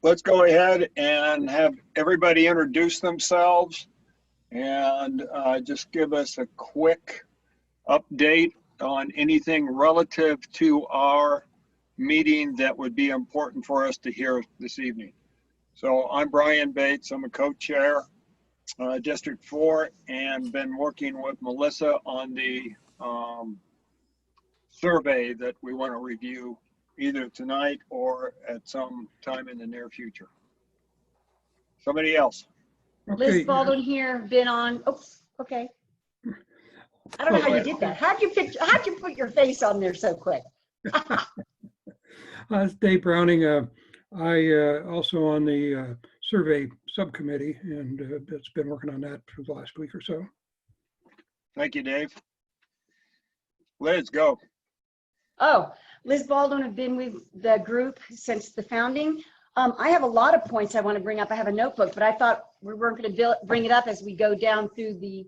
let's go ahead and have everybody introduce themselves and just give us a quick update on anything relative to our meeting that would be important for us to hear this evening. So I'm Brian Bates. I'm a co-chair, District 4, and been working with Melissa on the survey that we want to review either tonight or at some time in the near future. Somebody else. Okay. Liz Baldwin here, been on, oh, okay. I don't know how you did that. How'd you put your face on there so quick? It's Dave Browning. I also on the survey subcommittee, and it's been working on that for the last week or so. Thank you, Dave. Liz, go. Oh, Liz Baldwin, have been with the group since the founding. I have a lot of points I want to bring up. I have a notebook, but I thought we weren't going to bring it up as we go down through the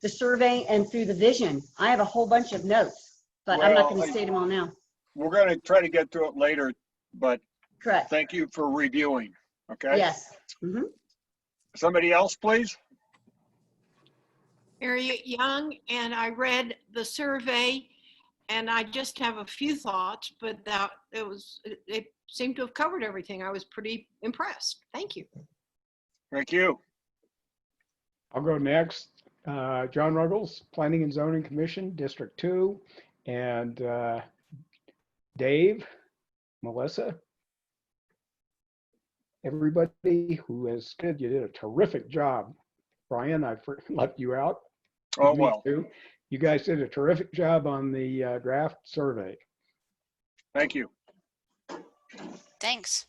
survey and through the vision. I have a whole bunch of notes, but I'm not going to say them all now. We're going to try to get to it later, but Correct. thank you for reviewing. Okay. Yes. Mm-hmm. Somebody else, please. Harriet Young, and I read the survey, and I just have a few thoughts, but it seemed to have covered everything. I was pretty impressed. Thank you. Thank you. I'll go next. John Ruggles, Planning and Zoning Commission, District 2, and Dave, Melissa, everybody who has said you did a terrific job. Brian, I left you out. Oh, Me well. too. You guys did a terrific job on the draft survey. Thank you. Thanks.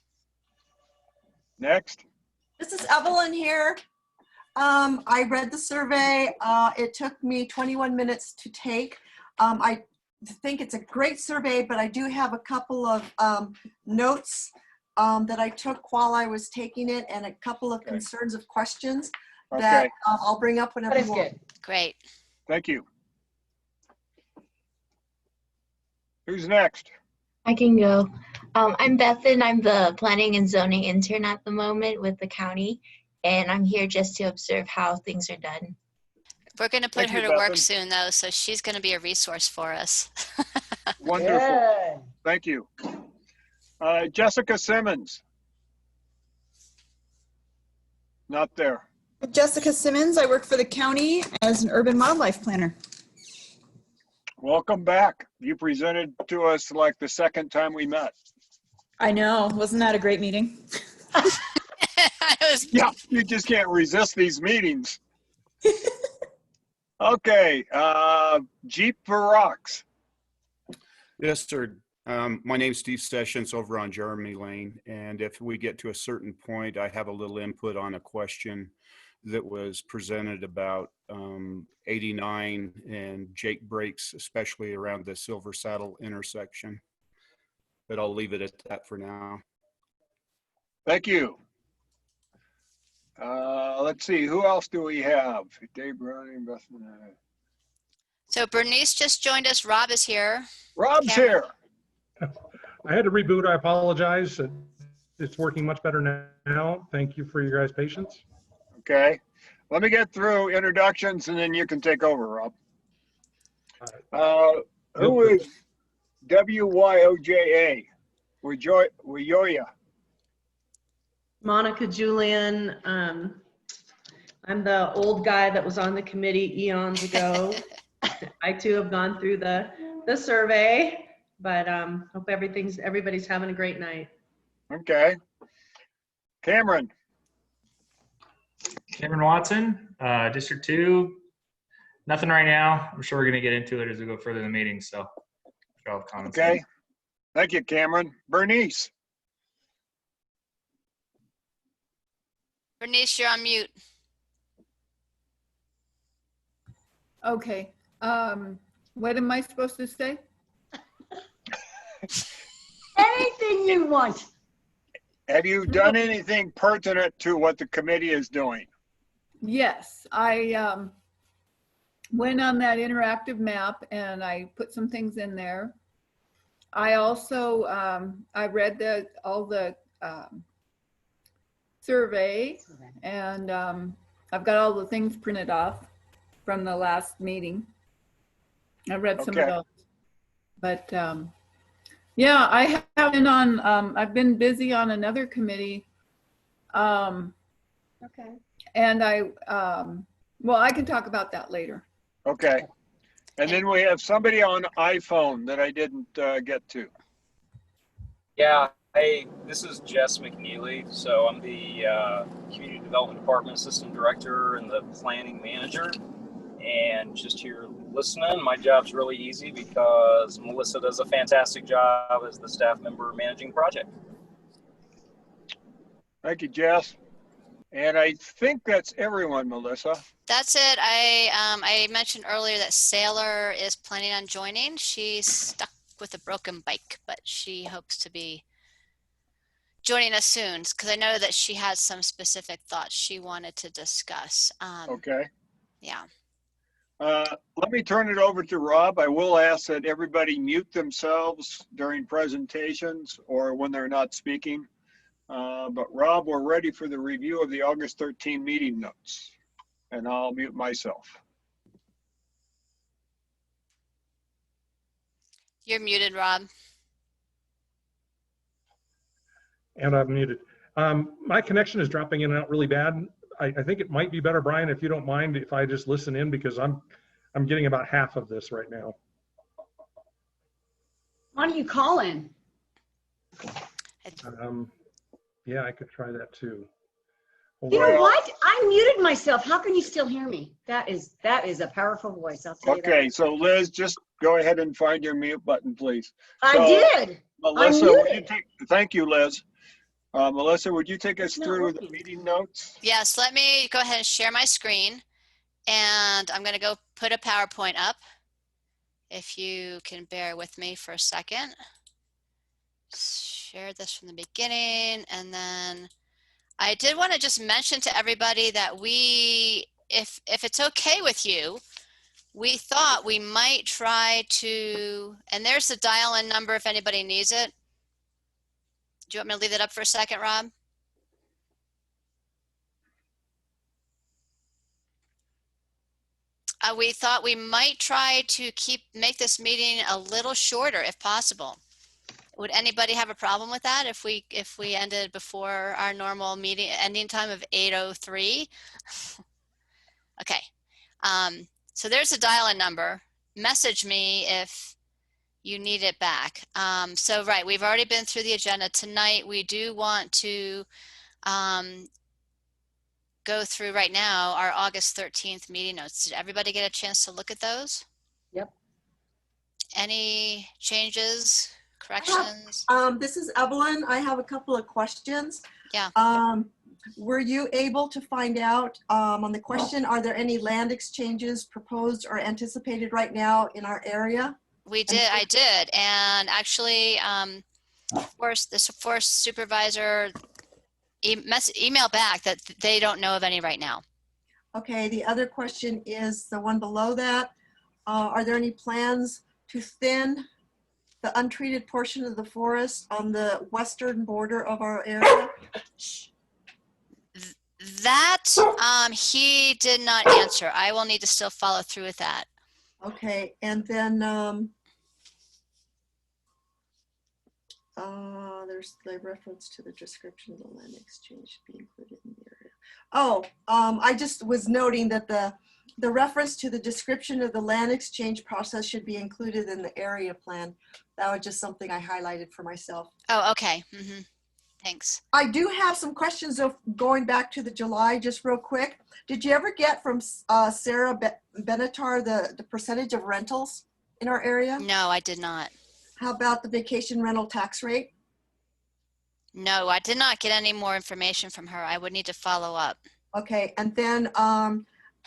Next. This is Evelyn here. I read the survey. It took me 21 minutes to take. I think it's a great survey, but I do have a couple of notes that I took while I was taking it, and a couple of concerns of questions that I'll bring up whenever you want. Great. Thank you. Who's next? I can go. I'm Bethan. I'm the planning and zoning intern at the moment with the county, and I'm here just to observe how things are done. We're going to put Thank her you, to work Bethan. soon, though, so she's going to be a resource for us. Wonderful. Good. Thank you. Jessica Simmons. Not there. Jessica Simmons. I work for the county as an urban wildlife planner. Welcome back. You presented to us like the second time we met. I know. Wasn't that a great meeting? Yeah, you just can't resist these meetings. Okay, Jeep for Rocks. Yes, sir. My name's Steve Sessions over on Jeremy Lane. And if we get to a certain point, I have a little input on a question that was presented about 89 and Jake breaks, especially around the Silver Saddle intersection. But I'll leave it at that for now. Thank you. Let's see, who else do we have? Dave Browning, investment. So Bernice just joined us. Rob is here. Rob's Cameron. I had to reboot. I apologize. It's working much better now. Thank you for your guys' patience. Okay, let me get through introductions and then you can take over, Rob. Who is WYOJA? Wayoya. Monica Julian. I'm the old guy that was on the committee eons ago. I too have gone through the survey, but hope everybody's having a great night. Okay. Cameron. Cameron Watson, District 2. Nothing right now. I'm sure we're going to get into it as we go further in the meeting, so I'll have comments. Okay. Thank you, Cameron. Bernice. Bernice, you're on mute. Okay. What am I supposed to say? Anything you want. Have you done anything pertinent to what the committee is doing? Yes, I went on that interactive map and I put some things in there. I also I read all the survey, and I've got all the things printed off from the last meeting. I read some of Okay. those, but yeah, I have been on. I've been busy on another committee, Okay. and well, I can talk about that later. Okay. And then we have somebody on iPhone that I didn't get to. Yeah, this is Jess McNeely. So I'm the Community Development Department Assistant Director and the Planning Manager. And just here listening, my job's really easy because Melissa does a fantastic job as the staff member managing the project. Thank you, Jess. And I think that's everyone, Melissa. That's it. I mentioned earlier that Sailor is planning on joining. She's stuck with a broken bike, but she hopes to be joining us soon because I know that she has some specific thoughts she wanted to discuss. Okay. Yeah. Let me turn it over to Rob. I will ask that everybody mute themselves during presentations or when they're not speaking. But Rob, we're ready for the review of the August 13 meeting notes, and I'll mute myself. You're muted, Rob. And I'm muted. My connection is dropping in and out really bad. I think it might be better, Brian, if you don't mind, if I just listen in because I'm getting about half of this right now. Why don't you call in? Yeah, I could try that too. You know what? I muted myself. How can you still hear me? That is a powerful voice. I'll tell you that. Okay, so Liz, just go ahead and find your mute button, please. I did. Melissa, I'm would muted. thank you, Liz. Melissa, would you take us through the meeting notes? Yes, let me go ahead and share my screen, and I'm going to go put a PowerPoint up. If you can bear with me for a second. Share this from the beginning, and then I did want to just mention to everybody that if it's okay with you, we thought we might try to, and there's the dial-in number if anybody needs it. Do you want me to leave that up for a second, Rob? We thought we might try to make this meeting a little shorter if possible. Would anybody have a problem with that if we ended before our normal meeting ending time of 8:03? Okay. So there's a dial-in number. Message me if you need it back. So right, we've already been through the agenda tonight. We do want to go through right now our August 13th meeting notes. Did everybody get a chance to look at those? Yep. Any changes, corrections? This is Evelyn. I have a couple of questions. Yeah. Were you able to find out on the question, are there any land exchanges proposed or anticipated right now in our area? We did, I did. And actually, the forest supervisor email back that they don't know of any right now. Okay, the other question is the one below that. Are there any plans to thin the untreated portion of the forest on the western border of our area? That he did not answer. I will need to still follow through with that. Okay, and then there's the reference to the description of the land exchange should be included in the area. Oh, I just was noting that the reference to the description of the land exchange process should be included in the area plan. That was just something I highlighted for myself. Oh, okay. Mm-hmm. Thanks. I do have some questions of going back to the July, just real quick. Did you ever get from Sarah Benatar the percentage of rentals in our area? No, I did not. How about the vacation rental tax rate? No, I did not get any more information from her. I would need to follow up. Okay, and then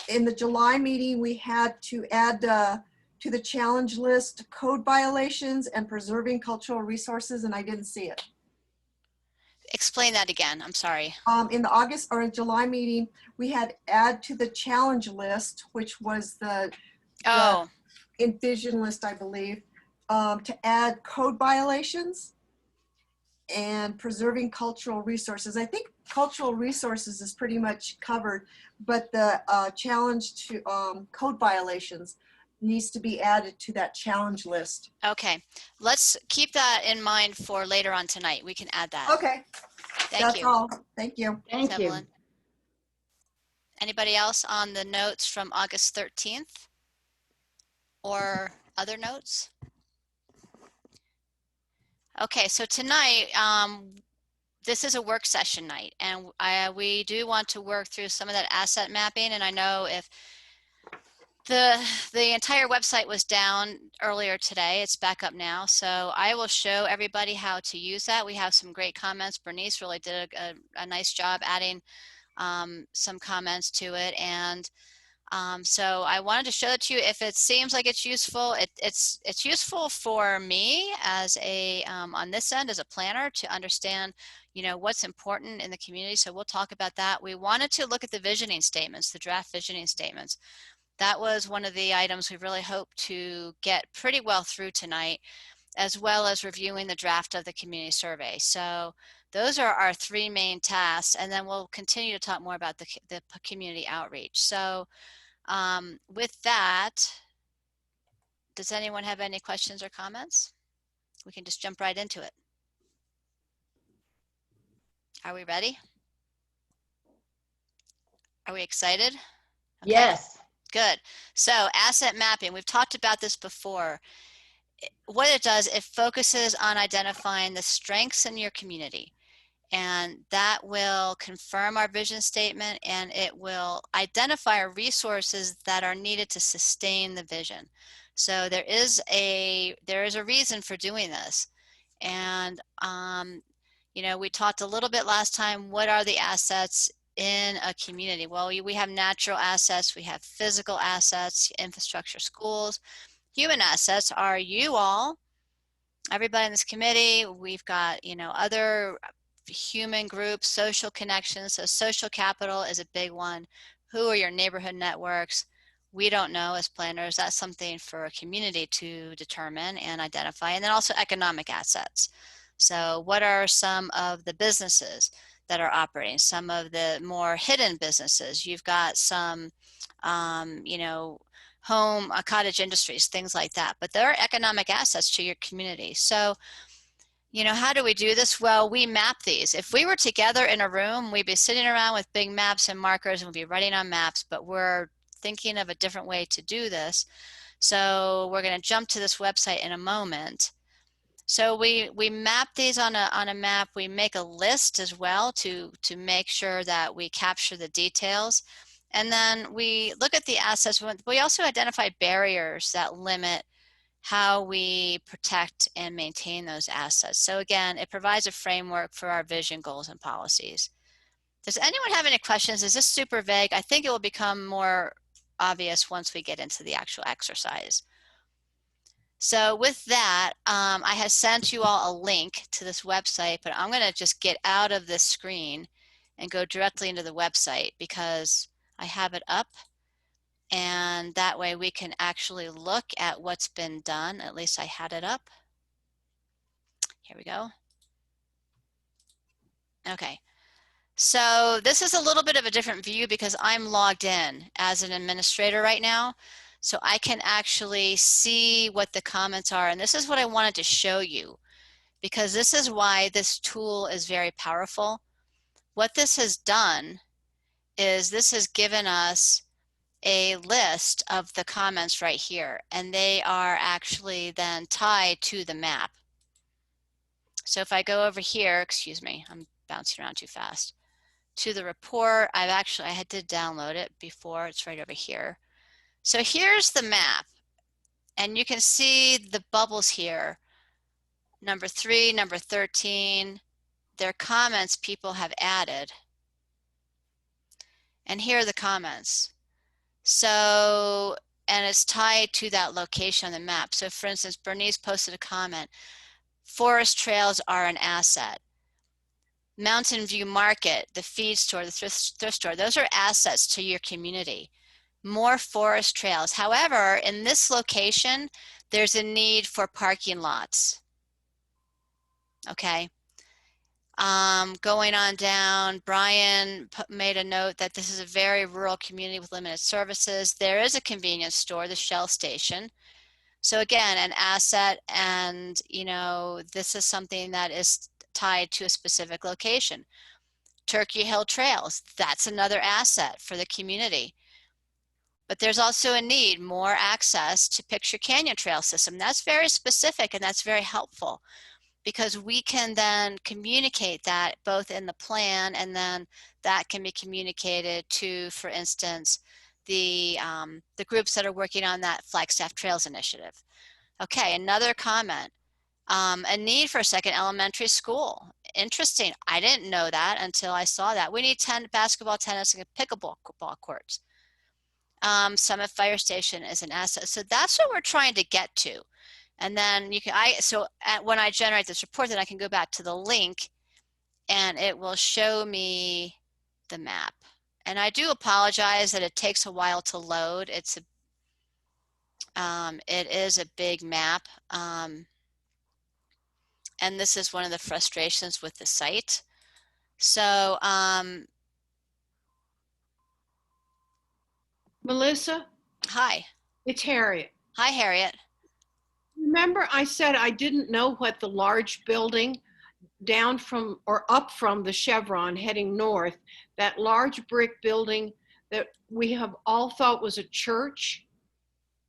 in the July meeting, we had to add to the challenge list code violations and preserving cultural resources, and I didn't see it. Explain that again. I'm sorry. In the August or in July meeting, we had add to the challenge list, which was the envision list, I believe, to add code violations and preserving cultural resources. I think cultural resources is pretty much covered, but the challenge to code violations needs to be added to that challenge list. Okay, let's keep that in mind for later on tonight. We can add that. Okay, Thank that's you. all. Thank you. Thank you. Timberline. Anybody else on the notes from August 13th or other notes? Okay, so tonight, this is a work session night, and we do want to work through some of that asset mapping. And I know if the entire website was down earlier today, it's back up now. So I will show everybody how to use that. We have some great comments. Bernice really did a nice job adding some comments to it. And so I wanted to show it to you. If it seems like it's useful, it's useful for me as a on this end as a planner to understand, you know, what's important in the community. So we'll talk about that. We wanted to look at the visioning statements, the draft visioning statements. That was one of the items we really hope to get pretty well through tonight, as well as reviewing the draft of the community survey. So those are our three main tasks, and then we'll continue to talk more about the community outreach. So with that, does anyone have any questions or comments? We can just jump right into it. Are we ready? Are we excited? Okay. Yes. Good. So asset mapping, we've talked about this before. What it does, it focuses on identifying the strengths in your community. And that will confirm our vision statement, and it will identify resources that are needed to sustain the vision. So there is a reason for doing this. And you know, we talked a little bit last time, what are the assets in a community? Well, we have natural assets, we have physical assets, infrastructure, schools. Human assets are you all, everybody in this committee. We've got, you know, other human groups, social connections. So social capital is a big one. Who are your neighborhood networks? We don't know as planners. That's something for a community to determine and identify. And then also economic assets. So what are some of the businesses that are operating? Some of the more hidden businesses. You've got some, you know, home, cottage industries, things like that. But there are economic assets to your community. So, you know, how do we do this? Well, we map these. If we were together in a room, we'd be sitting around with big maps and markers and we'd be writing on maps, but we're thinking of a different way to do this. So we're going to jump to this website in a moment. So we map these on a map. We make a list as well to make sure that we capture the details. And then we look at the assets. We also identify barriers that limit how we protect and maintain those assets. So again, it provides a framework for our vision, goals, and policies. Does anyone have any questions? Is this super vague? I think it will become more obvious once we get into the actual exercise. So with that, I have sent you all a link to this website, but I'm going to just get out of this screen and go directly into the website because I have it up. And that way we can actually look at what's been done. At least I had it up. Here we go. Okay. So this is a little bit of a different view because I'm logged in as an administrator right now. So I can actually see what the comments are. And this is what I wanted to show you because this is why this tool is very powerful. What this has done is this has given us a list of the comments right here, and they are actually then tied to the map. So if I go over here, excuse me, I'm bouncing around too fast, to the report, I did download it before, it's right over here. So here's the map, and you can see the bubbles here, number 3, number 13, they're comments people have added. And here are the comments. So, and it's tied to that location on the map. So for instance, Bernice posted a comment, forest trails are an asset. Mountain View Market, the feed store, the thrift store, those are assets to your community. More forest trails. However, in this location, there's a need for parking lots. Okay. Going on down, Brian made a note that this is a very rural community with limited services. There is a convenience store, the Shell station. So again, an asset, and you know, this is something that is tied to a specific location. Turkey Hill Trails, that's another asset for the community. But there's also a need, more access to Picture Canyon Trail System. That's very specific and that's very helpful, because we can then communicate that both in the plan, and then that can be communicated to, for instance, the groups that are working on that Flagstaff Trails initiative. Okay, another comment. A need for a second elementary school. Interesting. I didn't know that until I saw that. We need 10 basketball, tennis, and pickleball courts. Summit Fire Station is an asset. So that's what we're trying to get to. And then you can, when I generate this report, then I can go back to the link and it will show me the map. And I do apologize that it takes a while to load. It is a big map. And this is one of the frustrations with the site. So, Melissa? Hi. It's Harriet. Hi, Harriet. Remember I said I didn't know what the large building down from or up from the Chevron heading north, that large brick building that we have all thought was a church?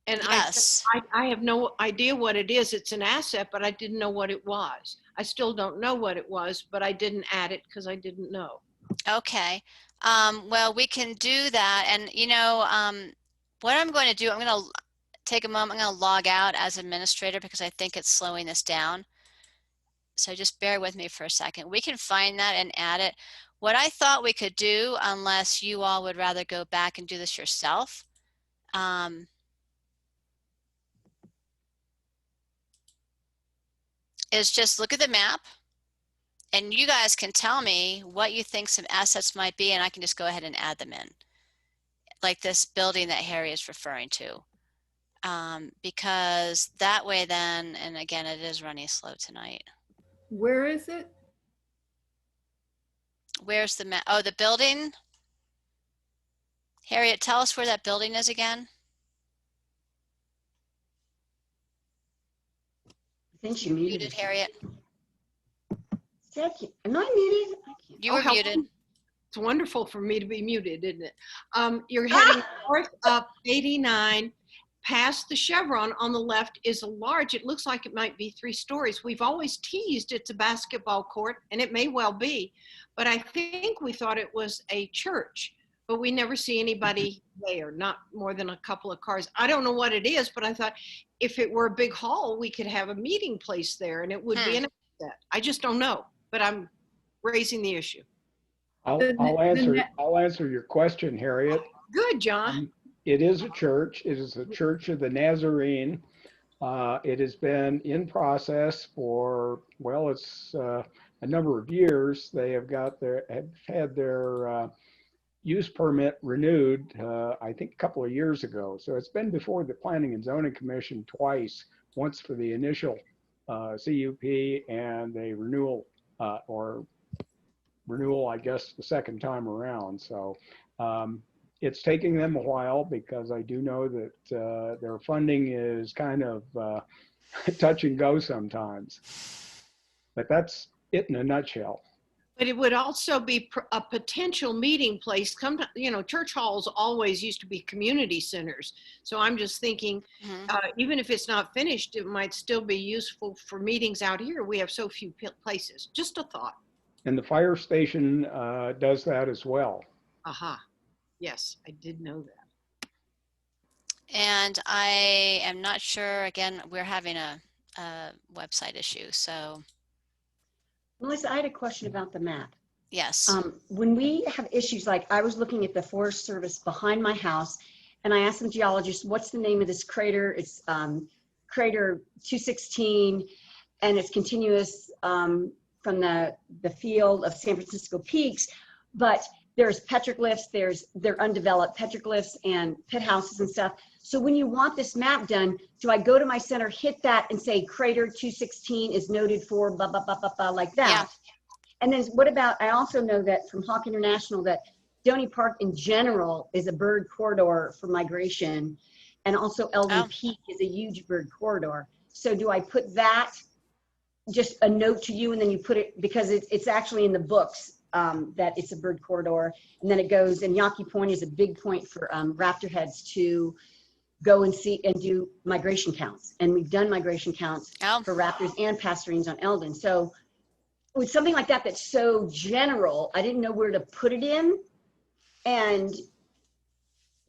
And yes. I have no idea what it is. It's an asset, but I didn't know what it was. I still don't know what it was, but I didn't add it because I didn't know. Okay. Well, we can do that. And, you know, what I'm going to do, I'm going to take a moment. I'm going to log out as administrator because I think it's slowing this down. So just bear with me for a second. We can find that and add it. What I thought we could do, unless you all would rather go back and do this yourself, is just look at the map, and you guys can tell me what you think some assets might be, and I can just go ahead and add them in, like this building that Harry is referring to. Because that way then, and again, it is running slow tonight. Where is it? Where's the map? Oh, the building? Harriet, tell us where that building is again. I think she muted. Harriet. Am I muted? You were muted. It's wonderful for me to be muted, isn't it? You're heading north up 89. Past the Chevron on the left is a large, it looks like it might be 3 stories. We've always teased it's a basketball court, and it may well be, but I think we thought it was a church, but we never see anybody there, not more than a couple of cars. I don't know what it is, but I thought if it were a big hall, we could have a meeting place there and it would be an asset. I just don't know, but I'm raising the issue. I'll answer your question, Harriet. Good, John. It is a church. It is the Church of the Nazarene. It has been in process for, well, it's a number of years. They have had their use permit renewed, I think a couple of years ago. So it's been before the Planning and Zoning Commission twice, once for the initial CUP and a renewal, I guess, the second time around. So it's taking them a while because I do know that their funding is kind of touch and go sometimes. But that's it in a nutshell. But it would also be a potential meeting place. You know, church halls always used to be community centers. So I'm just thinking, even if it's not finished, it might still be useful for meetings out here. We have so few places. Just a thought. And the fire station does that as well. Aha. Yes, I did know that. And I am not sure, again, we're having a website issue, so. Melissa, I had a question about the map. Yes. When we have issues, like I was looking at the Forest Service behind my house, and I asked some geologists, what's the name of this crater? It's crater 216, and it's continuous from the field of San Francisco Peaks, but there's petroglyphs, they're undeveloped petroglyphs and pit houses and stuff. So when you want this map done, do I go to my center, hit that and say crater 216 is noted for blah, blah, blah, blah, blah, like that? And then what about, I also know that from Hawk International that Doney Park in general is a bird corridor for migration. And also Eldon Peak is a huge bird corridor. So do I put that, just a note to you, and then you put it, because it's actually in the books that it's a bird corridor. And then it goes, and Yaqui Point is a big point for raptor heads to go and see and do migration counts. And we've done migration counts for raptors and passerines on Eldon. So with something like that that's so general, I didn't know where to put it in. And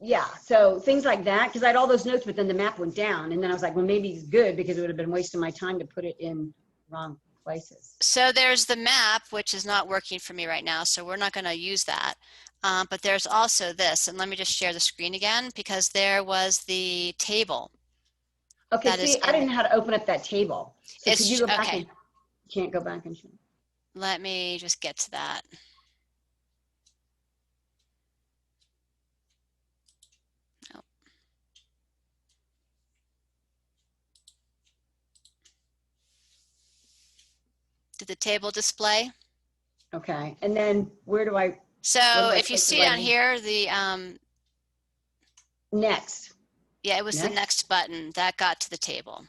yeah, so things like that, because I had all those notes, but then the map went down. And then I was like, well, maybe it's good, because it would have been wasting my time to put it in wrong places. So there's the map, which is not working for me right now, so we're not going to use that. But there's also this, and let me just share the screen again, because there was the table. Okay, see, I didn't know how to open up that table. So could you go back okay. and, can't go back and show. Let me just get to that. Oh. Did the table display? Okay, and then where do I? So if you see down here, the next. Yeah, it was the next button that got to the table.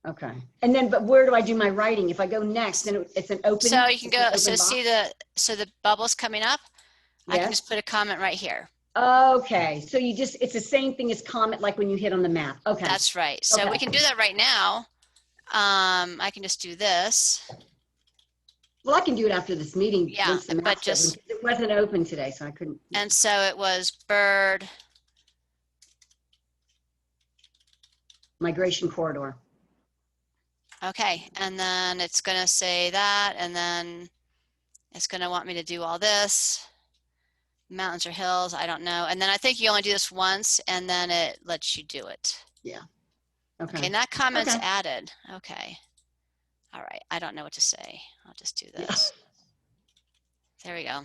Okay, and then but where do I do my writing? If I go next, then it's an open. So you can go. So box? see the bubbles coming up. Yes. I can just put a comment right here. Okay, so you just, it's the same thing as comment, like when you hit on the map. Okay, that's right. So we can do that right now. I can just do this. Well, I can do it after this meeting. Yeah, but just open. It wasn't open today, so I couldn't. And so it was bird migration corridor. Okay, and then it's going to say that, and then it's going to want me to do all this. Mountains or hills, I don't know. And then I think you only do this once, and then it lets you do it. Yeah. Okay. Okay, and that comment's added. Okay. All right, I don't know what to say. I'll just do this. There we go.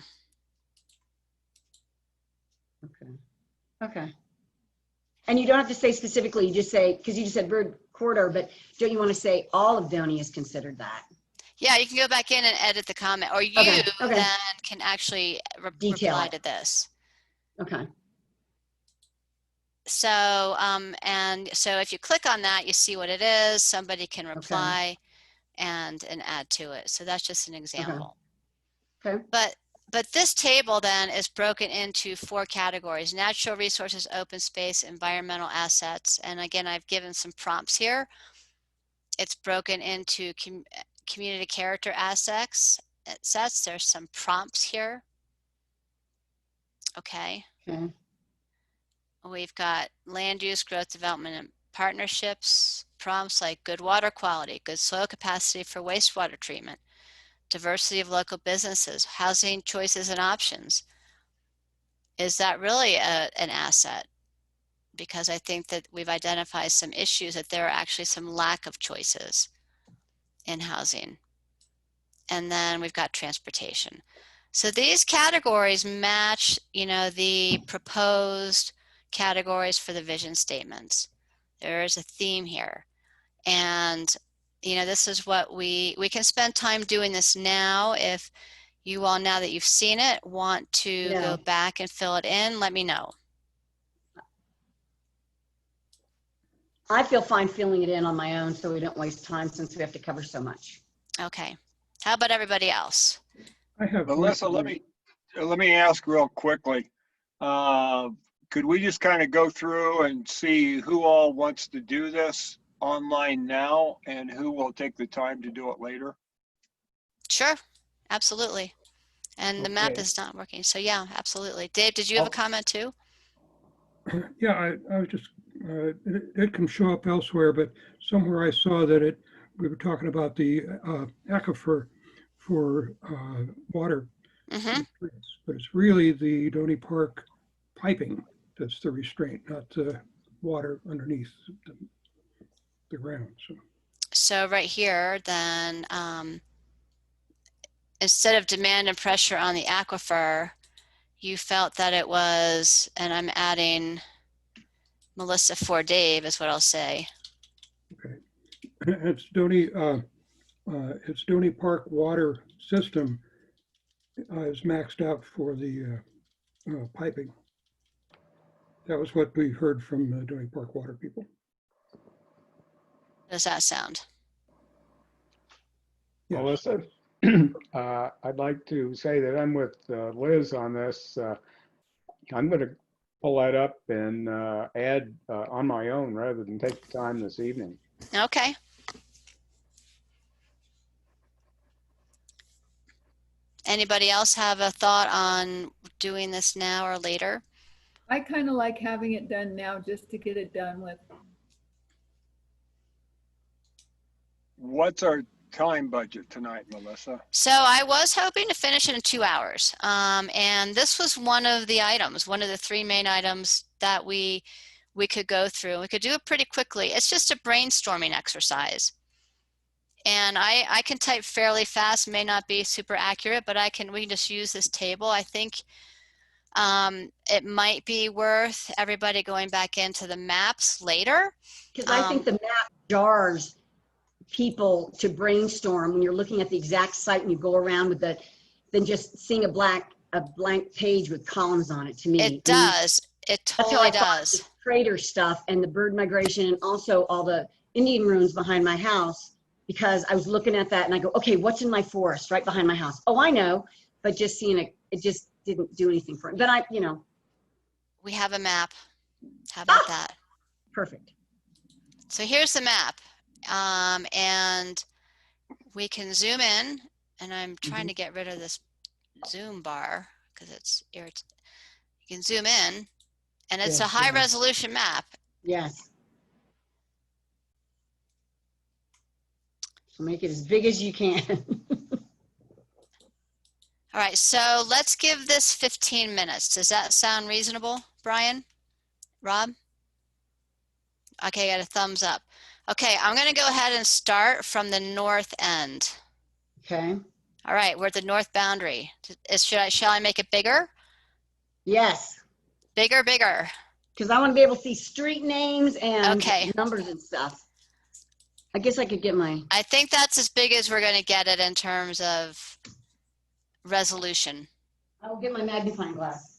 Okay. Okay. And you don't have to say specifically, you just say, because you just said bird corridor, but don't you want to say all of Doney is considered that? Yeah, you can go back in and edit the comment, or you then can actually reply to this. Okay. So, and so if you click on that, you see what it is. Somebody can reply and add to it. So that's just an example. Okay. But this table then is broken into 4 categories: natural resources, open space, environmental assets. And again, I've given some prompts here. It's broken into community character assets. There's some prompts here. Okay. Okay. We've got land use, growth, development, and partnerships. Prompts like good water quality, good soil capacity for wastewater treatment, diversity of local businesses, housing choices and options. Is that really an asset? Because I think that we've identified some issues, that there are actually some lack of choices in housing. And then we've got transportation. So these categories match, the proposed categories for the vision statements. There is a theme here. And, this is what we can spend time doing this now. If you all, now that you've seen it, want to go back and fill it in, let me know. I feel fine filling it in on my own so we don't waste time, since we have to cover so much. Okay. How about everybody else? I have Melissa, let me ask real quickly. Could we just kind of go through and see who all wants to do this online now and who will take the time to do it later? Sure, absolutely. And the map is not working. So yeah, absolutely. Dave, did you have a comment too? Yeah, I was just, it can show up elsewhere, but somewhere I saw that we were talking about the aquifer for water, but it's really the Doney Park piping that's the restraint, not the water underneath the ground. So right here, then, instead of demand and pressure on the aquifer, you felt that it was, and I'm adding Melissa for Dave is what I'll say. Okay, it's Doney Park water system is maxed out for the piping. That was what we heard from Doney Park water people. Does that sound? Yes. Melissa, I'd like to say that I'm with Liz on this. I'm going to pull that up and add on my own rather than take the time this evening. Okay. Anybody else have a thought on doing this now or later? I kind of like having it done now just to get it done with. What's our time budget tonight, Melissa? So I was hoping to finish it in 2 hours. And this was one of the items, one of the 3 main items that we could go through. We could do it pretty quickly. It's just a brainstorming exercise. And I can type fairly fast, may not be super accurate, but we can just use this table. I think it might be worth everybody going back into the maps later. Because I think the map jars people to brainstorm when you're looking at the exact site and you go around with than just seeing a blank page with columns on it. To me, it does. It totally does. Crater stuff and the bird migration, and also all the Indian ruins behind my house. Because I was looking at that and I go, okay, what's in my forest right behind my house? Oh, I know, but just seeing it just didn't do anything for it. But we have a map. How about that? Perfect. So here's the map. And we can zoom in, and I'm trying to get rid of this zoom bar because it's irritating. You can zoom in, and it's a high resolution map. Yes. So make it as big as you can. All right, so let's give this 15 minutes. Does that sound reasonable, Brian? Rob? Okay, I got a thumbs up. Okay, I'm going to go ahead and start from the north end. Okay. All right, we're at the north boundary. Shall I make it bigger? Yes. Bigger, bigger. Because I want to be able to see street names and numbers and stuff. I guess I could get I think that's as big as we're going to get it in terms of resolution. I will get my magnifying glass.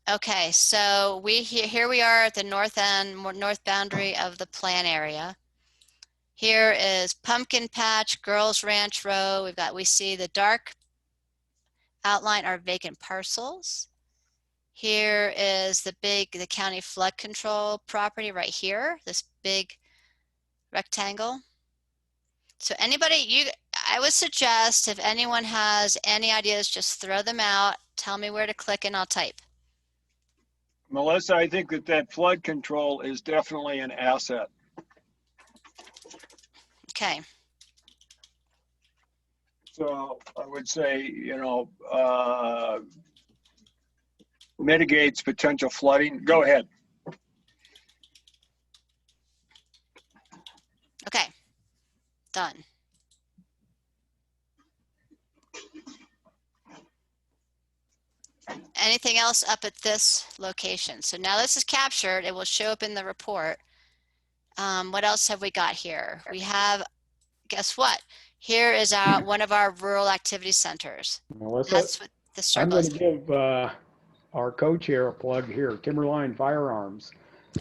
Okay, so here we are at the north end, north boundary of the plan area. Here is Pumpkin Patch, Girls Ranch Row. We see the dark outline are vacant parcels. Here is the county flood control property right here, this big rectangle. So I would suggest if anyone has any ideas, just throw them out. Tell me where to click and I'll type. Melissa, I think that flood control is definitely an asset. Okay. So I would say, mitigates potential flooding. Go ahead. Okay, done. Anything else up at this location? So now this is captured. It will show up in the report. What else have we got here? We have, guess what? Here is one of our rural activity centers. Melissa, that's what the circle I'm is. going to give our co-chair a plug here, Timberline Firearms.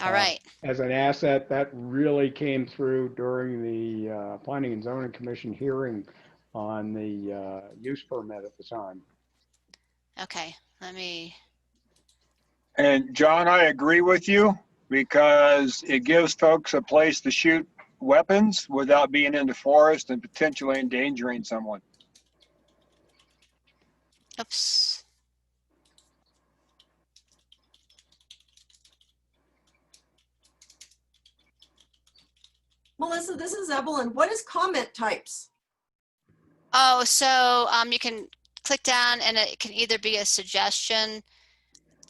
All right. As an asset that really came through during the Planning and Zoning Commission hearing on the use permit at the time. Okay, let me. And John, I agree with you because it gives folks a place to shoot weapons without being in the forest and potentially endangering someone. Oops. Melissa, this is Evelyn. What is comment types? Oh, so you can click down and it can either be a suggestion.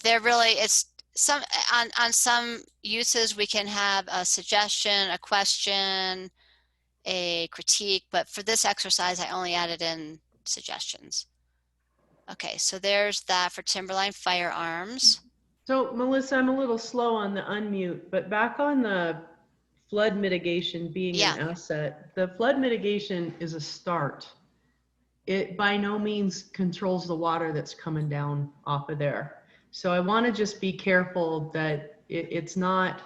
It's on some uses we can have a suggestion, a question, a critique, but for this exercise I only added in suggestions. Okay, so there's that for Timberline Firearms. So Melissa, I'm a little slow on the unmute, but back on the flood mitigation being an asset, the flood mitigation is a start. it by no means controls the water that's coming down off of there. So I want to just be careful that it's not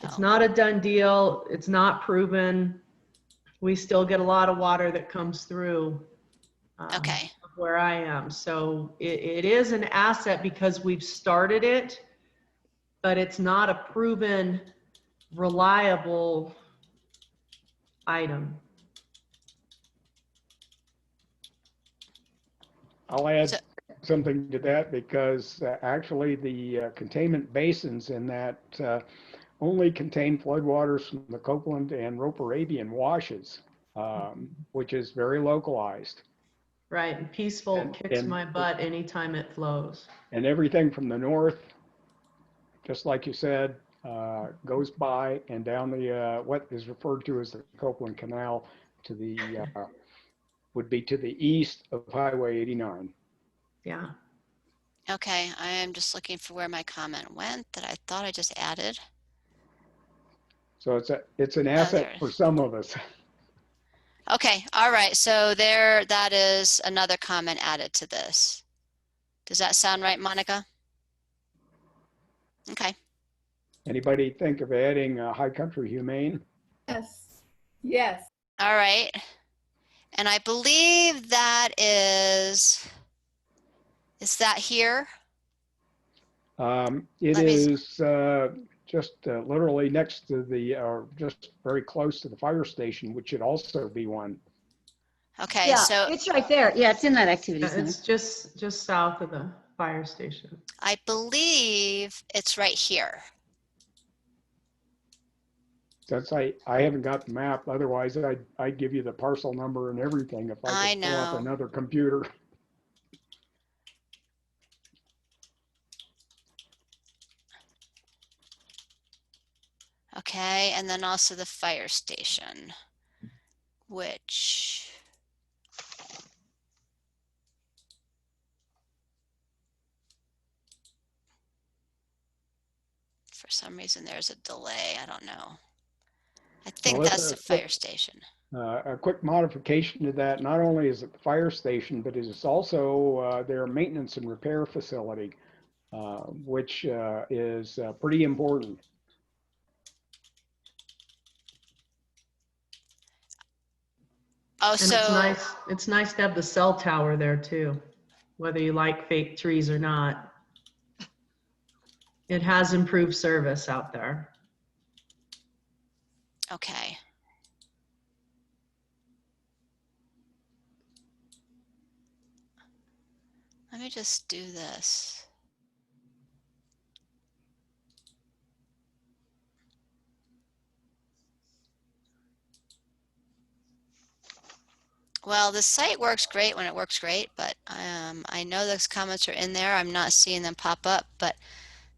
a done deal. It's not proven. We still get a lot of water that comes through Okay. where I am. So it is an asset because we've started it, but it's not a proven, reliable item. I'll add something to that because actually the containment basins in that only contain floodwaters from the Copeland and Roper-Abian washes, which is very localized. Right, and peaceful kicks my butt anytime it flows. And everything from the north, just like you said, goes by and down the what is referred to as the Copeland Canal to the would be to the east of Highway 89. Yeah. Okay, I am just looking for where my comment went that I thought I just added. So it's an asset for some of us. Okay, all right, so that is another comment added to this. Does that sound right, Monica? Okay. Anybody think of adding High Country Humane? Yes. Yes. All right. And I believe that is that here? It is just literally next to the, or just very close to the fire station, which should also be one. Okay, Yeah, so it's right there. Yeah, it's in that activity center. It's just south of the fire station. I believe it's right here. Since I haven't got the map, otherwise I'd give you the parcel number and everything if I could pull up another computer. Okay, and then also the fire station, which for some reason there's a delay. I don't know. I think that's the fire station. A quick modification to that, not only is it the fire station, but it is also their maintenance and repair facility, which is pretty important. Oh, and so it's nice to have the cell tower there too, whether you like fake trees or not. It has improved service out there. okay. Let me just do this. Well, the site works great when it works great, but I know those comments are in there. I'm not seeing them pop up, but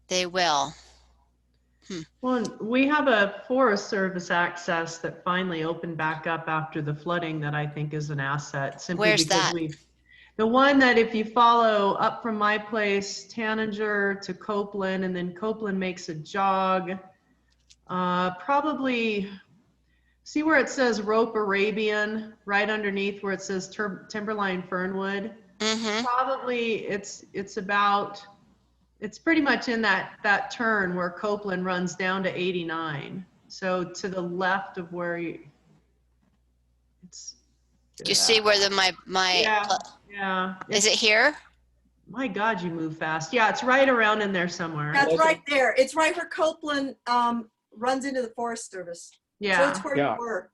they will. Well, we have a Forest Service access that finally opened back up after the flooding that I think is an asset. Simply Where's because that? The one that if you follow up from my place, Tanninger to Copeland, and then Copeland makes a jog, probably see where it says Roper-Abian, right underneath where it says Timberline Fernwood. Mm-hmm. Probably it's pretty much in that turn where Copeland runs down to 89. So to the left of where it's. Do you see where Yeah. Is it here? My God, you move fast. Yeah, it's right around in there somewhere. That's right there. It's right where Copeland runs into the Forest Service. Yeah. So it's where Yeah. you were.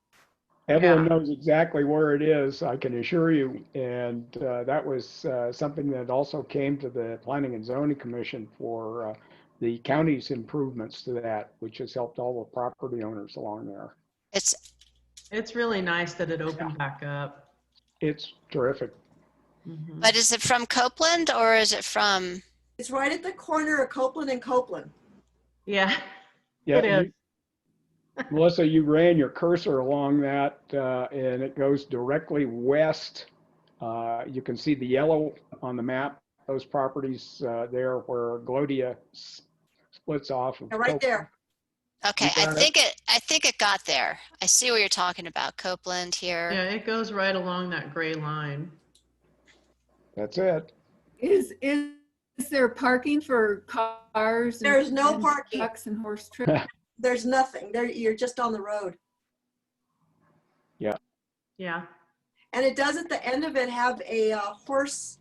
Evelyn knows exactly where it is, I can assure you. And that was something that also came to the Planning and Zoning Commission for the county's improvements to that, which has helped all the property owners along there. It's really nice that it opened back up. It's terrific. Mm-hmm. But is it from Copeland or is it from? It's right at the corner of Copeland and Copeland. Yeah, Yeah, it is. Melissa, you ran your cursor along that and it goes directly west. You can see the yellow on the map, those properties there where Glodia splits off. Of Yeah, right there. Okay, I think think it got there. I see what you're talking about, Copeland here. Yeah, it goes right along that gray line. That's it. Is there parking for cars? and- There's no and parking. Trucks and horse trips? There's nothing. There, you're just on the road. Yeah. And it does at the end of it have a horse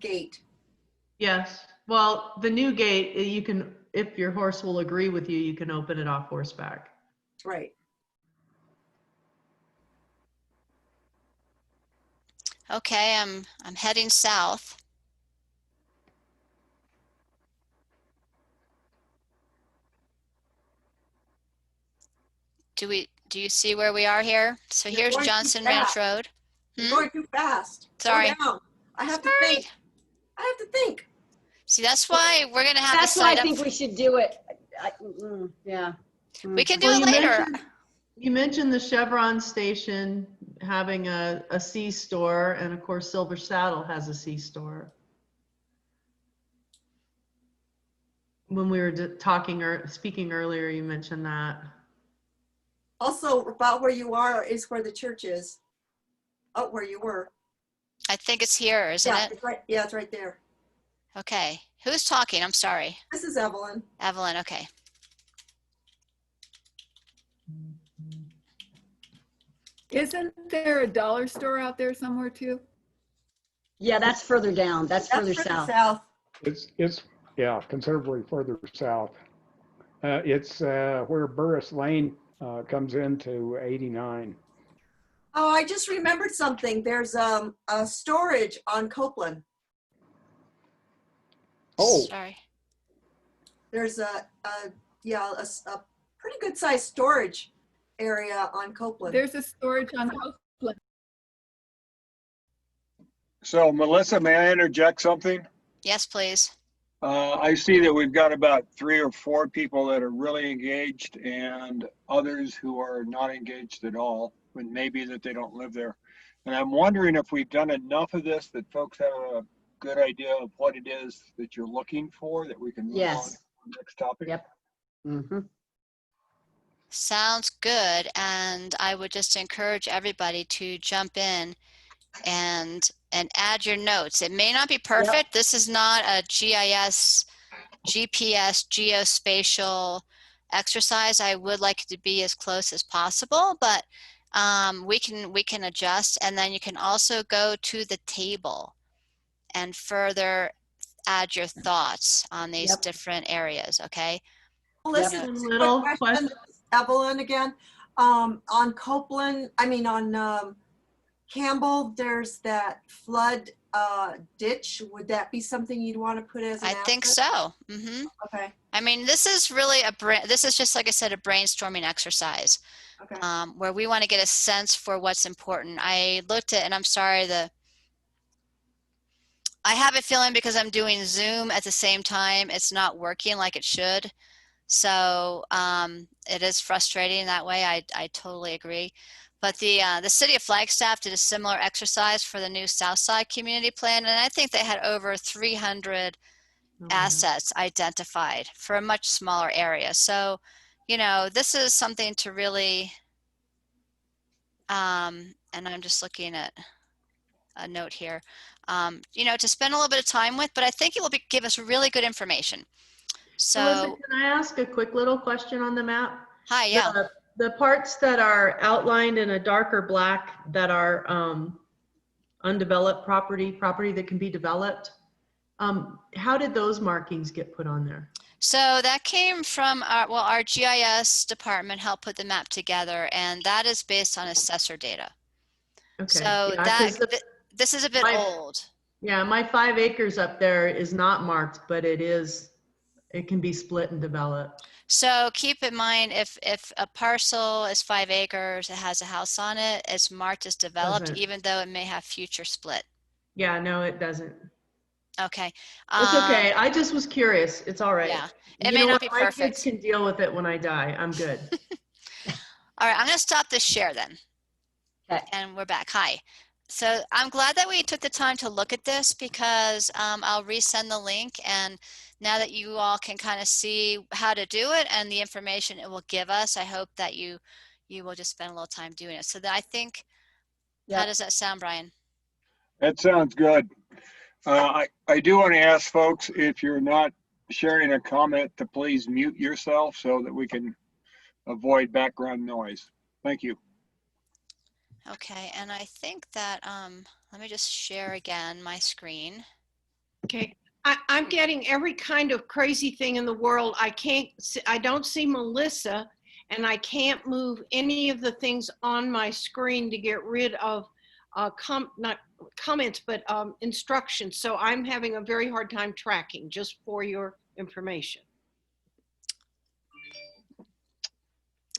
gate. Yes. Well, the new gate, you can, if your horse will agree with you, you can open it off horseback. Right. Okay, I'm heading south. Do you see where we are here? So You're here's going too Johnson Ranch fast. Road. You're going too fast. Slow Sorry. down. I have to think. I have to think. See, that's why we're gonna have That's to why I sign think up. we should do it. Yeah. We can do Well, it later. You mentioned the Chevron station having a C store, and of course Silver Saddle has a C store. When we were talking or speaking earlier, you mentioned that. Also, about where you are is where the church is. Oh, where you were. I think it's here, isn't Yeah, it? it's right. Yeah, it's right there. Okay. Who's talking? I'm sorry. This is Evelyn. Evelyn, okay. Isn't there a dollar store out there somewhere too? Yeah, that's further down. That's further south. It's yeah, considerably further south. It's where Burris Lane comes into 89. Oh, I just remembered something. There's a storage on Copeland. Oh, sorry. There's a pretty good sized storage area on Copeland. There's a storage on Copeland. So Melissa, may I interject something? Yes, please. I see that we've got about 3 or 4 people that are really engaged and others who are not engaged at all, and maybe that they don't live there. And I'm wondering if we've done enough of this that folks have a good idea of what it is that you're looking for, that we can move on to the next topic. Yep. Mm-hmm. Sounds good. And I would just encourage everybody to jump in and add your notes. It may not be perfect. Yep. This is not a GIS, GPS, geospatial exercise. I would like it to be as close as possible, but we can adjust. And then you can also go to the table and further add your thoughts on these different areas. Okay. Listen, little question, Evelyn again. On Copeland, I mean on Campbell, there's that flood ditch. Would that be something you'd want to put as an asset? think so. Mm-hmm. Okay. I mean, this is really this is just, like I said, a brainstorming exercise. Okay. Where we want to get a sense for what's important. I looked at, and I'm sorry, I have a feeling because I'm doing Zoom at the same time, it's not working like it should. So it is frustrating that way. I totally agree. But the city of Flagstaff did a similar exercise for the new Southside Community Plan, and I think they had over 300 assets identified for a much smaller area. So, you know, this is something to really, and I'm just looking at a note here, you know, to spend a little bit of time with, but I think it will give us really good information. So, Melissa, can I ask a quick little question on the map? Hi, yeah. The parts that are outlined in a darker black that are undeveloped property that can be developed, how did those markings get put on there? So that came from our GIS department helped put the map together, and that is based on assessor data. Okay. So yeah, this is a bit old. Yeah, my 5 acres up there is not marked, but it can be split and developed. So keep in mind, if a parcel is 5 acres, it has a house on it, it's marked as developed, even though it may have future split. Yeah, no, it doesn't. Okay. It's okay. I just was curious. It's all right. Yeah, it may not be perfect. My kids can deal with it when I die. I'm good. All right, I'm going to stop this share then. Okay. And we're back. Hi. So I'm glad that we took the time to look at this because I'll resend the link, and now that you all can kind of see how to do it and the information it will give us, I hope that you will just spend a little time doing it. So that I think, how does that sound, Brian? That sounds good. I do want to ask folks, if you're not sharing a comment, to please mute yourself so that we can avoid background noise. Thank you. Okay, and I think that, let me just share again my screen. Okay, I'm getting every kind of crazy thing in the world. I don't see Melissa, and I can't move any of the things on my screen to get rid of not comments, but instructions. So I'm having a very hard time tracking, just for your information.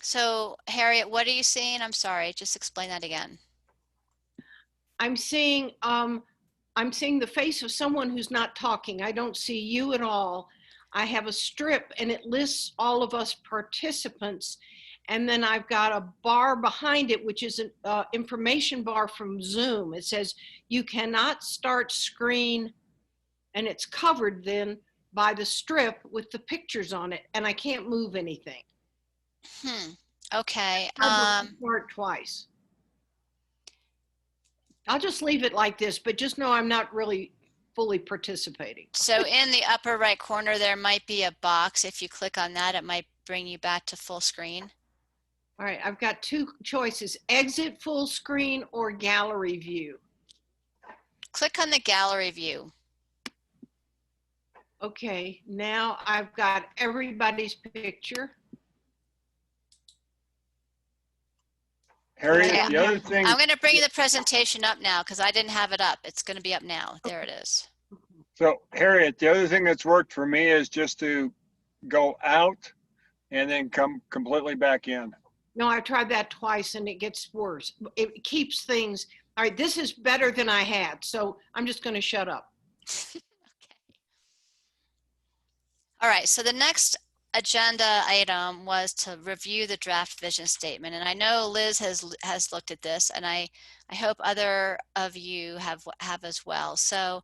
So Harriet, what are you seeing? I'm sorry, just explain that again. I'm seeing the face of someone who's not talking. I don't see you at all. I have a strip and it lists all of us participants. And then I've got a bar behind it, which is an information bar from Zoom. It says, you cannot start screen, and it's covered then by the strip with the pictures on it, and I can't move anything. Okay. Start twice. I'll just leave it like this, but just know I'm not really fully participating. So in the upper right corner, there might be a box. If you click on that, it might bring you back to full screen. All right, I've got two choices: exit full screen or gallery view. Click on the gallery view. Okay, now I've got everybody's picture. Harriet, the other thing. I'm going to bring the presentation up now because I didn't have it up. It's going to be up now. There it is. So Harriet, the other thing that's worked for me is just to go out and then come completely back in. No, I've tried that twice and it gets worse. It keeps things. All right, this is better than I had, so I'm just going to shut up. Okay. All right, so the next agenda item was to review the draft vision statement. And I know Liz has looked at this, and I hope other of you have as well. So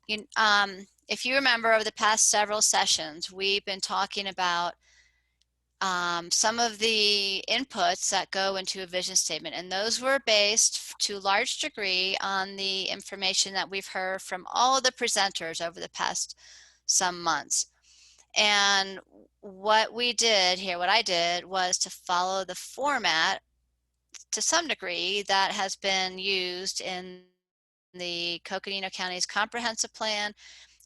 if you remember, over the past several sessions, we've been talking about some of the inputs that go into a vision statement, and those were based to a large degree on the information that we've heard from all of the presenters over the past some months. And what we did here, what I did, was to follow the format to some degree that has been used in the Coconino County's comprehensive plan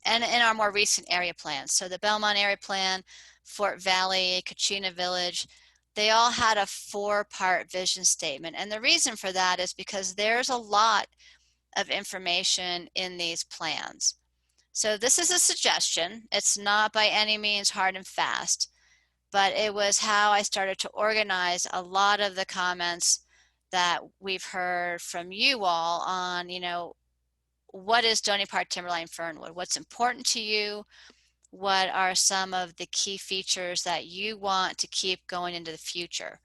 and in our more recent area plans. So the Belmont area plan, Fort Valley, Kachina Village, they all had a 4-part vision statement. And the reason for that is because there's a lot of information in these plans. So this is a suggestion. It's not by any means hard and fast, but it was how I started to organize a lot of the comments that we've heard from you all on, what is Doney Park, Timberline, Fernwood? What's important to you? What are some of the key features that you want to keep going into the future?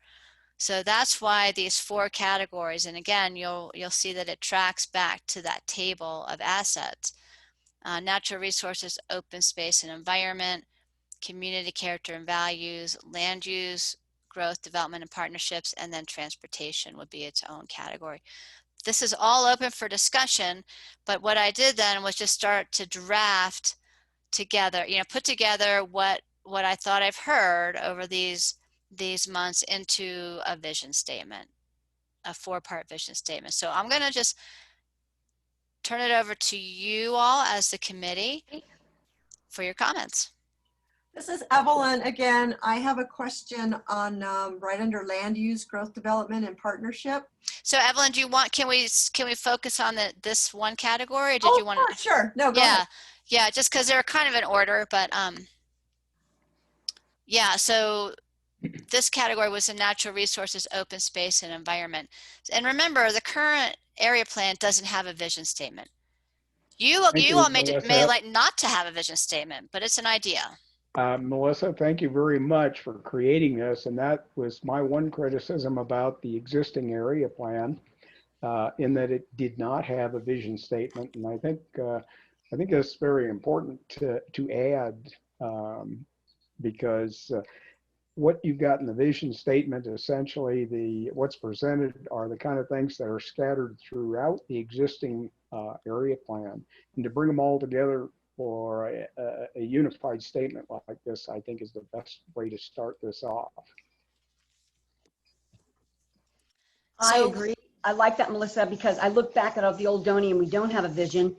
So that's why these 4 categories, and again, you'll see that it tracks back to that table of assets. Natural resources, open space and environment, community character and values, land use, growth, development and partnerships, and then transportation would be its own category. This is all open for discussion, but what I did then was just start to draft together, put together what I thought I've heard over these months into a vision statement, a 4-part vision statement. So I'm going to just turn it over to you all as the committee for your comments. This is Evelyn again. I have a question on right under land use, growth, development, and partnership. So Evelyn, can we focus on this one category, or did you want to? Sure. No, go ahead. Yeah, just because they're kind of in order, but yeah. So this category was the natural resources, open space, and environment. And remember, the current area plan doesn't have a vision statement. You all may like not to have a vision statement, but it's an idea. Melissa, thank you very much for creating this. And that was my one criticism about the existing area plan, in that it did not have a vision statement. And I think that's very important to add Because what you've got in the vision statement, essentially what's presented are the kind of things that are scattered throughout the existing area plan. And to bring them all together for a unified statement like this, I think is the best way to start this off. I agree. I like that, Melissa, because I look back at the old Doney and we don't have a vision.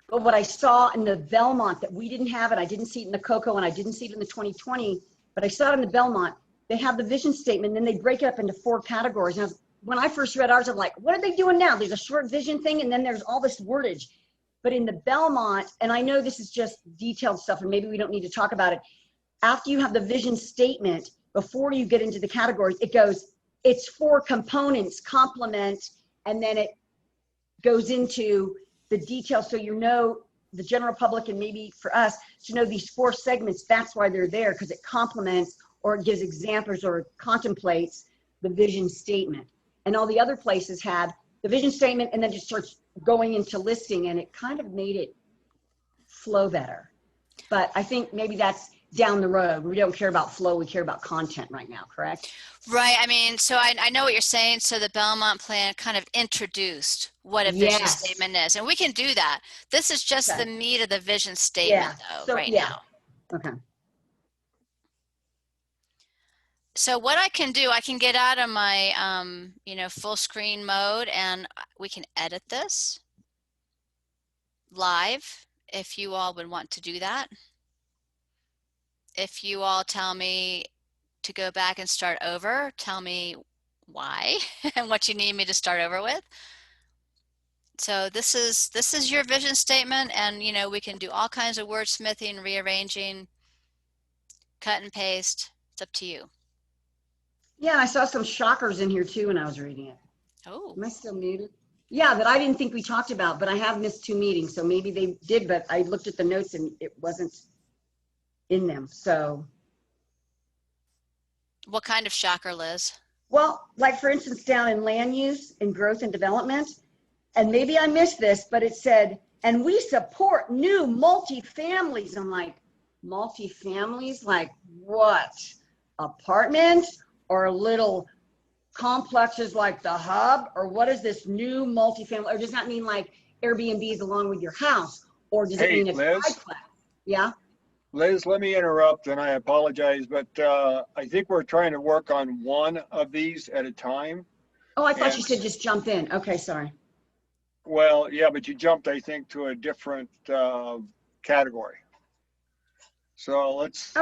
But what I saw in the Belmont that we didn't have, and I didn't see it in the Cocoa, and I didn't see it in the 2020, but I saw it in the Belmont, they have the vision statement, and then they break it up into 4 categories. And when I first read ours, I'm like, what are they doing now? There's a short vision thing, and then there's all this wordage. But in the Belmont, and I know this is just detailed stuff, and maybe we don't need to talk about it. After you have the vision statement, before you get into the categories, it goes, it's 4 components, complement, and then it goes into the details. So you know, the general public and maybe for us to know these 4 segments, that's why they're there, because it complements or it gives examples or contemplates the vision statement. And all the other places had the vision statement and then just starts going into listing, and it kind of made it flow better. But I think maybe that's down the road. We don't care about flow, we care about content right now, correct? Right. I mean, so I know what you're saying. So the Belmont plan kind of introduced what a vision statement is, and we can do that. This is just the meat of the vision statement though, right now. Okay. So what I can do, I can get out of my, full screen mode, and we can edit this live if you all would want to do that. If you all tell me to go back and start over, tell me why and what you need me to start over with. So this is your vision statement, and we can do all kinds of wordsmithing, rearranging, cut and paste. It's up to you. Yeah, I saw some shockers in here too when I was reading it. Oh. Am I still muted? Yeah, that I didn't think we talked about, but I have missed 2 meetings, so maybe they did, but I looked at the notes and it wasn't in them, so. What kind of shocker, Liz? Well, like for instance, down in land use and growth and development, and maybe I missed this, but it said, and we support new multifamilies. I'm like, multifamilies, like what? Apartments or little complexes like the Hub, or what is this new multifamily? Or does that mean like Airbnbs along with your house? Or does it mean a triplex? Yeah. Liz, let me interrupt, and I apologize, but I think we're trying to work on one of these at a time. Oh, I thought you said just jump in. Okay, sorry. Well, yeah, but you jumped, I think, to a different category. So let's,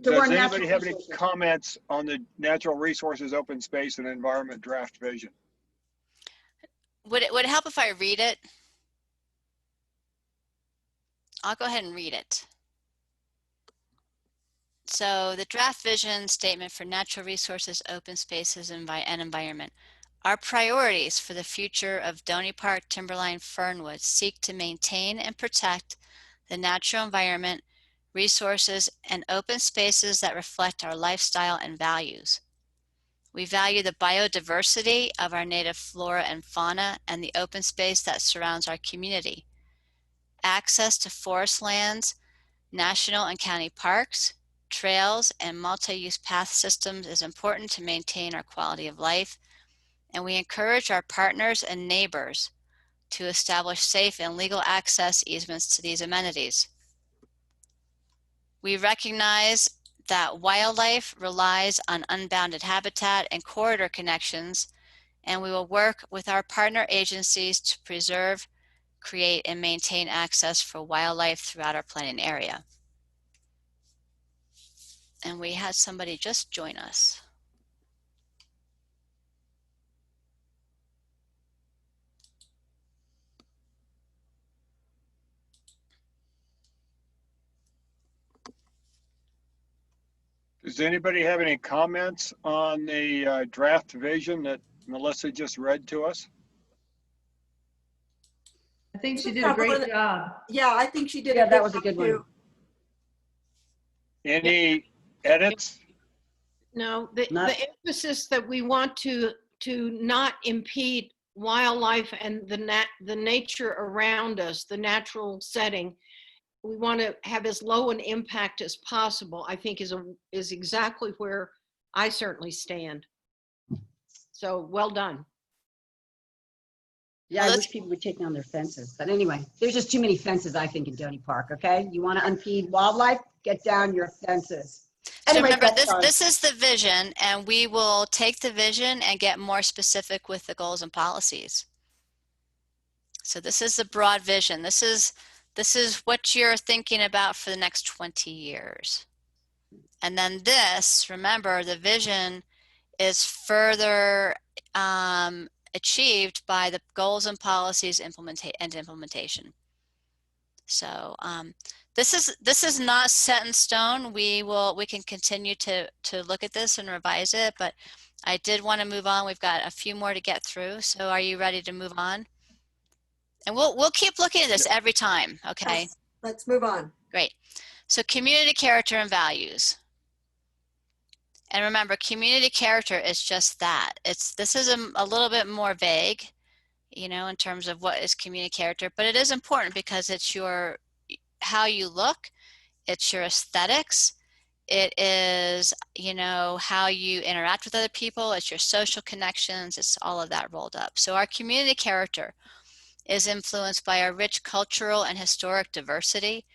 does anybody have any comments on the natural resources, open space, and environment draft vision? Would it help if I read it? I'll go ahead and read it. So the draft vision statement for natural resources, open spaces, and environment. Our priorities for the future of Doney Park, Timberline, Fernwood seek to maintain and protect the natural environment, resources, and open spaces that reflect our lifestyle and values. We value the biodiversity of our native flora and fauna and the open space that surrounds our community. Access to forest lands, national and county parks, trails, and multi-use path systems is important to maintain our quality of life, and we encourage our partners and neighbors to establish safe and legal access easements to these amenities. We recognize that wildlife relies on unbounded habitat and corridor connections, and we will work with our partner agencies to preserve, create, and maintain access for wildlife throughout our planning area. And we had somebody just join us. Does anybody have any comments on the draft vision that Melissa just read to us? I think she did a great job. Yeah, I think she did. Yeah, that was a good one. Any edits? No, the emphasis that we want to not impede wildlife and the nature around us, the natural setting, we want to have as low an impact as possible, I think is exactly where I certainly stand. So well done. Yeah, I wish people would take down their fences. But anyway, there's just too many fences, I think, in Doney Park, okay? You want to unfeed wildlife? Get down your fences. So Anyway, remember, that's fine. this is the vision, and we will take the vision and get more specific with the goals and policies. So this is the broad vision. This is what you're thinking about for the next 20 years. And then this, remember, the vision is further achieved by the goals and policies implementation. So this is not set in stone. We can continue to look at this and revise it, but I did want to move on. We've got a few more to get through. So are you ready to move on? And we'll keep looking at this every time, okay? Yes, let's move on. Great. So community character and values. And remember, community character is just that. This is a little bit more vague, in terms of what is community character, but it is important because it's how you look, it's your aesthetics, it is, how you interact with other people, it's your social connections, it's all of that rolled up. So our community character is influenced by our rich cultural and historic diversity,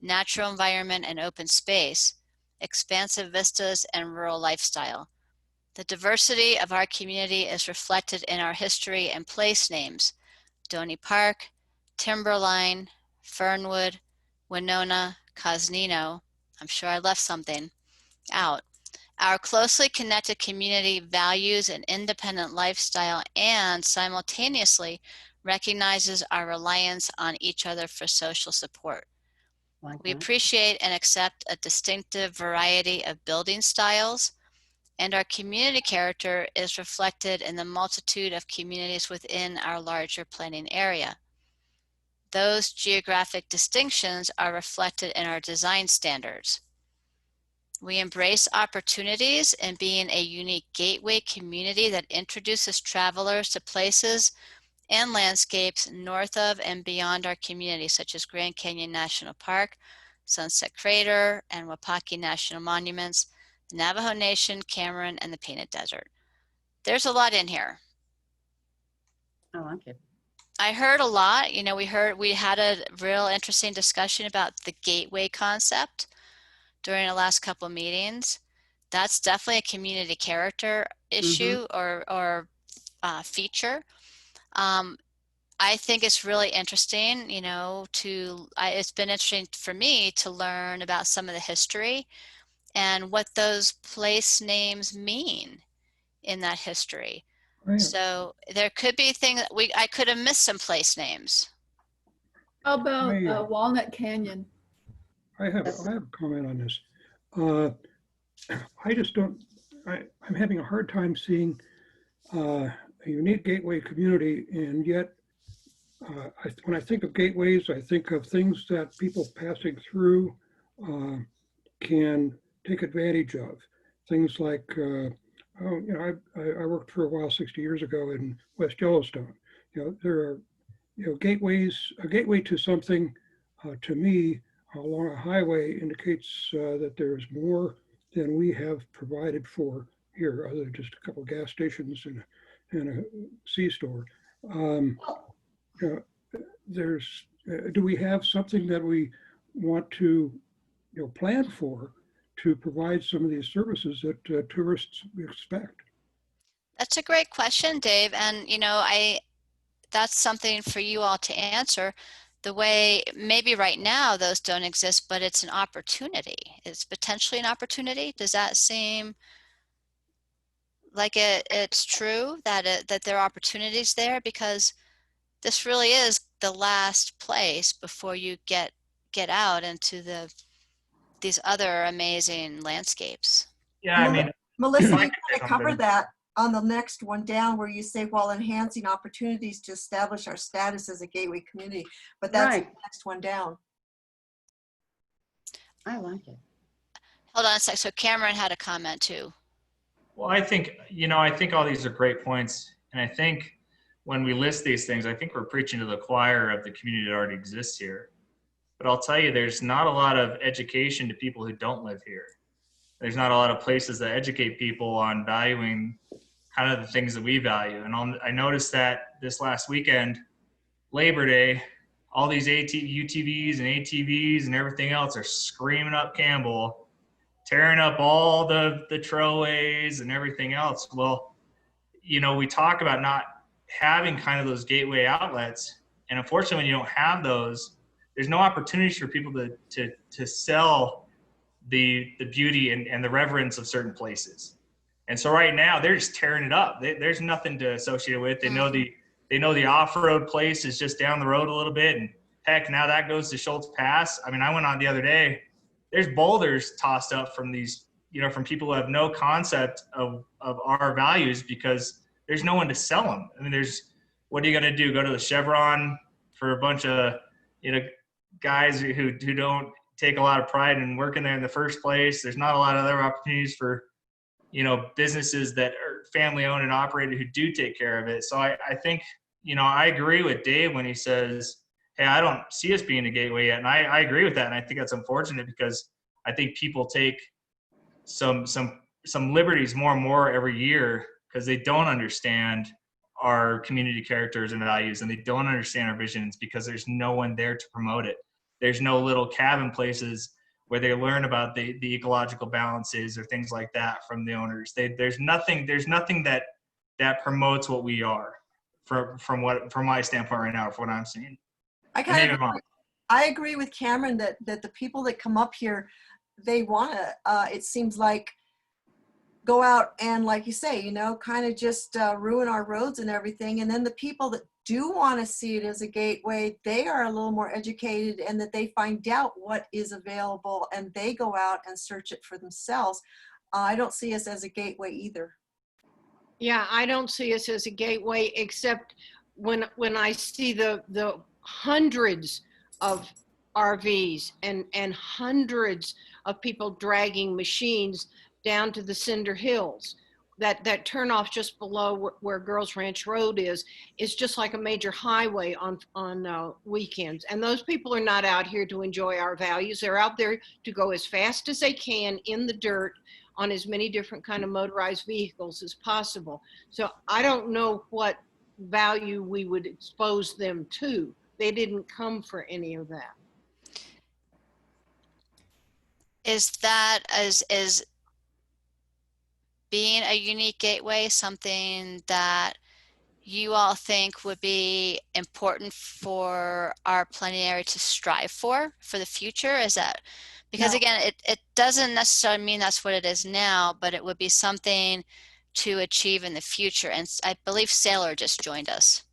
natural environment and open space, expansive vistas, and rural lifestyle. The diversity of our community is reflected in our history and place names: Doney Park, Timberline, Fernwood, Winona, Cosnino. I'm sure I left something out. Our closely connected community values an independent lifestyle and simultaneously recognizes our reliance on each other for social support. We appreciate and accept a distinctive variety of building styles, and our community character is reflected in the multitude of communities within our larger planning area. Those geographic distinctions are reflected in our design standards. We embrace opportunities in being a unique gateway community that introduces travelers to places and landscapes north of and beyond our community, such as Grand Canyon National Park, Sunset Crater, and Wapaki National Monuments, the Navajo Nation, Cameron, and the Painted Desert. There's a lot in here. Oh, okay. I heard a lot. We had a real interesting discussion about the gateway concept during the last couple of meetings. That's definitely a community character issue or feature. I think it's really interesting, it's been interesting for me to learn about some of the history and what those place names mean in that history. Right. So there could be things that I could have missed some place names. How about Walnut Canyon? I have a comment on this. I just don't, I'm having a hard time seeing a unique gateway community, and yet when I think of gateways, I think of things that people passing through can take advantage of. Things like, I worked for a while 60 years ago in West Yellowstone. There are, gateways. A gateway to something, to me, along a highway indicates that there's more than we have provided for here, other than just a couple of gas stations and a C-store. Do we have something that we want to plan for to provide some of these services that tourists expect? That's a great question, Dave. And, that's something for you all to answer. The way maybe right now those don't exist, but it's an opportunity. It's potentially an opportunity. Does that seem like it's true that there are opportunities there? Because this really is the last place before you get out into these other amazing landscapes. Yeah, I mean, Melissa, you kind of covered that on the next one down, where you say, while enhancing opportunities to establish our status as a gateway community, but that's right. The next one down. I like it. Hold on a sec. So Cameron had a comment too. Well, I think all these are great points. And I think when we list these things, I think we're preaching to the choir of the community that already exists here. But I'll tell you, there's not a lot of education to people who don't live here. There's not a lot of places that educate people on valuing kind of the things that we value. And I noticed that this last weekend, Labor Day, all these UTVs and ATVs and everything else are screaming up Campbell, tearing up all the trailways and everything else. Well, you know, we talk about not having kind of those gateway outlets. And unfortunately, when you don't have those, there's no opportunities for people to sell the beauty and the reverence of certain places. And so right now they're just tearing it up. There's nothing to associate it with. They know the off-road place is just down the road a little bit. And heck, now that goes to Schultz Pass. I mean, I went on the other day, there's boulders tossed up from these, you know, from people who have no concept of our values because there's no one to sell them. I mean, what are you going to do? Go to the Chevron for a bunch of, you know, guys who don't take a lot of pride in working there in the first place. There's not a lot of other opportunities for, you know, businesses that are family owned and operated who do take care of it. So I think, you know, I agree with Dave when he says, hey, I don't see us being a gateway yet. And I agree with that. And I think that's unfortunate because I think people take some liberties more and more every year because they don't understand our community characters and values, and they don't understand our visions because there's no one there to promote it. There's no little cabin places where they learn about the ecological balances or things like that from the owners. There's nothing that promotes what we are from my standpoint right now, from what I'm seeing. I agree with Cameron that the people that come up here, they want to, it seems like, go out and, like you say, you know, kind of just ruin our roads and everything. And then the people that do want to see it as a gateway, they are a little more educated and that they find out what is available and they go out and search it for themselves. I don't see us as a gateway either. Yeah, I don't see us as a gateway except when I see the hundreds of RVs and hundreds of people dragging machines down to the Cinder Hills. That turnoff just below where Girls Ranch Road is just like a major highway on weekends. And those people are not out here to enjoy our values. They're out there to go as fast as they can in the dirt on as many different kind of motorized vehicles as possible. So I don't know what value we would expose them to. They didn't come for any of that. Is that as being a unique gateway something that you all think would be important for our planning area to strive for the future? Is that because again, it doesn't necessarily mean that's what it is now, but it would be something to achieve in the future. And I believe Sailor just joined us.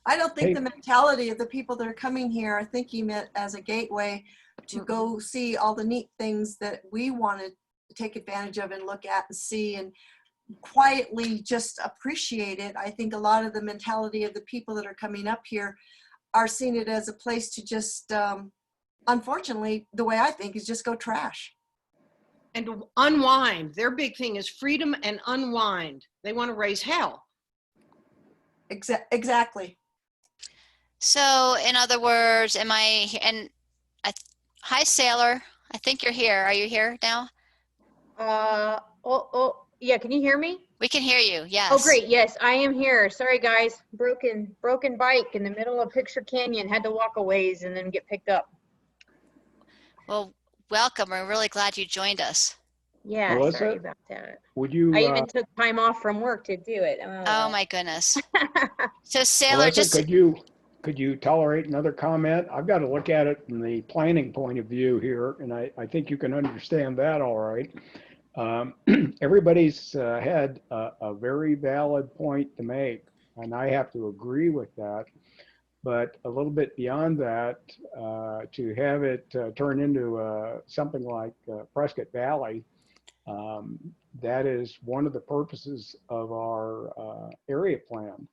I don't think the mentality of the people that are coming here are thinking it as a gateway to go see all the neat things that we want to take advantage of and look at and see and quietly just appreciate it. I think a lot of the mentality of the people that are coming up here are seeing it as a place to just, unfortunately, the way I think is just go trash. And unwind. Their big thing is freedom and unwind. They want to raise hell. Exactly. So in other words, hi Sailor, I think you're here. Are you here now? Yeah, can you hear me? We can hear you, yes. Oh, great, yes, I am here. Sorry, guys, broken bike in the middle of Picture Canyon, had to walk a ways and then get picked up. Well, welcome, we're really glad you joined us. Yeah, Melissa, sorry about that. Would you? I even took time off from work to do it. Oh my goodness. So Sailor, Melissa, could you tolerate another comment? I've got to look at it from the planning point of view here, and I think you can understand that all right. Everybody's had a very valid point to make, and I have to agree with that. But a little bit beyond that, to have it turn into something like Prescott Valley, that is one of the purposes of our area plan,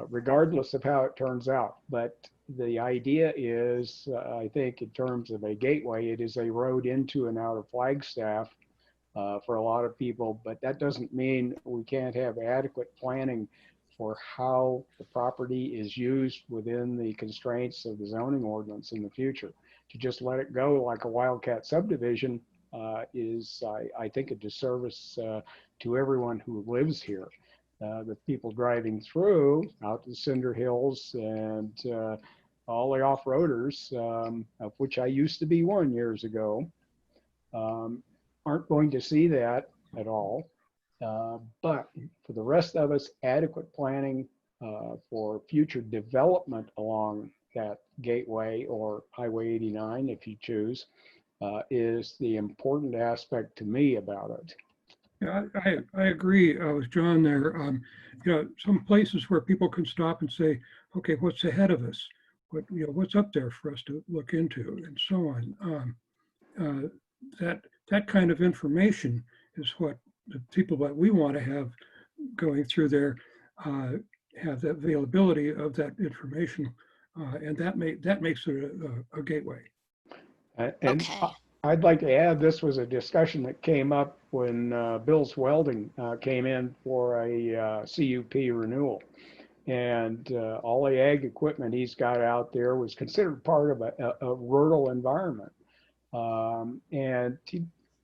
regardless of how it turns out. But the idea is, I think in terms of a gateway, it is a road into and out of Flagstaff for a lot of people, but that doesn't mean we can't have adequate planning for how the property is used within the constraints of the zoning ordinance in the future. To just let it go like a wildcat subdivision is, I think, a disservice to everyone who lives here. The people driving through out to Cinder Hills and all the off-roaders, of which I used to be one years ago, aren't going to see that at all. But for the rest of us, adequate planning for future development along that gateway or Highway 89, if you choose, is the important aspect to me about it. Yeah, I agree with John there. You know, some places where people can stop and say, okay, what's ahead of us? What, you know, what's up there for us to look into, and so on. That kind of information is what the people that we want to have going through there have that availability of that information, and that makes it a gateway. And Okay. I'd like to add, this was a discussion that came up when Bill's Welding came in for a CUP renewal. And all the ag equipment he's got out there was considered part of a rural environment. And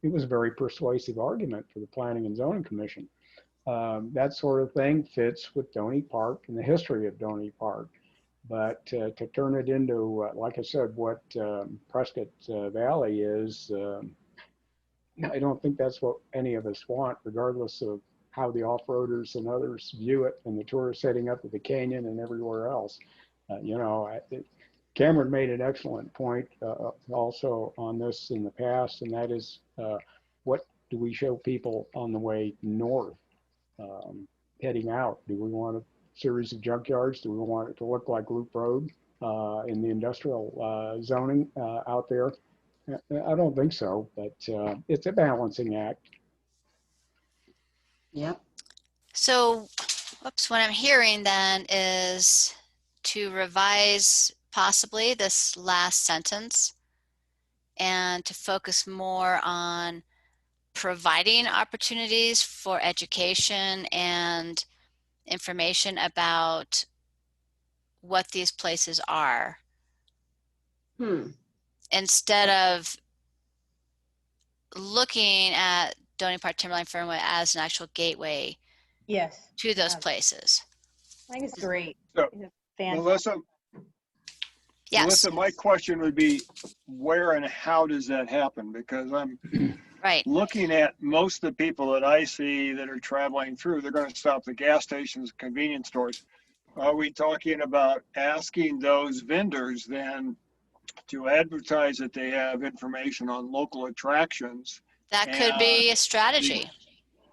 it was a very persuasive argument for the Planning and Zoning Commission. That sort of thing fits with Doney Park and the history of Doney Park. But to turn it into, like I said, what Prescott Valley is, I don't think that's what any of us want, regardless of how the off-roaders and others view it, and the tourists heading up to the canyon and everywhere else. You know, Cameron made an excellent point also on this in the past, and that is, what do we show people on the way north, heading out? Do we want a series of junkyards? Do we want it to look like Loop Road in the industrial zoning out there? I don't think so, but it's a balancing act. Yep. So, whoops, what I'm hearing then is to revise possibly this last sentence and to focus more on providing opportunities for education and information about what these places are, instead of looking at Doney Park, Timberline, Fernwood as an actual gateway to those places. I think it's great. So, It's fantastic. Melissa, Yes. Melissa, my question would be, where and how does that happen? Because I'm looking at most of the people that I see that are traveling through, they're going to stop at the gas stations, convenience stores. Are we talking about asking those vendors then to advertise that they have information on local attractions? That could be a strategy.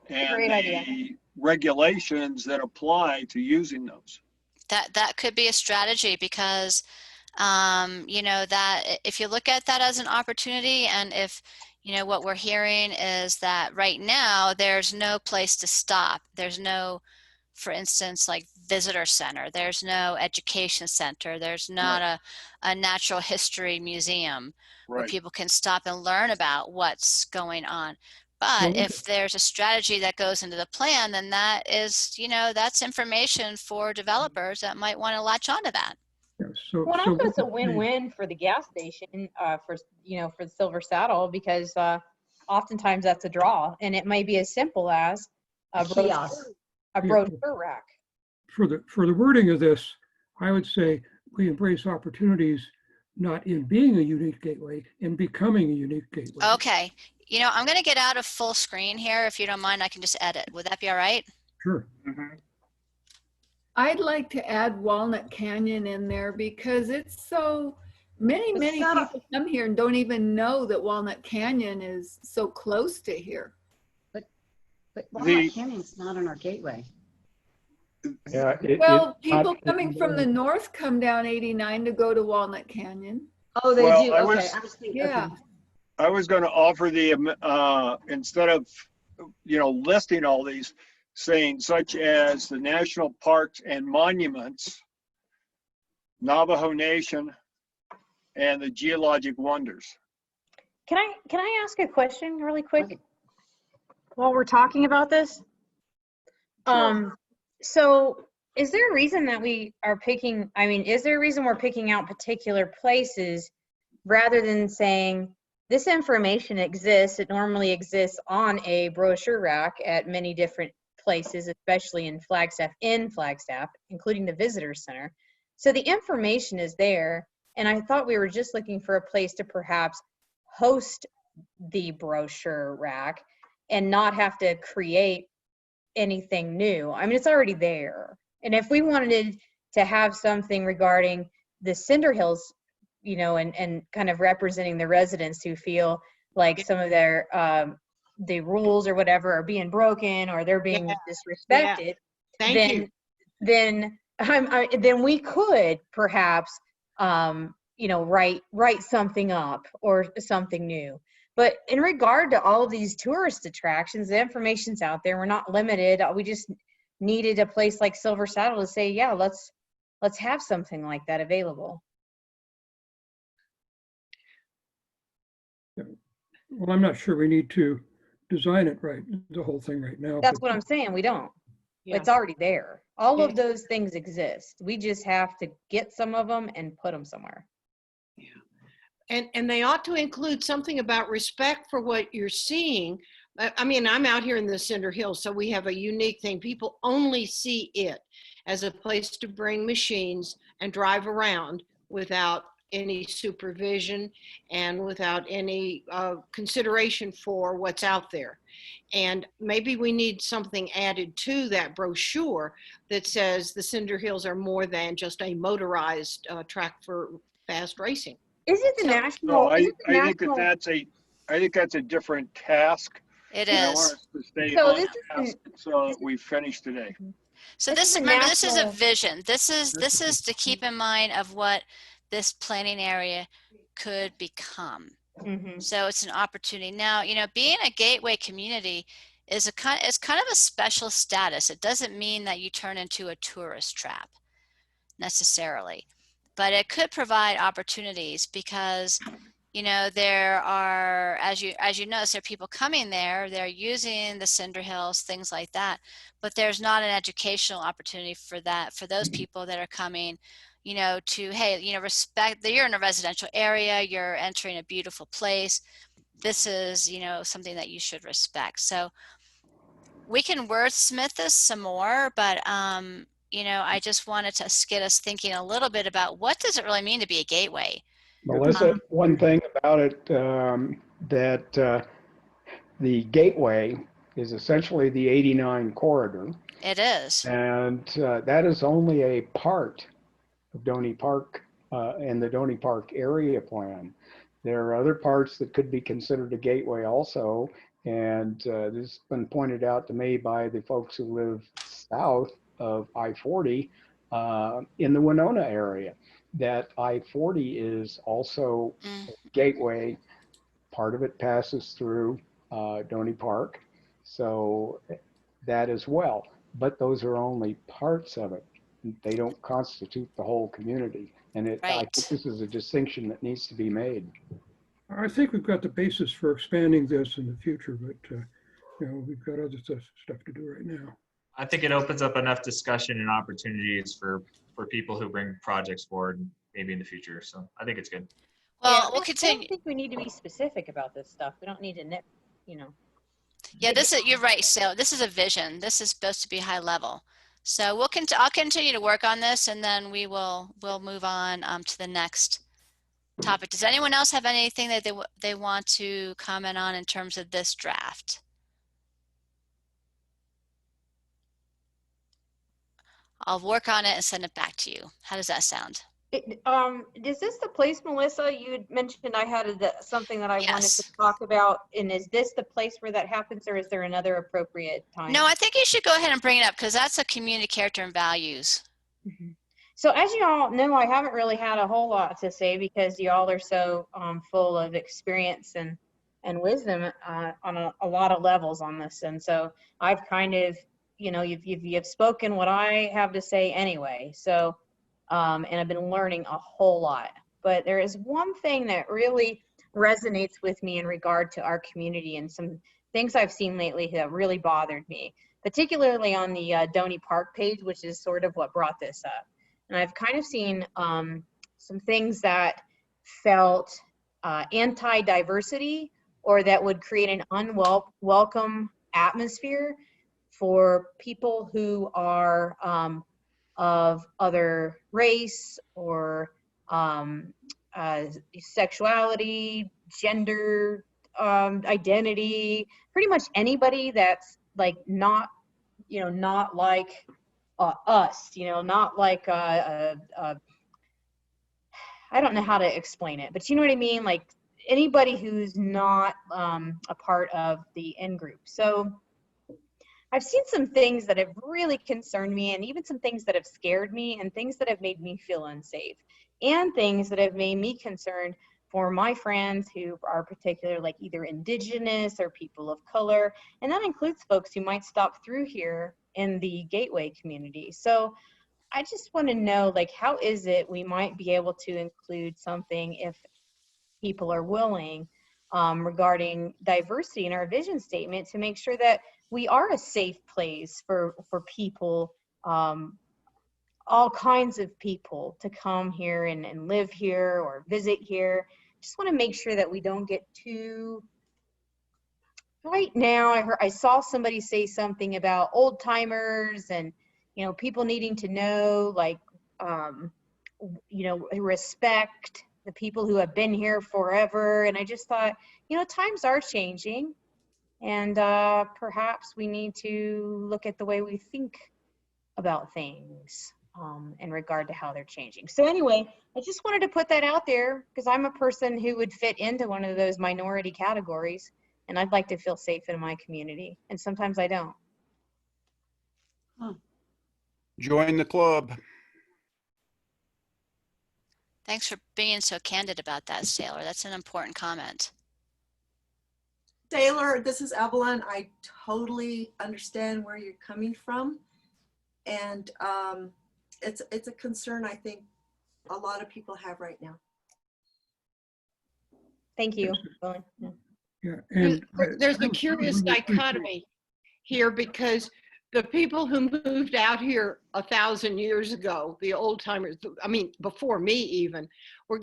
And great idea. the regulations that apply to using those. That could be a strategy, because you know, that if you look at that as an opportunity, and if, you know, what we're hearing is that right now there's no place to stop. There's no, for instance, like visitor center. There's no education center. There's not a natural history museum where people can stop and learn about what's going on. But if there's a strategy that goes into the plan, then that is, you know, that's information for developers that might want to latch onto that. Yeah, Well, and also it's a win-win for the gas station, for the Silver Saddle, because oftentimes that's a draw, and it might be as simple as a brochure rack. For the wording of this, I would say we embrace opportunities not in being a unique gateway, in becoming a unique gateway. Okay. You know, I'm going to get out of full screen here. If you don't mind, I can just edit. Would that be all right? Sure. I'd like to add Walnut Canyon in there, because it's so many people come here and don't even know that Walnut Canyon is so close to here. But Walnut Canyon's not on our gateway. Yeah. People coming from the north come down 89 to go to Walnut Canyon. Oh, they do. Okay. I was thinking, yeah. okay. I was going to offer the, instead of, you know, listing all these, saying such as the national parks and monuments, Navajo Nation, and the geologic wonders. Can I ask a question really quick while we're talking about this? So Is there a reason that we are picking, I mean, is there a reason we're picking out particular places rather than saying this information exists? It normally exists on a brochure rack at many different places, especially in Flagstaff, including the visitor center. So the information is there. And I thought we were just looking for a place to perhaps host the brochure rack and not have to create anything new. I mean, it's already there. And if we wanted to have something regarding the Cinder Hills, you know, and kind of representing the residents who feel like some of their the rules or whatever are being broken or they're being disrespected, then we could perhaps you know, write something up or something new. But in regard to all of these tourist attractions, the information's out there. We're not limited. We just needed a place like Silver Saddle to say, yeah, let's have something like that available. Well, I'm not sure we need to design it right, the whole thing right now. That's what I'm saying. We don't. Yeah. It's already there. All of those things exist. We just have to get some of them and put them somewhere. And they ought to include something about respect for what you're seeing. I mean, I'm out here in the Cinder Hills, so we have a unique thing. People only see it as a place to bring machines and drive around without any supervision and without any consideration for what's out there. And maybe we need something added to that brochure that says the Cinder Hills are more than just a motorized track for fast racing. Is it the national? I think that's a different task. It I is. want us to stay So on this task, so we finish today. So this, remember, this is a vision. This is to keep in mind of what this planning area could become. Mm-hmm. So it's an opportunity. Now, you know, being a gateway community is kind of a special status. It doesn't mean that you turn into a tourist trap necessarily, but it could provide opportunities because, you know, there are, as you notice, there are people coming there, they're using the Cinder Hills, things like that, but there's not an educational opportunity for those people that are coming, you know, to, hey, you know, respect that you're in a residential area, you're entering a beautiful place. This is, you know, something that you should respect. So we can wordsmith this some more, but, you know, I just wanted to get us thinking a little bit about what does it really mean to be a gateway? Melissa, one thing about it, that the gateway is essentially the 89 corridor. It is. And that is only a part of Doney Park and the Doney Park area plan. There are other parts that could be considered a gateway also. And this has been pointed out to me by the folks who live south of I-40 in the Winona area, that I-40 is also a gateway. Part of it passes through Doney Park, so that as well. But those are only parts of it. They don't constitute the whole community. And I think this is a distinction that needs to be made. I think we've got the basis for expanding this in the future, but you know, we've got other stuff to do right now. I think it opens up enough discussion and opportunities for people who bring projects forward maybe in the future. So I think it's good. Well, we'll continue. I don't think we need to be specific about this stuff. We don't need to nip, you know. Yeah, you're right. So this is a vision. This is supposed to be high level. So I'll continue to work on this, and then we'll move on to the next topic. Does anyone else have anything that they want to comment on in terms of this draft? I'll work on it and send it back to you. How does that sound? Is this the place, Melissa? You had mentioned I had something that I wanted to talk about, and is this the place where that happens, or is there another appropriate time? No, I think you should go ahead and bring it up because that's a community character and values. Mm-hmm. So as you all know, I haven't really had a whole lot to say because you all are so full of experience and wisdom on a lot of levels on this, and so I've kind of, you know, you've spoken what I have to say anyway. So. And I've been learning a whole lot. But there is one thing that really resonates with me in regard to our community and some things I've seen lately that really bothered me. particularly on the Doney Park page, which is sort of what brought this up. And I've kind of seen some things that felt anti-diversity, or that would create an unwelcome atmosphere for people who are of other race or sexuality, gender, identity, pretty much anybody that's like not, not like us, not like I don't know how to explain it, but you know what I mean? Like anybody who's not a part of the in-group. So I've seen some things that have really concerned me, and even some things that have scared me, and things that have made me feel unsafe, and things that have made me concerned for my friends who are particular, like either indigenous or people of color. And that includes folks who might stop through here in the Gateway community. So I just want to know, like, how is it we might be able to include something, if people are willing, regarding diversity in our vision statement, to make sure that we are a safe place for people, all kinds of people, to come here and live here or visit here. Just want to make sure that we don't get too. Right now, I saw somebody say something about old timers and, people needing to know, like, respect the people who have been here forever. And I just thought, times are changing, and perhaps we need to look at the way we think about things in regard to how they're changing. So anyway, I just wanted to put that out there because I'm a person who would fit into one of those minority categories, and I'd like to feel safe in my community, and sometimes I don't. Join the club. Thanks for being so candid about that, Sailor. That's an important comment. Taylor, this is Evelyn. I totally understand where you're coming from. And it's a concern I think a lot of people have right now. Thank you. Yeah, and There's a curious dichotomy here, because the people who moved out here 1,000 years ago, the old timers, I mean, before me even, were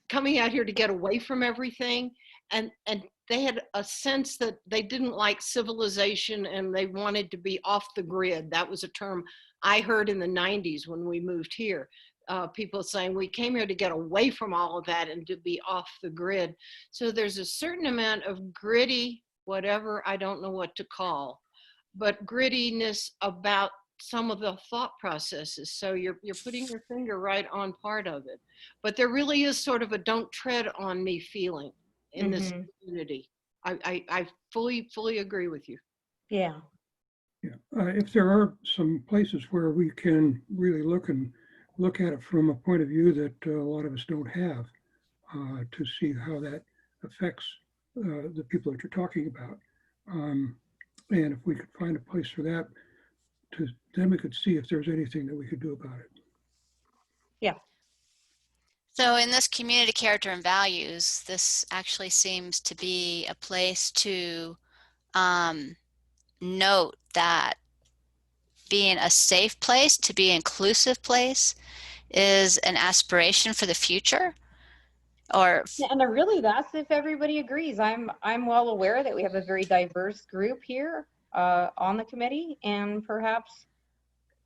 coming out here to get away from everything. And they had a sense that they didn't like civilization and they wanted to be off the grid. That was a term I heard in the 90s when we moved here. People saying we came here to get away from all of that and to be off the grid. So there's a certain amount of gritty, whatever, I don't know what to call, but grittiness about some of the thought processes. So you're putting your finger right on part of it. But there really is sort of a don't tread on me feeling in this community. I fully agree with you. Yeah. Yeah. If there are some places where we can really look at it from a point of view that a lot of us don't have, to see how that affects the people that you're talking about. And if we could find a place for that, then we could see if there's anything that we could do about it. Yeah. So in this community character and values, this actually seems to be a place to note that being a safe place, to be an inclusive place, is an aspiration for the future. Or and really, that's if everybody agrees. I'm well aware that we have a very diverse group here on the committee, and perhaps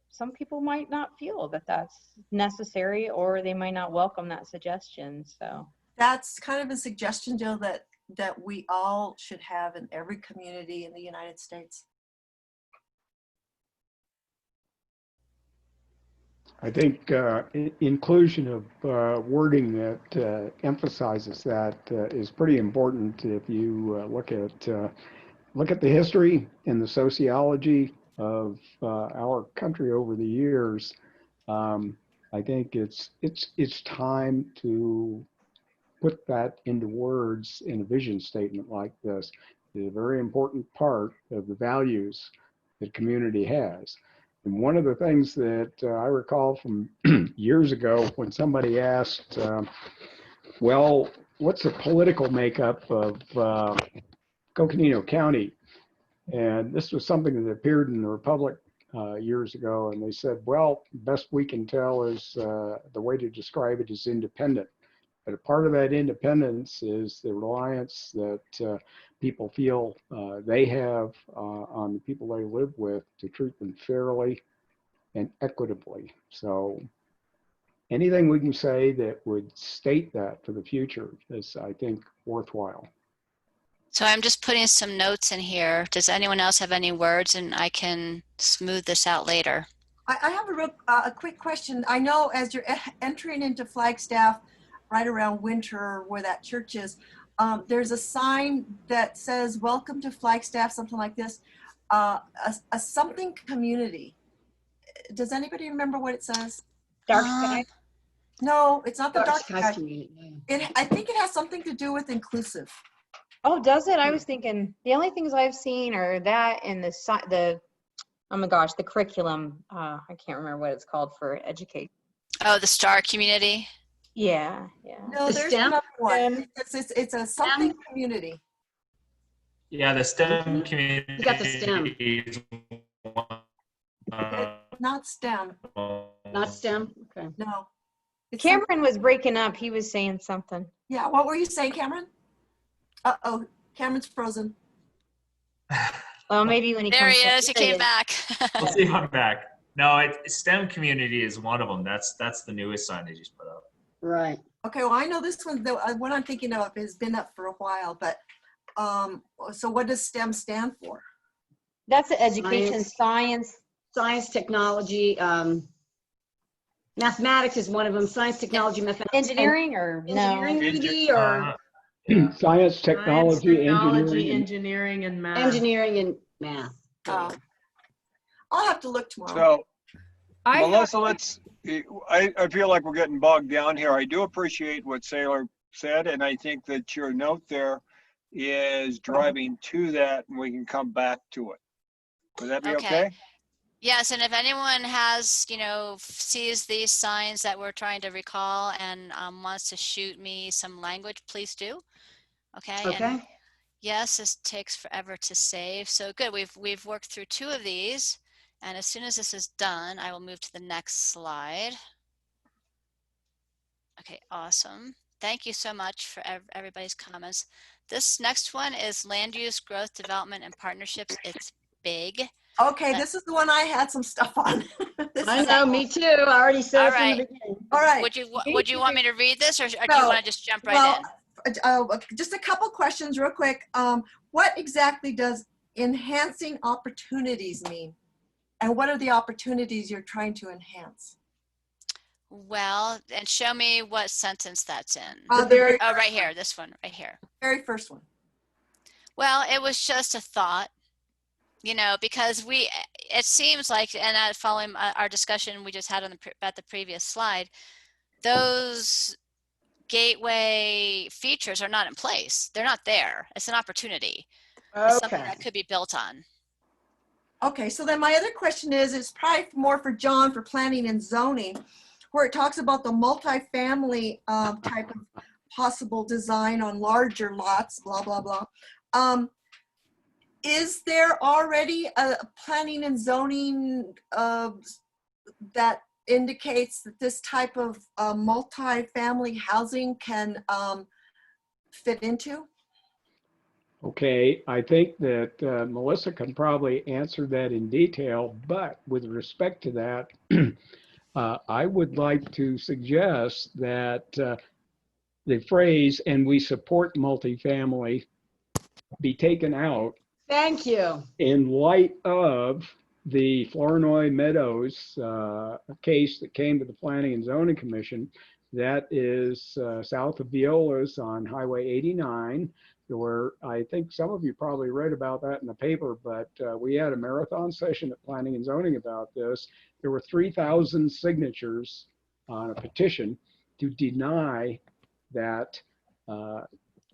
some people might not feel that that's necessary, or they might not welcome that suggestion. So that's kind of a suggestion, Jill, that we all should have in every community in the United States. I think inclusion of wording that emphasizes that is pretty important. If you look at the history and the sociology of our country over the years, I think it's time to put that into words in a vision statement like this. It's a very important part of the values that community has. And one of the things that I recall from years ago when somebody asked, well, what's the political makeup of Coconino County? And this was something that appeared in the Republic years ago, and they said, well, best we can tell is the way to describe it is independent. But a part of that independence is the reliance that people feel they have on the people they live with to treat them fairly and equitably. So anything we can say that would state that for the future is, I think, worthwhile. So I'm just putting some notes in here. Does anyone else have any words, and I can smooth this out later? I have a quick question. I know as you're entering into Flagstaff, right around winter where that church is, there's a sign that says, welcome to Flagstaff, something like this, a something community. Does anybody remember what it says? Dark sky? No, it's not the dark sky. community. I think it has something to do with inclusive. Oh, does it? I was thinking the only things I've seen are that and the oh my gosh, the curriculum. I can't remember what it's called for education. Oh, the STAR community. Yeah. No, The there's STEM? another one. It's a something community. Yeah, the STEM community. You got the STEM. is Not STEM. Not STEM? Okay. No. It's Cameron was breaking up. He was saying something. Yeah, what were you saying, Cameron? Uh-oh, Cameron's frozen. Well, maybe when he There comes he back. is. He came back. We'll see if I'm back. No, STEM community is one of them. That's the newest sign they just put up. Right. Okay, well, I know this one, the one I'm thinking of has been up for a while, but so what does STEM stand for? That's the education, science. Science, technology, mathematics is one of them. Science, technology, mathematics. Engineering or engineering no? maybe, or Science, technology, engineering, and math. engineering and math. I'll have to look tomorrow. So, Melissa, I feel like we're getting bogged down here. I do appreciate what Sailor said, and I think that your note there is driving to that, and we can come back to it. Would that be okay? Yes, and if anyone has, sees these signs that we're trying to recall and wants to shoot me some language, please do. Okay. Okay. And yes, this takes forever to save. So good. We've worked through 2 of these, and as soon as this is done, I will move to the next slide. Okay, awesome. Thank you so much for everybody's comments. This next one is land use, growth, development, and partnerships. It's big. Okay, this is the one I had some stuff on. I know, me too. I already said it from the beginning. All right. Would you want me to read this, or do you want to just jump right in? Just a couple questions real quick. What exactly does enhancing opportunities mean? And what are the opportunities you're trying to enhance? Well, and show me what sentence that's in. Right here, this one right here. Very first one. Well, it was just a thought, because it seems like, and following our discussion we just had at the previous slide, those gateway features are not in place. They're not there. It's an opportunity. It's something that could be built on. Okay, so then my other question is probably more for John for planning and zoning, where it talks about the multifamily type of possible design on larger lots, blah, blah, blah. Is there already a planning and zoning that indicates that this type of multifamily housing can fit into? Okay, I think that Melissa can probably answer that in detail, but with respect to that, I would like to suggest that the phrase, and we support multifamily, be taken out. Thank you. In light of the Flournoy Meadows case that came to the Planning and Zoning Commission, that is south of Viola's on Highway 89. Where I think some of you probably read about that in the paper, but we had a marathon session at Planning and Zoning about this. There were 3,000 signatures on a petition to deny that,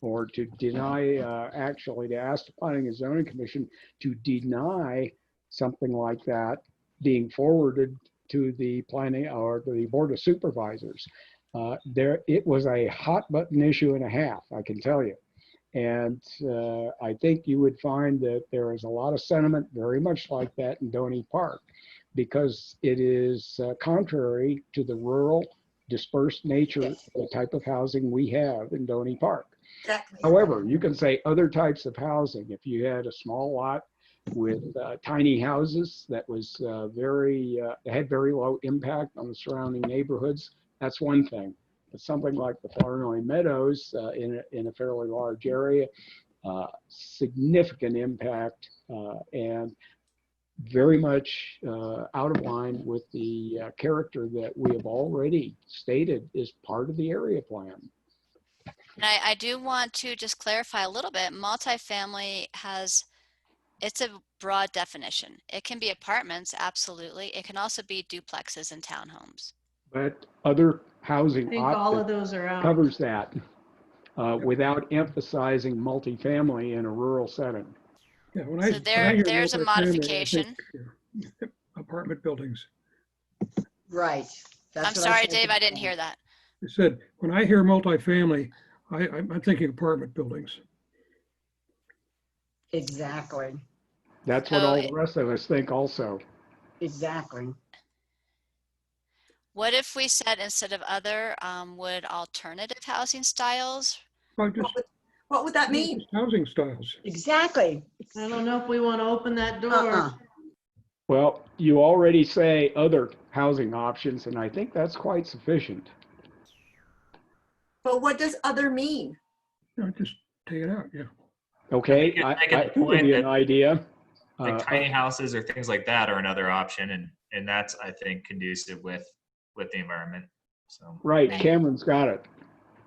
or to deny, actually to ask the Planning and Zoning Commission to deny something like that being forwarded to the planning or the Board of Supervisors. It was a hot button issue and a half, I can tell you. And I think you would find that there is a lot of sentiment very much like that in Doney Park, because it is contrary to the rural dispersed nature of the type of housing we have in Doney Park. Exactly. However, you can say other types of housing. If you had a small lot with tiny houses that was had very low impact on the surrounding neighborhoods, that's one thing. But something like the Fernwood Meadows in a fairly large area, significant impact and very much out of line with the character that we have already stated is part of the area plan. And I do want to just clarify a little bit. Multifamily it's a broad definition. It can be apartments, absolutely. It can also be duplexes and townhomes. But other I housing think all of options those are out. covers that without emphasizing multifamily in a rural setting. Yeah, So there's a modification. Apartment buildings. Right. I'm sorry, Dave, I didn't hear that. I said, when I hear multifamily, I'm thinking apartment buildings. Exactly. That's what all the rest of us think also. Exactly. What if we said instead of other, would alternative housing styles? What would that mean? Housing styles. Exactly. I don't know if we want to open that door. Well, you already say other housing options, and I think that's quite sufficient. But what does other mean? No, just take it out, yeah. Okay, I can give you an idea. Like tiny houses or things like that are another option, and that's, I think, conducive with the environment. So right, Cameron's got it.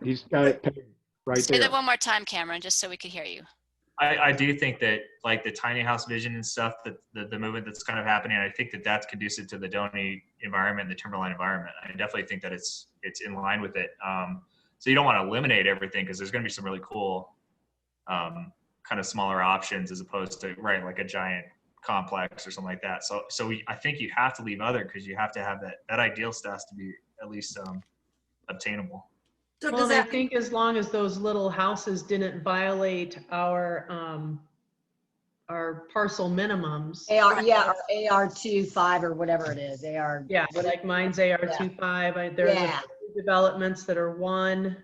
He's got it pegged right there. Say that one more time, Cameron, just so we could hear you. I do think that like the tiny house vision and stuff, that the movement that's kind of happening, I think that that's conducive to the Doney environment, the Timberline environment. I definitely think that it's in line with it. So you don't want to eliminate everything, because there's going to be some really cool kind of smaller options as opposed to like a giant complex or something like that. So I think you have to leave other, because you have to have that ideal stuff to be at least obtainable. So Well, I think as long as those little houses didn't violate our parcel minimums. Yeah, or AR25 or whatever it is. Yeah, like mine's AR25. There's developments that are 1.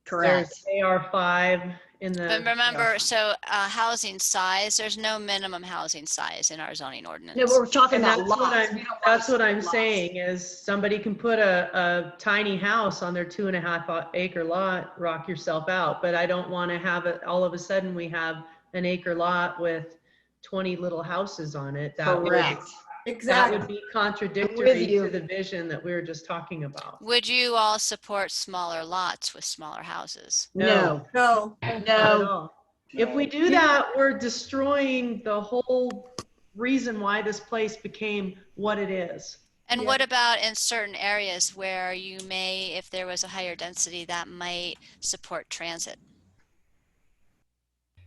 Correct. There's AR5 in the. But remember, so housing size, there's no minimum housing size in our zoning ordinance. No, we're talking And about lots. That's what I'm saying is somebody can put a tiny house on their 2.5 acre lot, rock yourself out. But I don't want to have it all of a sudden we have an acre lot with 20 little houses on it. Correct. Exactly. That would be contradictory to the vision that we were just talking about. Would you all support smaller lots with smaller houses? No. If we do that, we're destroying the whole reason why this place became what it is. And what about in certain areas where you may, if there was a higher density, that might support transit?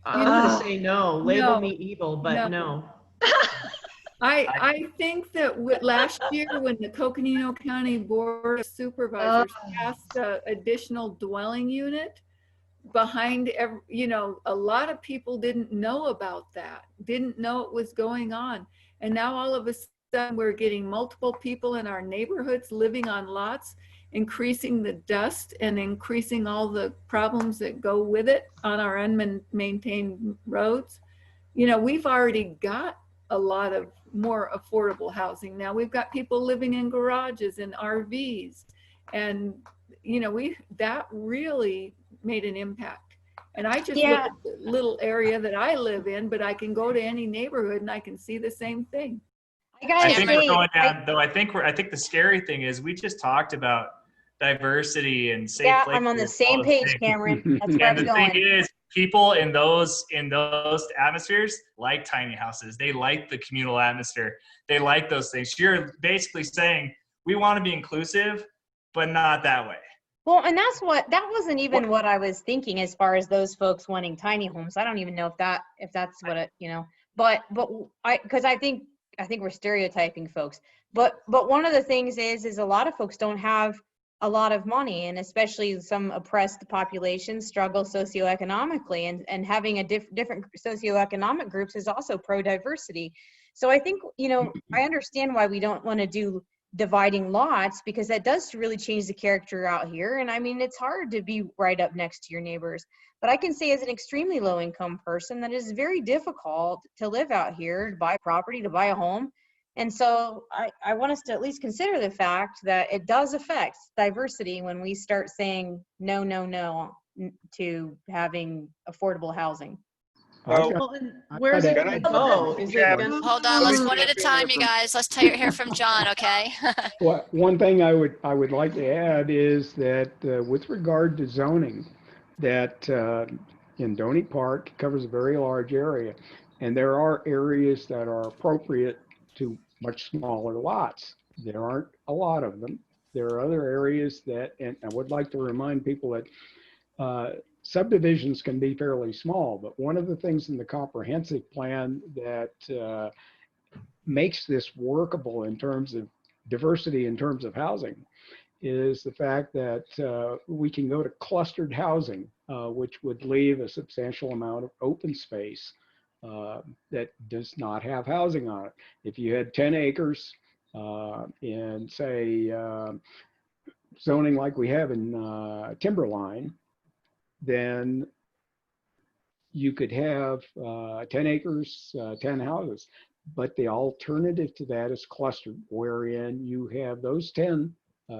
I'm going to say no. Label me evil, but no. I think that last year when the Coconino County Board of Supervisors passed an additional dwelling unit behind a lot of people didn't know about that, didn't know it was going on. And now all of a sudden we're getting multiple people in our neighborhoods living on lots, increasing the dust and increasing all the problems that go with it on our unmaintained roads. We've already got a lot of more affordable housing. Now we've got people living in garages and RVs, and that really made an impact. And I just look at the little area that I live in, but I can go to any neighborhood and I can see the same thing. I think we're going down, though. I think the scary thing is we just talked about diversity and safe places. I'm on the same page, Cameron. That's where and the thing is, people in those atmospheres like tiny houses. They like the communal atmosphere. They like those things. You're basically saying we want to be inclusive, but not that way. Well, and that wasn't even what I was thinking as far as those folks wanting tiny homes. I don't even know if that's what it, but because I think we're stereotyping folks. But one of the things is a lot of folks don't have a lot of money, and especially some oppressed populations struggle socioeconomically, and having a different socioeconomic groups is also pro-diversity. So I think, you know, I understand why we don't want to do dividing lots, because that does really change the character out here. And I mean, it's hard to be right up next to your neighbors. But I can say as an extremely low income person that it is very difficult to live out here, to buy property, to buy a home. And so I want us to at least consider the fact that it does affect diversity when we start saying no, no, no to having affordable housing. Well, and where's it gonna go? Is it gonna? Hold on, let's one at a time, you guys. Let's hear from John, okay? Well, one thing I would like to add is that with regard to zoning, that in Doney Park covers a very large area, and there are areas that are appropriate to much smaller lots. There aren't a lot of them. There are other areas that, and I would like to remind people that subdivisions can be fairly small, but one of the things in the comprehensive plan that makes this workable in terms of diversity, in terms of housing, is the fact that we can go to clustered housing, which would leave a substantial amount of open space that does not have housing on it. If you had 10 acres in, say, zoning like we have in Timberline, then you could have 10 acres, 10 houses. But the alternative to that is clustered, wherein you have those 10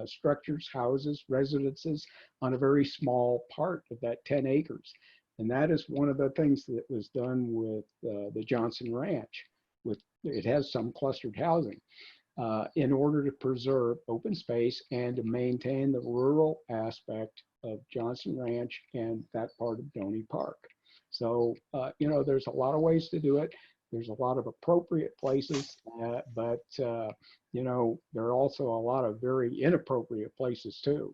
structures, houses, residences on a very small part of that 10 acres. And that is one of the things that was done with the Johnson Ranch. It has some clustered housing in order to preserve open space and to maintain the rural aspect of Johnson Ranch and that part of Doney Park. So, you know, there's a lot of ways to do it. There's a lot of appropriate places, but, you know, there are also a lot of very inappropriate places too.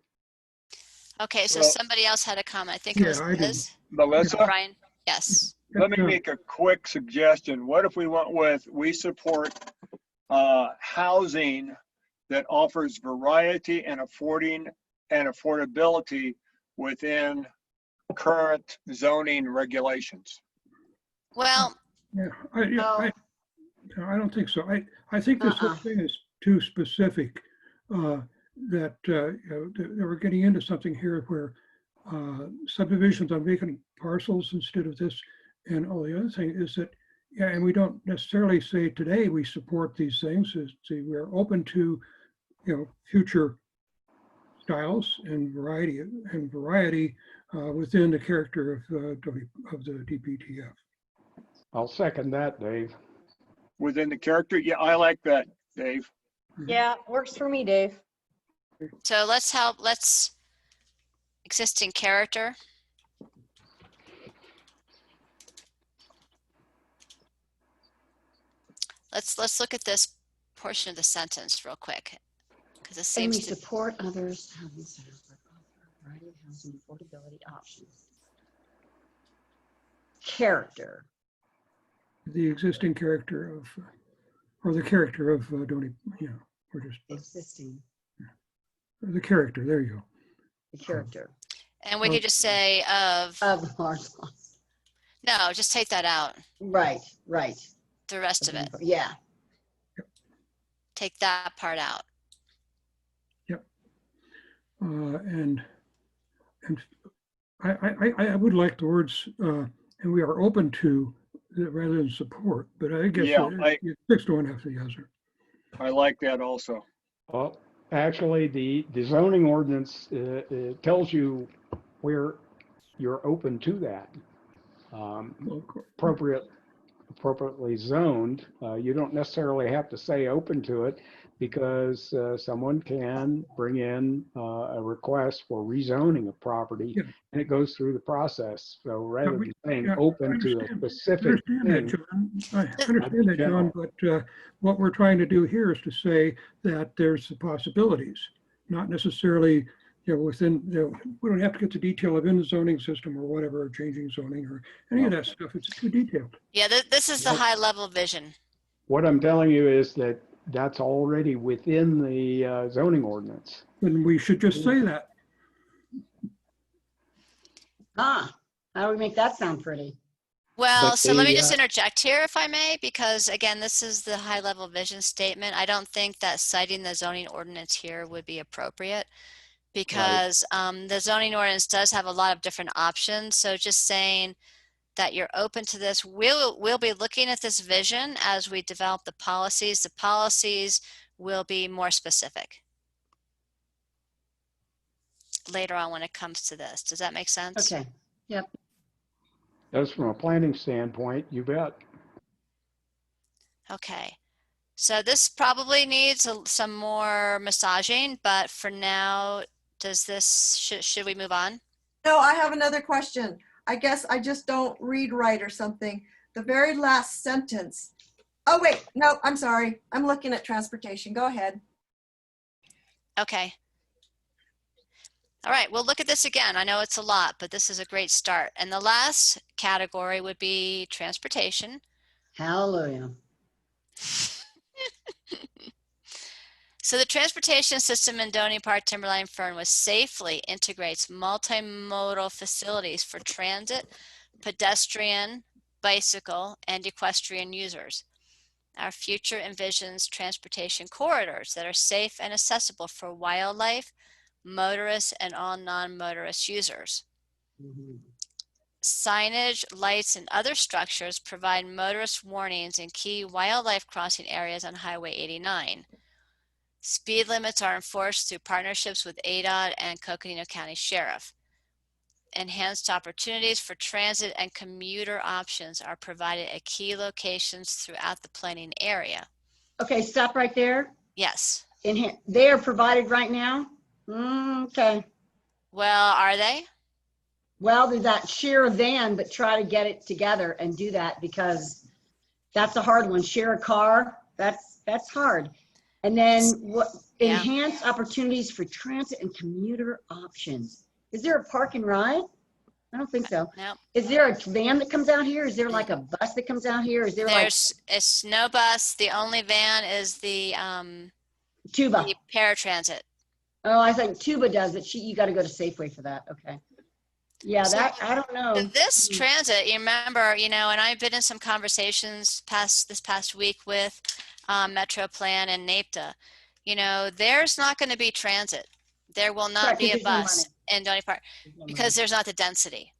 Okay, so Well, somebody else had a comment. I think it was Liz. Melissa? Brian, yes. Let me make a quick suggestion. What if we went with, we support housing that offers variety and affordability within current zoning regulations? Well, Yeah, I don't think so. I think this whole thing is too specific. That you know, that we're getting into something here where subdivisions on vacant parcels instead of this, and all the other thing is that, yeah, and we don't necessarily say today we support these things. We're open to, you know, future styles and variety within the character of the DPTF. I'll second that, Dave. Within the character? Yeah, I like that, Dave. Yeah, works for me, Dave. so let's existing character. Let's look at this portion of the sentence real quick, because it And we seems to support others housing centers that offer a variety of housing affordability options. Character. The existing character of, or the character of Doney, you know, we're just Existing, the character. There you go. the character and we could just say of large lots. no, just take that out. Right. The rest of it. Yeah. Take that part out. Yep. And I would like the words, and we are open to rather than support, but I guess Yeah, you fixed one after the other. I like that also. Well, actually, the zoning ordinance it tells you where you're open to that. Appropriately zoned. You don't necessarily have to say open to it, because someone can bring in a request for rezoning of property, and it goes through the process. So rather than saying open to a specific thing. I understand that, John, but what we're trying to do here is to say that there's the possibilities, not necessarily, you know, within, you know, we don't have to get the detail of in the zoning system or whatever, or changing zoning or any of that stuff. It's too detailed. Yeah, this is the high level vision. What I'm telling you is that that's already within the zoning ordinance. Then we should just say that. How do we make that sound pretty? Well, But so let me they, just interject here if I may, because again, this is the high level vision statement. I don't think that citing the zoning ordinance here would be appropriate because the zoning ordinance does have a lot of different options. So just saying that you're open to this, we'll be looking at this vision as we develop the policies. The policies will be more specific later on when it comes to this. Does that make sense? Okay. Yep. That's from a planning standpoint, you bet. Okay. So this probably needs some more massaging, but for now, does this, should we move on? No, I have another question. I guess I just don't read right or something. The very last sentence. Oh, wait, no, I'm sorry. I'm looking at transportation. Go ahead. Okay. All right, we'll look at this again. I know it's a lot, but this is a great start. And the last category would be transportation. Hallelujah. So the transportation system in Doney Park, Timberline, Fernwood safely integrates multimodal facilities for transit, pedestrian, bicycle, and equestrian users. Our future envisions transportation corridors that are safe and accessible for wildlife, motorists, and all non-motorist users. Signage, lights, and other structures provide motorist warnings in key wildlife crossing areas on Highway 89. Speed limits are enforced through partnerships with ADOT and Coconino County Sheriff. Enhanced opportunities for transit and commuter options are provided at key locations throughout the planning area. Okay, stop right there. Yes. They are provided right now? Okay. Well, are they? Well, there's that share a van, but try to get it together and do that because that's a hard one. Share a car, that's hard. And then what? Enhance opportunities for transit and commuter options. Is there a park and ride? I don't think so. No. Is there a van that comes out here? Is there like a bus that comes out here? Is there It's no bus. The only van is the Tuba. The paratransit. Oh, I think Tuba does it. You got to go to Safeway for that. Okay. Yeah, So that I don't know. This transit, you remember, and I've been in some conversations this past week with Metro Plan and NAPTA. There's not going to be transit. There will not be a bus in Doney Park because there's not the density.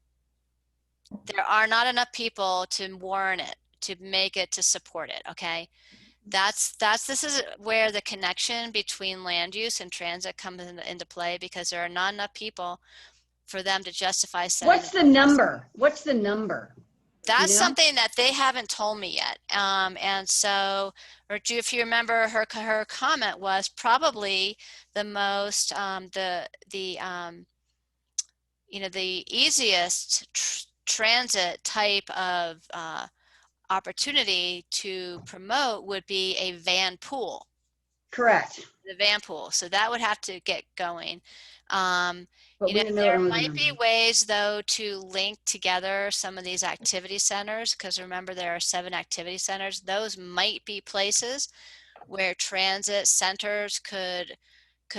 There are not enough people to warrant it, to make it, to support it. Okay. This is where the connection between land use and transit comes into play because there are not enough people for them to justify setting. What's the number? What's the number? That's something that they haven't told me yet. And so, if you remember, her comment was probably the most, the easiest transit type of opportunity to promote would be a van pool. Correct. The van pool. So that would have to get going. There might be ways though to link together some of these activity centers because remember there are 7 activity centers. Those might be places where transit centers could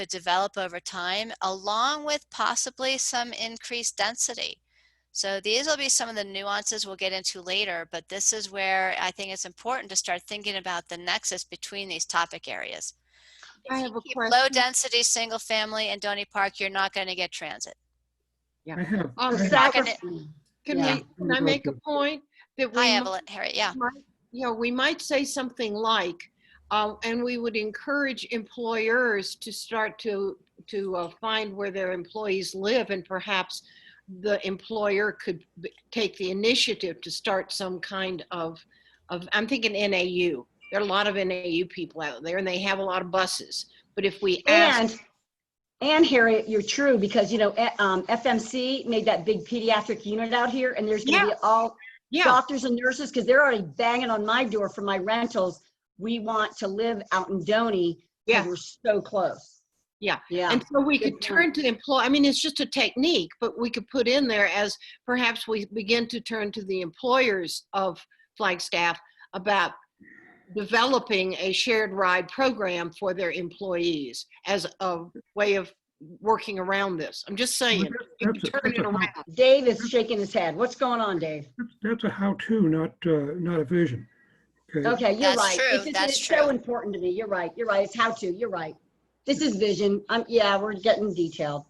develop over time along with possibly some increased density. So these will be some of the nuances we'll get into later, but this is where I think it's important to start thinking about the nexus between these topic areas. I have a question. Low density single family in Doney Park, you're not going to get transit. Yeah. Can I make a point that we Harriet, yeah. We might say something like, and we would encourage employers to start to find where their employees live, and perhaps the employer could take the initiative to start some kind of I'm thinking NAU. There are a lot of NAU people out there and they have a lot of buses. But if we ask. And Harriet, you're true because, FMC made that big pediatric unit out here and there's going to be all doctors and nurses because they're already banging on my door for my rentals. We want to live out in Doney because we're so close. Yeah. And so we could turn to the employee. I mean, it's just a technique, but we could put in there as perhaps we begin to turn to the employers of Flagstaff about developing a shared ride program for their employees as a way of working around this. I'm just saying, you can turn it around. Dave is shaking his head. What's going on, Dave? That's a how-to, not a vision. Okay, you're That's right. true. It's so important to me. You're right. You're right. It's how to. You're right. This is vision. Yeah, we're getting detailed.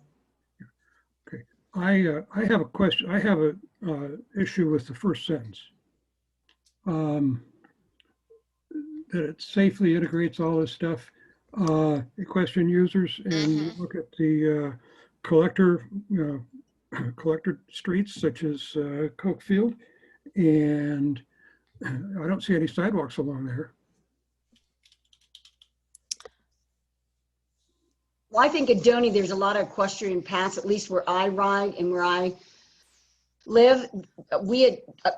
Okay. I have a question. I have a issue with the first sentence. That it safely integrates all this stuff. Equestrian users, and you look at the collector streets such as Coke Field, and I don't see any sidewalks along there. Well, I think at Doney, there's a lot of equestrian paths, at least where I ride and where I live.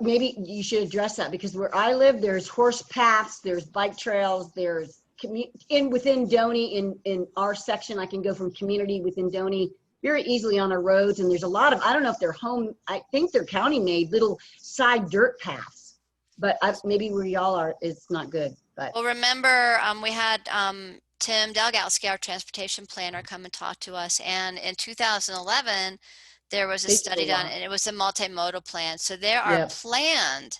Maybe you should address that, because where I live, there's horse paths, there's bike trails, there's within Doney, in our section, I can go from community within Doney very easily on our roads. And there's a lot of, I don't know if they're I think they're county made little side dirt paths, but maybe where y'all are, it's not good. But well, remember, we had Tim Delgowski, our transportation planner, come and talk to us. And in 2011, there was a study done, and it was a multimodal plan. So there are planned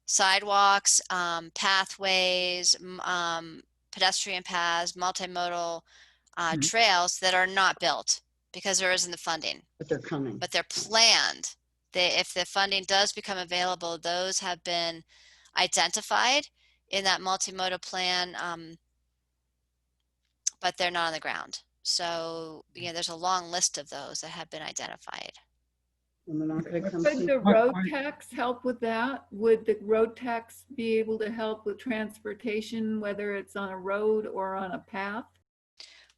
sidewalks, pathways, pedestrian paths, multimodal trails that are not built because there isn't the funding. But they're coming. But they're planned. If the funding does become available, those have been identified in that multimodal plan, but they're not on the ground. So, there's a long list of those that have been identified. And they're not going to come. Could the road tax help with that? Would the road tax be able to help with transportation, whether it's on a road or on a path?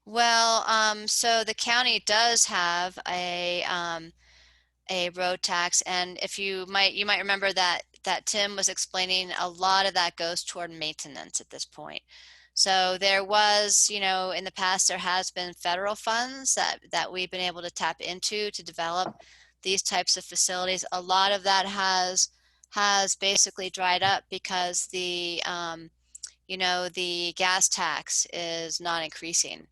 Well, so the county does have a road tax, and if you might remember that Tim was explaining, a lot of that goes toward maintenance at this point. So there was, in the past, there has been federal funds that we've been able to tap into to develop these types of facilities. A lot of that has basically dried up because the gas tax is not increasing.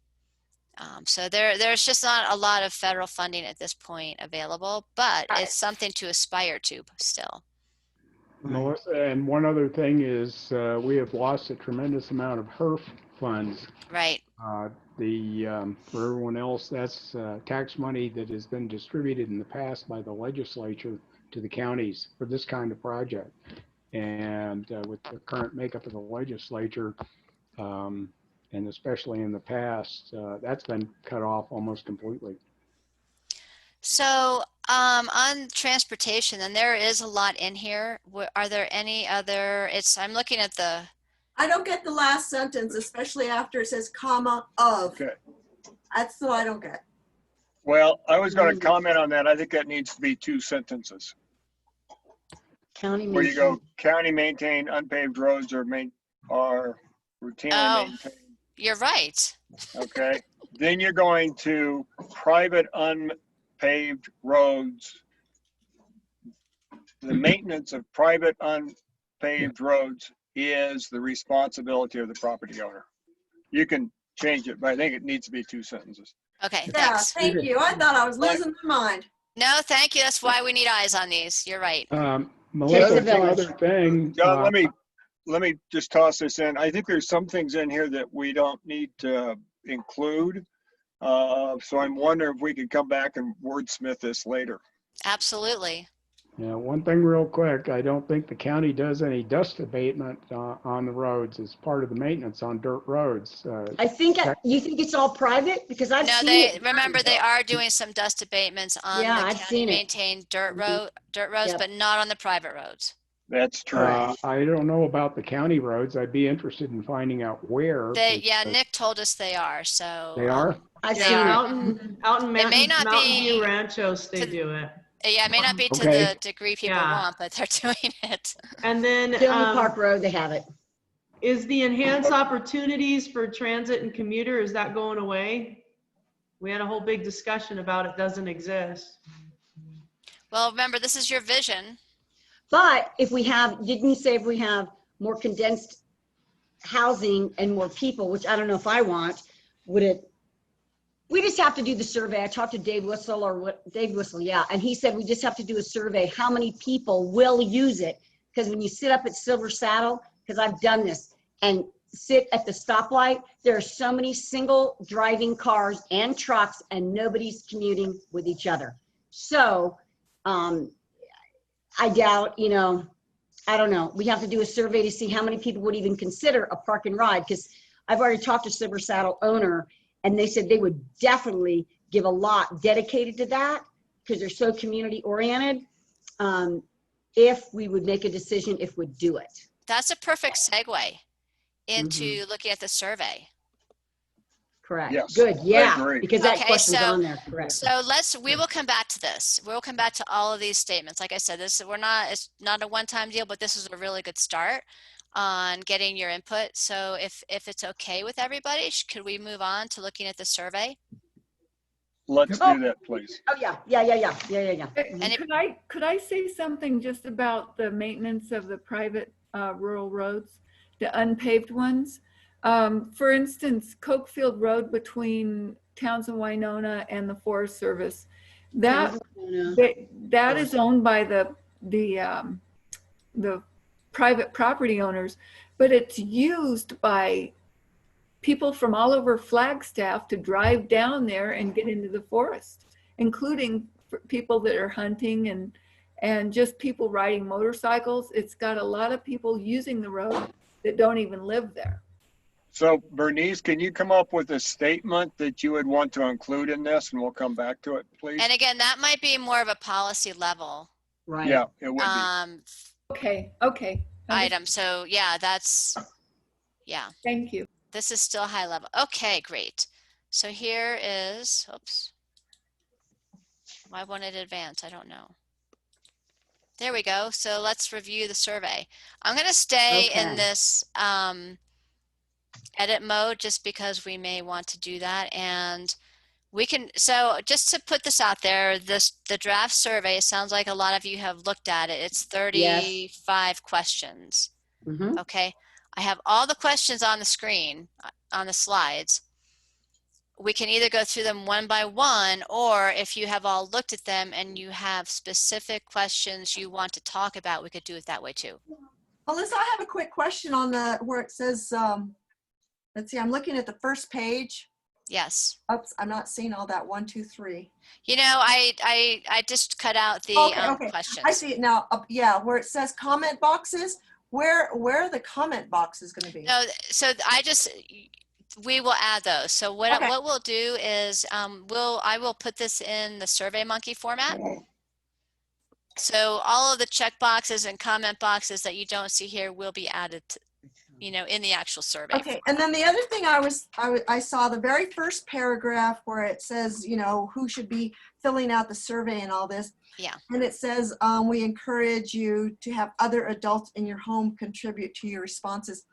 So there's just not a lot of federal funding at this point available, but it's something to aspire to still. Melissa, and one other thing is we have lost a tremendous amount of HERF funds. Right. For everyone else, that's tax money that has been distributed in the past by the legislature to the counties for this kind of project. And with the current makeup of the legislature, and especially in the past, that's been cut off almost completely. So on transportation, and there is a lot in here. Are there any other, I'm looking at I don't get the last sentence, especially after it says comma of. Okay. That's what I don't get. Well, I was going to comment on that. I think that needs to be 2 sentences. County where you go, county maintain unpaved roads are routinely maintained. You're right. Okay. Then you're going to private unpaved roads. The maintenance of private unpaved roads is the responsibility of the property owner. You can change it, but I think it needs to be 2 sentences. Okay, Yeah, thanks. thank you. I thought I was losing my mind. No, thank you. That's why we need eyes on these. You're right. Melissa, one other thing. John, let me just toss this in. I think there's some things in here that we don't need to include. So I'm wondering if we could come back and wordsmith this later. Absolutely. Yeah, one thing real quick, I don't think the county does any dust abatement on the roads as part of the maintenance on dirt roads. I think, you think it's all private? Because I've seen it. Remember, they are doing some dust abatements on the county maintained dirt roads, but not on the private roads. That's true. I don't know about the county roads. I'd be interested in finding out where. Nick told us they are, so. They are? I've seen out in may not Mountain be View Ranchos, they do it. Yeah, it may not be to the degree people want, but they're doing it. And then Doney Park Road, they have it. Is the enhanced opportunities for transit and commuter, is that going away? We had a whole big discussion about it doesn't exist. Well, remember, this is your vision. But if we have, didn't you say if we have more condensed housing and more people, which I don't know if I want, would it, we just have to do the survey. I talked to Dave Whistle, yeah, and he said we just have to do a survey, how many people will use it? Because when you sit up at Silver Saddle, because I've done this, and sit at the stoplight, there are so many single driving cars and trucks, and nobody's commuting with each other. So I doubt, you know, I don't know. We have to do a survey to see how many people would even consider a park and ride, because I've already talked to Silver Saddle owner, and they said they would definitely give a lot dedicated to that because they're so community oriented. If we would make a decision, if we'd do it. That's a perfect segue into looking at the survey. Correct. Yes, Good. I Yeah. agree. Because that Okay, question's so on there. Correct. so we will come back to this. We'll come back to all of these statements. Like I said, it's not a one-time deal, but this is a really good start on getting your input. So if it's okay with everybody, could we move on to looking at the survey? Let's do that, please. Oh, yeah. Yeah. And Could I say something just about the maintenance of the private rural roads, the unpaved ones? For instance, Cokefield Road between Townsend, Winona and the Forest Service, that is owned by the private property owners, but it's used by people from all over Flagstaff to drive down there and get into the forest, including people that are hunting and just people riding motorcycles. It's got a lot of people using the road that don't even live there. So Bernice, can you come up with a statement that you would want to include in this, and we'll come back to it, please? And again, that might be more of a policy level. Right. Yeah, it would be. Okay. Item. So yeah, yeah. Thank you. This is still high level. Okay, great. So here is, oops. Why won't it advance? I don't know. There we go. So let's review the survey. I'm going to stay in this edit mode just because we may want to do that. And we can, so just to put this out there, the draft survey, it sounds like a lot of you have looked at it. It's 35 questions. Okay. I have all the questions on the screen, on the slides. We can either go through them one by one, or if you have all looked at them and you have specific questions you want to talk about, we could do it that way too. Alyssa, I have a quick question on where it says, let's see, I'm looking at the first page. Yes. Oops, I'm not seeing all that 1, 2, 3. You know, I just cut out the questions. I see it now. Yeah, where it says comment boxes. Where are the comment boxes going to be? No, so we will add those. So what we'll do is I will put this in the SurveyMonkey format. So all of the check boxes and comment boxes that you don't see here will be added to, in the actual survey. Okay, and then the other thing I saw the very first paragraph where it says, who should be filling out the survey and all this. Yeah. And it says, we encourage you to have other adults in your home contribute to your responses.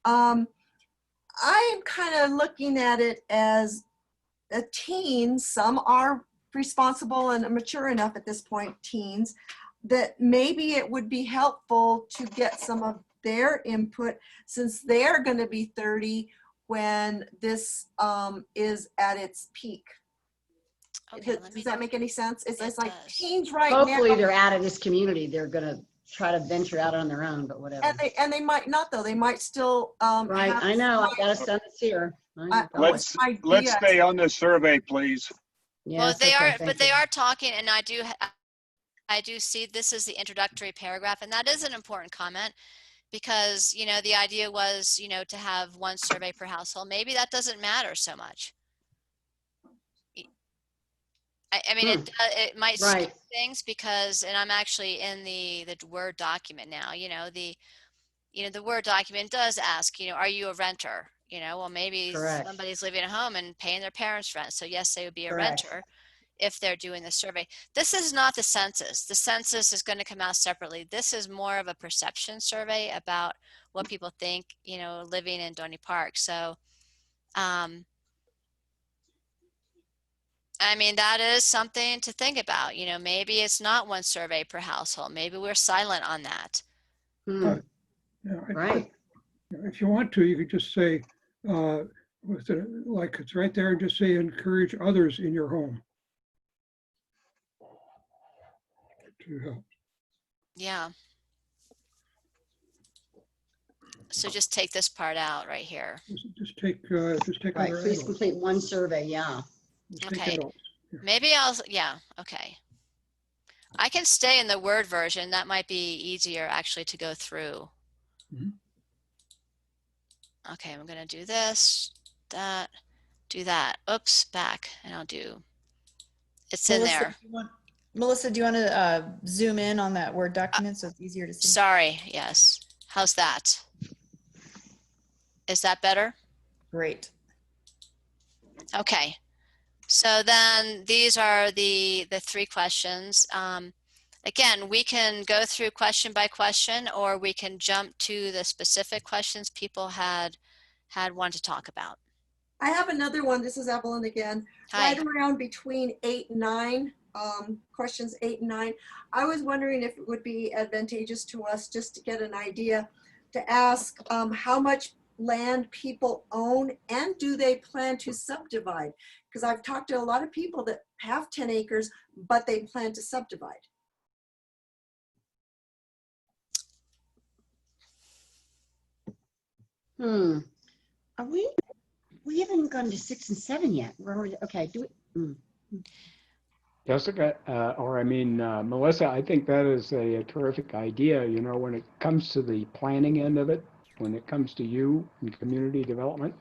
I am kind of looking at it as a teen. Some are responsible and mature enough at this point, teens, that maybe it would be helpful to get some of their input since they're going to be 30 when this is at its peak. Okay, does that make any sense? It's like teens right now. Hopefully they're out of this community. They're going to try to venture out on their own, but whatever. And they might not though. They might still. Right. I know. I've got a son that's here. Let's stay on the survey, please. Yes, well, but they are talking, and I do see this is the introductory paragraph, and that is an important comment because, the idea was, to have one survey per household. Maybe that doesn't matter so much. I mean, it might skip things because, and I'm actually in the Word document now, the Word document does ask, are you a renter? Well, maybe somebody's living at home and paying their parents' rent. So yes, they would be a renter if they're doing the survey. This is not the census. The census is going to come out separately. This is more of a perception survey about what people think, living in Doney Park. So, I mean, that is something to think about. Maybe it's not one survey per household. Maybe we're silent on that. Yeah, If you want to, you could just say, like it's right there, and just say encourage others in your home to help. Yeah. So just take this part out right here. Just take Right, other please adults. complete one survey, yeah. Just take Okay. adults. Yeah. Maybe yeah, okay. I can stay in the Word version. That might be easier actually to go through. Mhm. Okay, I'm gonna do this, that, do that. Oops, back, and I'll do, it's in there. Melissa, do you want to zoom in on that Word document so it's easier to see? Sorry, yes. How's that? Is that better? Great. Okay. So then these are the three questions. Again, we can go through question by question, or we can jump to the specific questions people had one to talk about. I have another one. This is Evelyn again. Hi. Right around between 8 and 9, questions 8 and 9. I was wondering if it would be advantageous to us just to get an idea to ask how much land people own and do they plan to subdivide? Because I've talked to a lot of people that have 10 acres, but they plan to subdivide. Are we haven't gone to 6 and 7 yet. Okay, do it. Jessica, Melissa, I think that is a terrific idea. You know, when it comes to the planning end of it, when it comes to you and community development,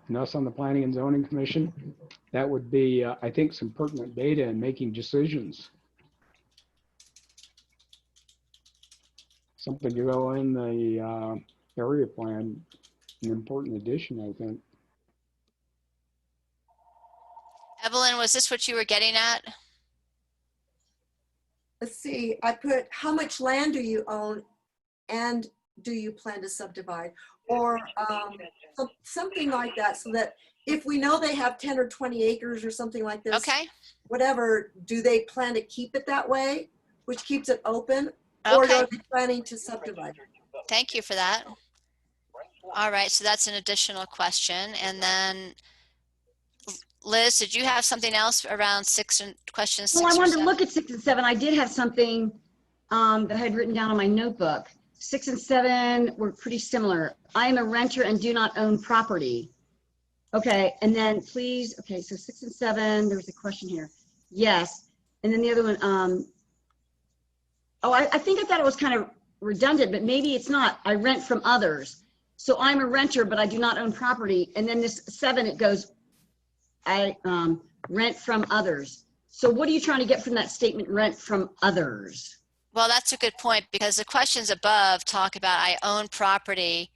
and us on the Planning and Zoning Commission, that would be, I think, some pertinent data in making decisions. Something to go in the area plan, an important addition, I think. Evelyn, was this what you were getting at? Let's see, I put how much land do you own and do you plan to subdivide? Or something like that, so that if we know they have 10 or 20 acres or something like this, okay, whatever, do they plan to keep it that way, which keeps it open? Okay. Or are they planning to subdivide? Thank you for that. All right, so that's an additional question. And then Liz, did you have something else around questions 6 Well, I or wanted 7? to look at 6 and 7. I did have something that I had written down on my notebook. 6 and 7 were pretty similar. I am a renter and do not own property. Okay, and then please, okay, so 6 and 7, there was a question here. Yes, and then the other one, I think I thought it was kind of redundant, but maybe it's not. I rent from others. So I'm a renter, but I do not own property. And then this 7, it goes, I rent from others. So what are you trying to get from that statement, rent from others? Well, that's a good point, because the questions above talk about I own property,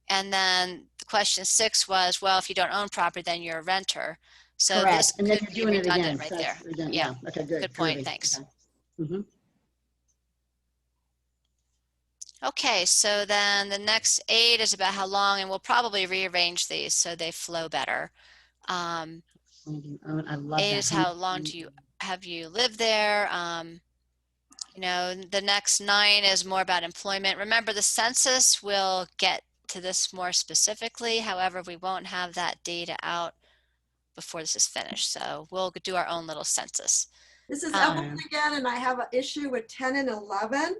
and then the question 6 was, well, if you don't own property, then you're a renter. So Correct. this And then could you're be doing it redundant again. right So there. that's redundant. Yeah. Yeah. Okay, good. Good point. Groovy. Thanks. Okay. Okay, so then the next 8 is about how long, and we'll probably rearrange these so they flow better. I love 8 that. is how long have you lived there? You know, the next 9 is more about employment. Remember, the census will get to this more specifically. However, we won't have that data out before this is finished. So we'll do our own little census. This is Evelyn again, and I have an issue with 10 and 11.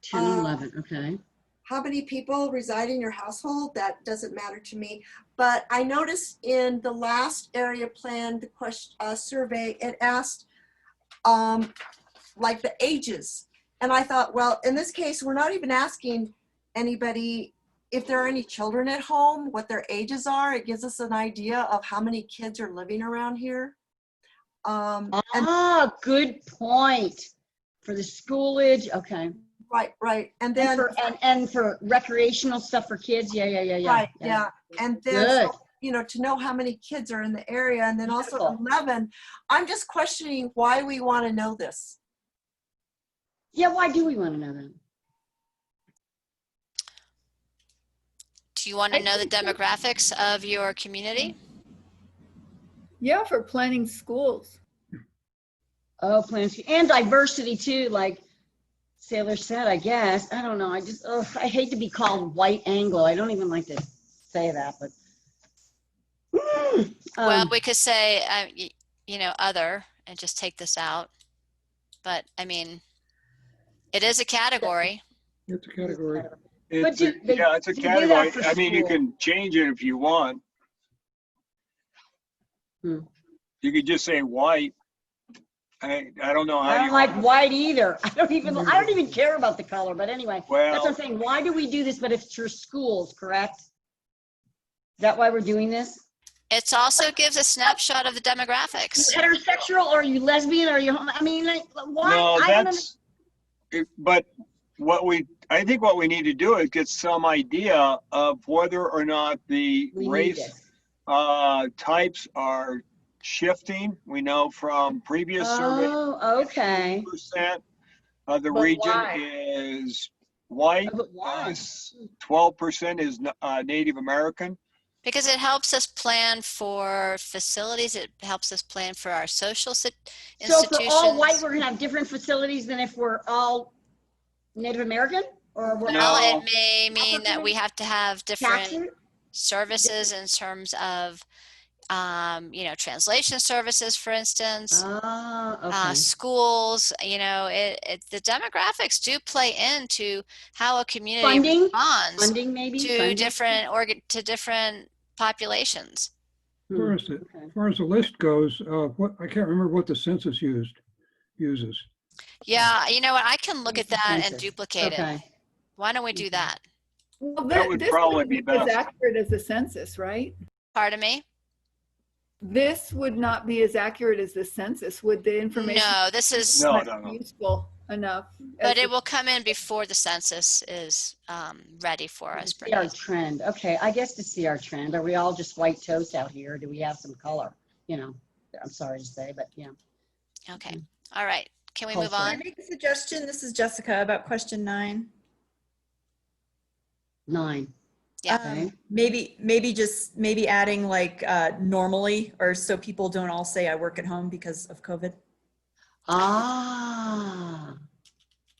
10 and 11, okay. How many people reside in your household? That doesn't matter to me. But I noticed in the last area plan, the question survey, it asked like the ages. And I thought, well, in this case, we're not even asking anybody if there are any children at home, what their ages are. It gives us an idea of how many kids are living around here. Good point. For the schoolage, okay. Right. And then and for recreational stuff for kids, yeah. Right, yeah. And then Good. so, you know, to know how many kids are in the area, and then also 11. I'm just questioning why we want to know this. Yeah, why do we want to know that? Do you want to know the demographics of your community? Yeah, for planning schools. Oh, planning and diversity too, like Sailor said, I guess. I don't know. I just, I hate to be called white Anglo. I don't even like to say that, but. Well, we could say, you know, other and just take this out. But I mean, it is a category. It's a category. It's do they- yeah, it's a do they do that category. for I mean, you school? can change it if you want. Hmm. You could just say white. I don't know how I you don't like white either. I don't even care about the color, but anyway, that's what Well- I'm saying. Why do we do this? But it's for schools, correct? Is that why we're doing this? It also gives a snapshot of the demographics. Heterosexual, or are you lesbian, or are you, I mean, like, why? No, I don't that's, but I think what we need to do is get some idea of whether or not the We need race types are shifting. We know from previous surveys, Oh, okay. 10% of the But region why? is white. But why? 12% is Native American. Because it helps us plan for facilities. It helps us plan for our social So institutions. for all white, we're gonna have different facilities than if we're all Native American? Or we're Well, all it may mean that we have to have different taxes? services in terms of, you know, translation services, for instance. Okay. Schools, you know, the demographics do play into how a community Funding? responds Funding, maybe? to Funding? different populations. As far as the list goes, I can't remember what the census uses. Yeah, you know what? I can look at that and Census. duplicate it. Okay. Why don't we do that? Well, That would this probably wouldn't be be as best. accurate as the census, right? Pardon me? This would not be as accurate as the census. Would the information? No, this is, No, not no, no. useful enough? but as it will come in before the census is ready for us. See our trend. Okay, I guess to see our trend. Are we all just white toast out here? Or do we have some color? You know, I'm sorry to say, but yeah. Okay. All right. Can we move Culture. Can I on? make a suggestion? This is Jessica about question 9. 9. Yeah. Maybe adding like normally, or so people don't all say I work at home because of COVID. Ah.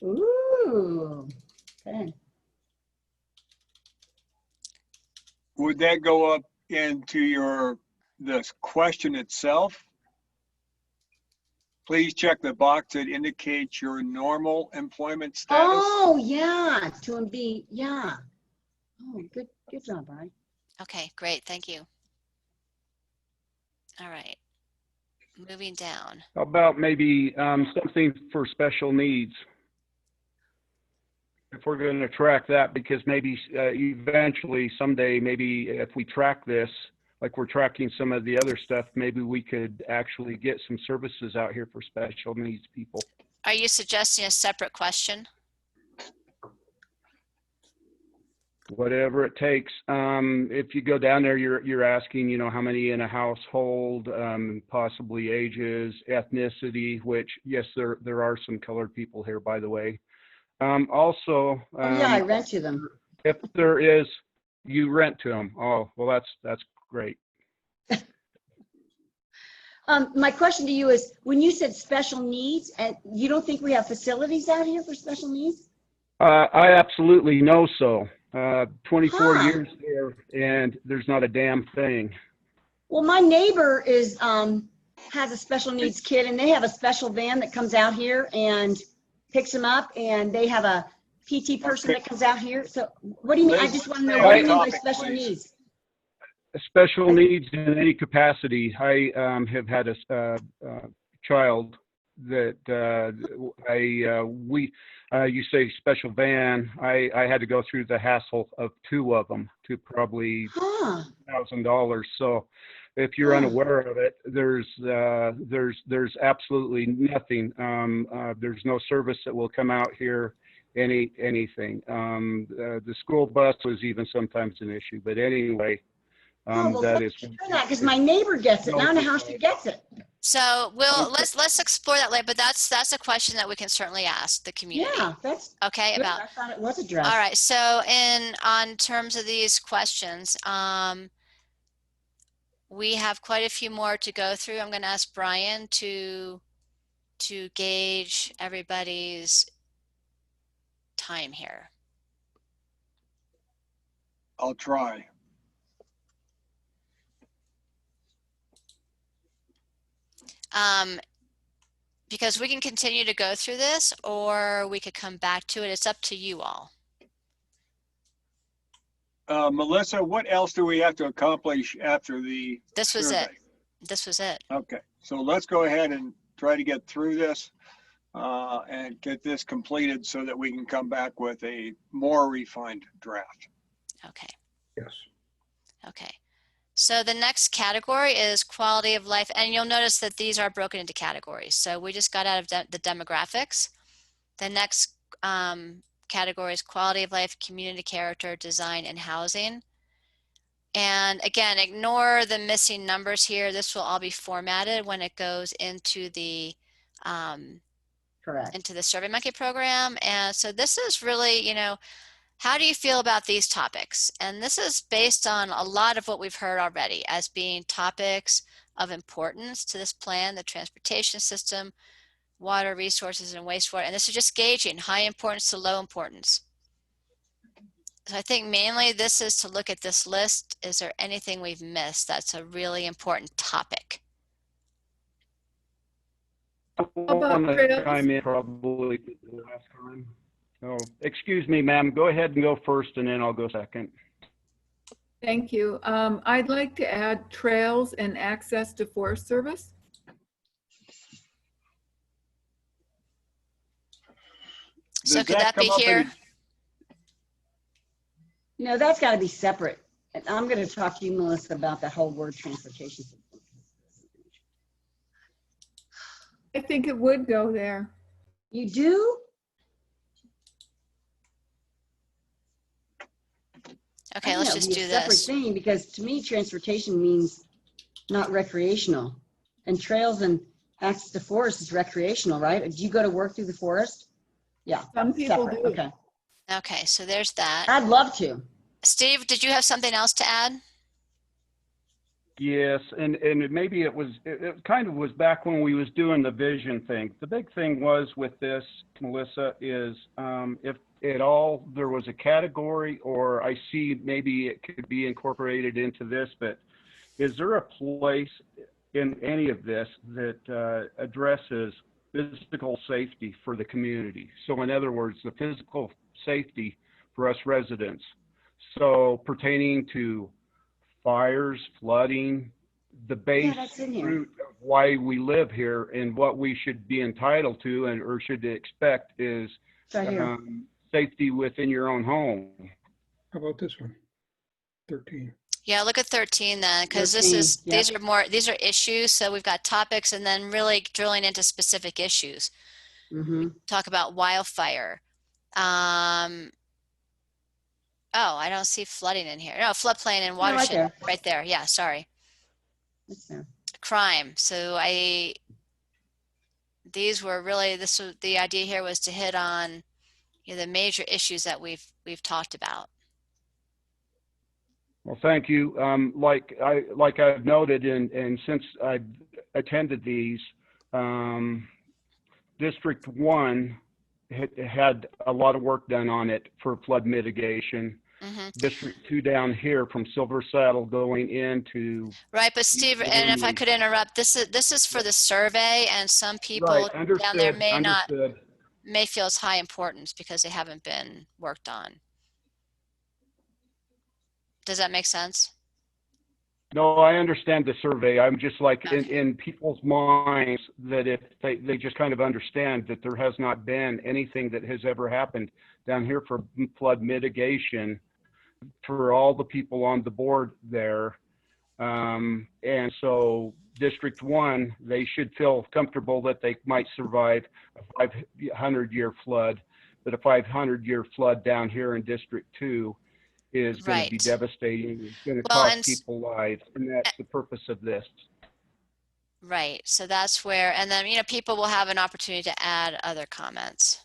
Ooh. Okay. Would that go up into the question itself? Please check the box that indicates your normal employment status. Oh, yeah. To be, yeah. Oh, good job, Brian. Okay, great. Thank you. All right. Moving down. How about maybe something for special needs? If we're going to track that, because maybe eventually someday, maybe if we track this, like we're tracking some of the other stuff, maybe we could actually get some services out here for special needs people. Are you suggesting a separate question? Whatever it takes. If you go down there, you're asking, you know, how many in a household, possibly ages, ethnicity, which yes, there are some colored people here, by the way. Also, Yeah, I rent to them. if there is, you rent to them. Oh, well, that's great. My question to you is, when you said special needs, and you don't think we have facilities out here for special needs? I absolutely know so. 24 years there, and there's not a damn thing. Well, my neighbor has a special needs kid, and they have a special van that comes out here and picks him up, and they have a PT person that comes out here. So what do you mean? I just want to know, what do you mean by special needs? Special needs in any capacity. I have had a child that you say special van. I had to go through the hassle of 2 of them to probably $1,000. So if you're unaware of it, there's absolutely nothing. There's no service that will come out here. Anything. The school bus was even sometimes an issue, but anyway. That is because my neighbor gets it. Now I know how she gets it. So let's explore that later, but that's a question that we can certainly ask the community. Yeah, that's okay. good. About I thought it was addressed. All right. So on terms of these questions, we have quite a few more to go through. I'm going to ask Brian to gauge everybody's time here. I'll try. Because we can continue to go through this, or we could come back to it. It's up to you all. Melissa, what else do we have to accomplish after the This was survey? it. This was it. Okay, so let's go ahead and try to get through this and get this completed so that we can come back with a more refined draft. Okay. Yes. Okay. So the next category is quality of life. And you'll notice that these are broken into categories. So we just got out of the demographics. The next category is quality of life, community character, design, and housing. And again, ignore the missing numbers here. This will all be formatted when it goes into the Correct. into the SurveyMonkey program. And so this is really, you know, how do you feel about these topics? And this is based on a lot of what we've heard already as being topics of importance to this plan, the transportation system, water resources and wastewater. And this is just gauging high importance to low importance. So I think mainly this is to look at this list. Is there anything we've missed that's a really important topic? I'm going to chime in probably the last time. Oh, excuse me, ma'am. Go ahead and go first, and then I'll go second. Thank you. I'd like to add trails and access to Forest Service. So could that be here? No, that's got to be separate. And I'm going to talk to you, Melissa, about the whole word transportation system. I think it would go there. You do? Okay, let's just do Separate this. thing, because to me, transportation means not recreational, and trails and access to forest is recreational, right? Do you go to work through the forest? Yeah. Some people separate. do. Okay. Okay, so there's that. I'd love to. Steve, did you have something else to add? Yes, and maybe it kind of was back when we was doing the vision thing. The big thing was with this, Melissa, is if at all there was a category, or I see maybe it could be incorporated into this, but is there a place in any of this that addresses physical safety for the community? So in other words, the physical safety for us residents. So pertaining to fires, flooding, the base root of why we live here and what we should be entitled to and or should expect is safety within your own home. How about this one? 13. Yeah, look at 13 then, because this is these are issues. So we've got topics and then really drilling into specific issues. Mm-hmm. Talk about wildfire. Oh, I don't see flooding in here. No, floodplain and watershed right there. Yeah, sorry. Crime. So these were really, the idea here was to hit on, you know, the major issues that we've talked about. Well, thank you. Like I've noted, and since I've attended these, District 1 had a lot of work done on it for flood mitigation. Mm-hmm. District 2 down here from Silver Saddle going into. Right, but Steve, and if I could interrupt, this is for the survey, and some people down there may feel it's high importance because they haven't been worked on. Does that make sense? No, I understand the survey. I'm just like in people's minds that if they just kind of understand that there has not been anything that has ever happened down here for flood mitigation for all the people on the board there. And so District 1, they should feel comfortable that they might survive a 500-year flood, but a 500-year flood down here in District 2 is going to be devastating. It's going to cost people lives, and that's the purpose of this. Right. So that's where, and then, you know, people will have an opportunity to add other comments.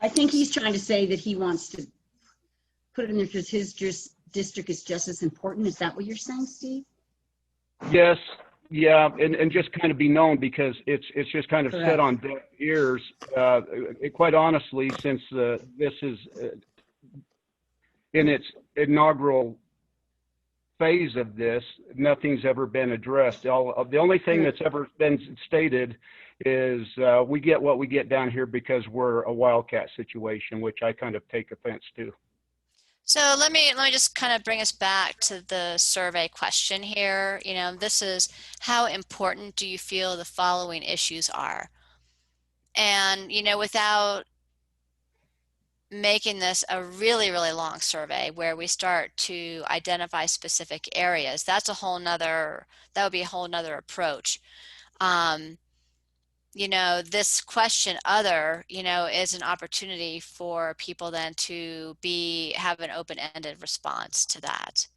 I think he's trying to say that he wants to put it in there because his district is just as important. Is that what you're saying, Steve? Yes, Yeah, and just kind of be known, because it's just kind of Correct. set on deaf ears. Quite honestly, since this is in its inaugural phase of this, nothing's ever been addressed. The only thing that's ever been stated is we get what we get down here because we're a wildcat situation, which I kind of take offense to. So let me just kind of bring us back to the survey question here. You know, this is, how important do you feel the following issues are? And, you know, without making this a really, really long survey where we start to identify specific areas, that's a whole nother, that would be a whole nother approach. You know, this question other, you know, is an opportunity for people then to have an open-ended response to that.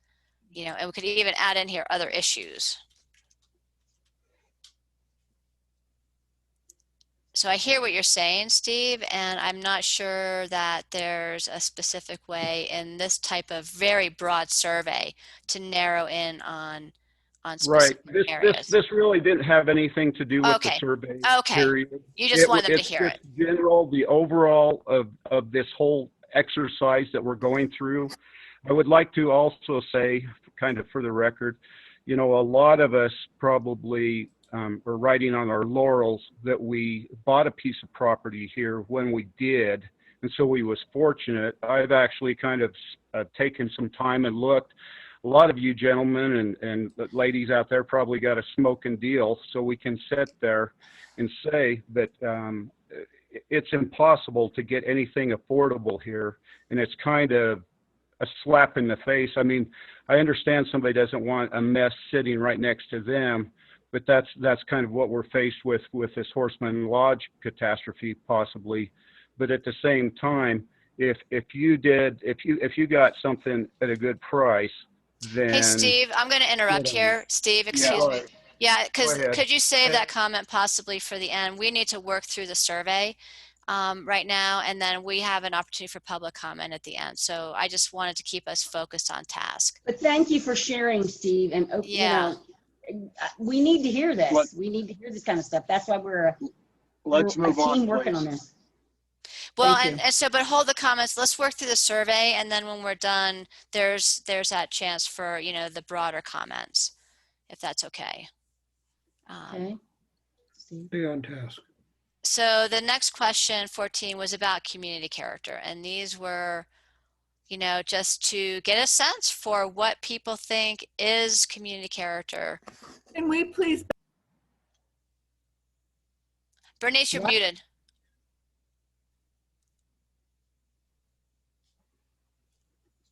You know, and we could even add in here other issues. So I hear what you're saying, Steve, and I'm not sure that there's a specific way in this type of very broad survey to narrow in on specific areas. This really didn't have anything to do with the Okay. survey. Okay. Period. You just wanted them to It's hear just general, the overall of this whole exercise that we're going through. I would like to also say, kind of for the record, you know, a lot of us probably are riding on our laurels that we bought a piece of property here when we did, and so we was fortunate. I've actually kind of taken some time and looked. A lot of you gentlemen and ladies out there probably got a smoking deal, so we can sit there and say that it's impossible to get anything affordable here, and it's kind of a slap in the face. I mean, I understand somebody doesn't want a mess sitting right next to them, but that's kind of what we're faced with this Horseman Lodge catastrophe possibly. But at the same time, if you got something at a good price, then. Hey, Steve, I'm going to interrupt here. Steve, excuse me. Yeah, because could you save that comment possibly for the end? We need to work through the survey right now, and then we have an opportunity for public comment at the end. So I just wanted to keep us focused on task. But thank you for sharing, Steve. And yeah, you know, we need to hear this. We need to hear this kind of stuff. That's why we're a team working on this. Well, and so, but hold the comments. Let's work through the survey, and then when we're done, there's that chance for, you know, the broader comments, if that's okay. Okay. Stay on task. So the next question, 14, was about community character, and these were, you know, just to get a sense for what people think is community character. Can we please? Bernice, you're muted.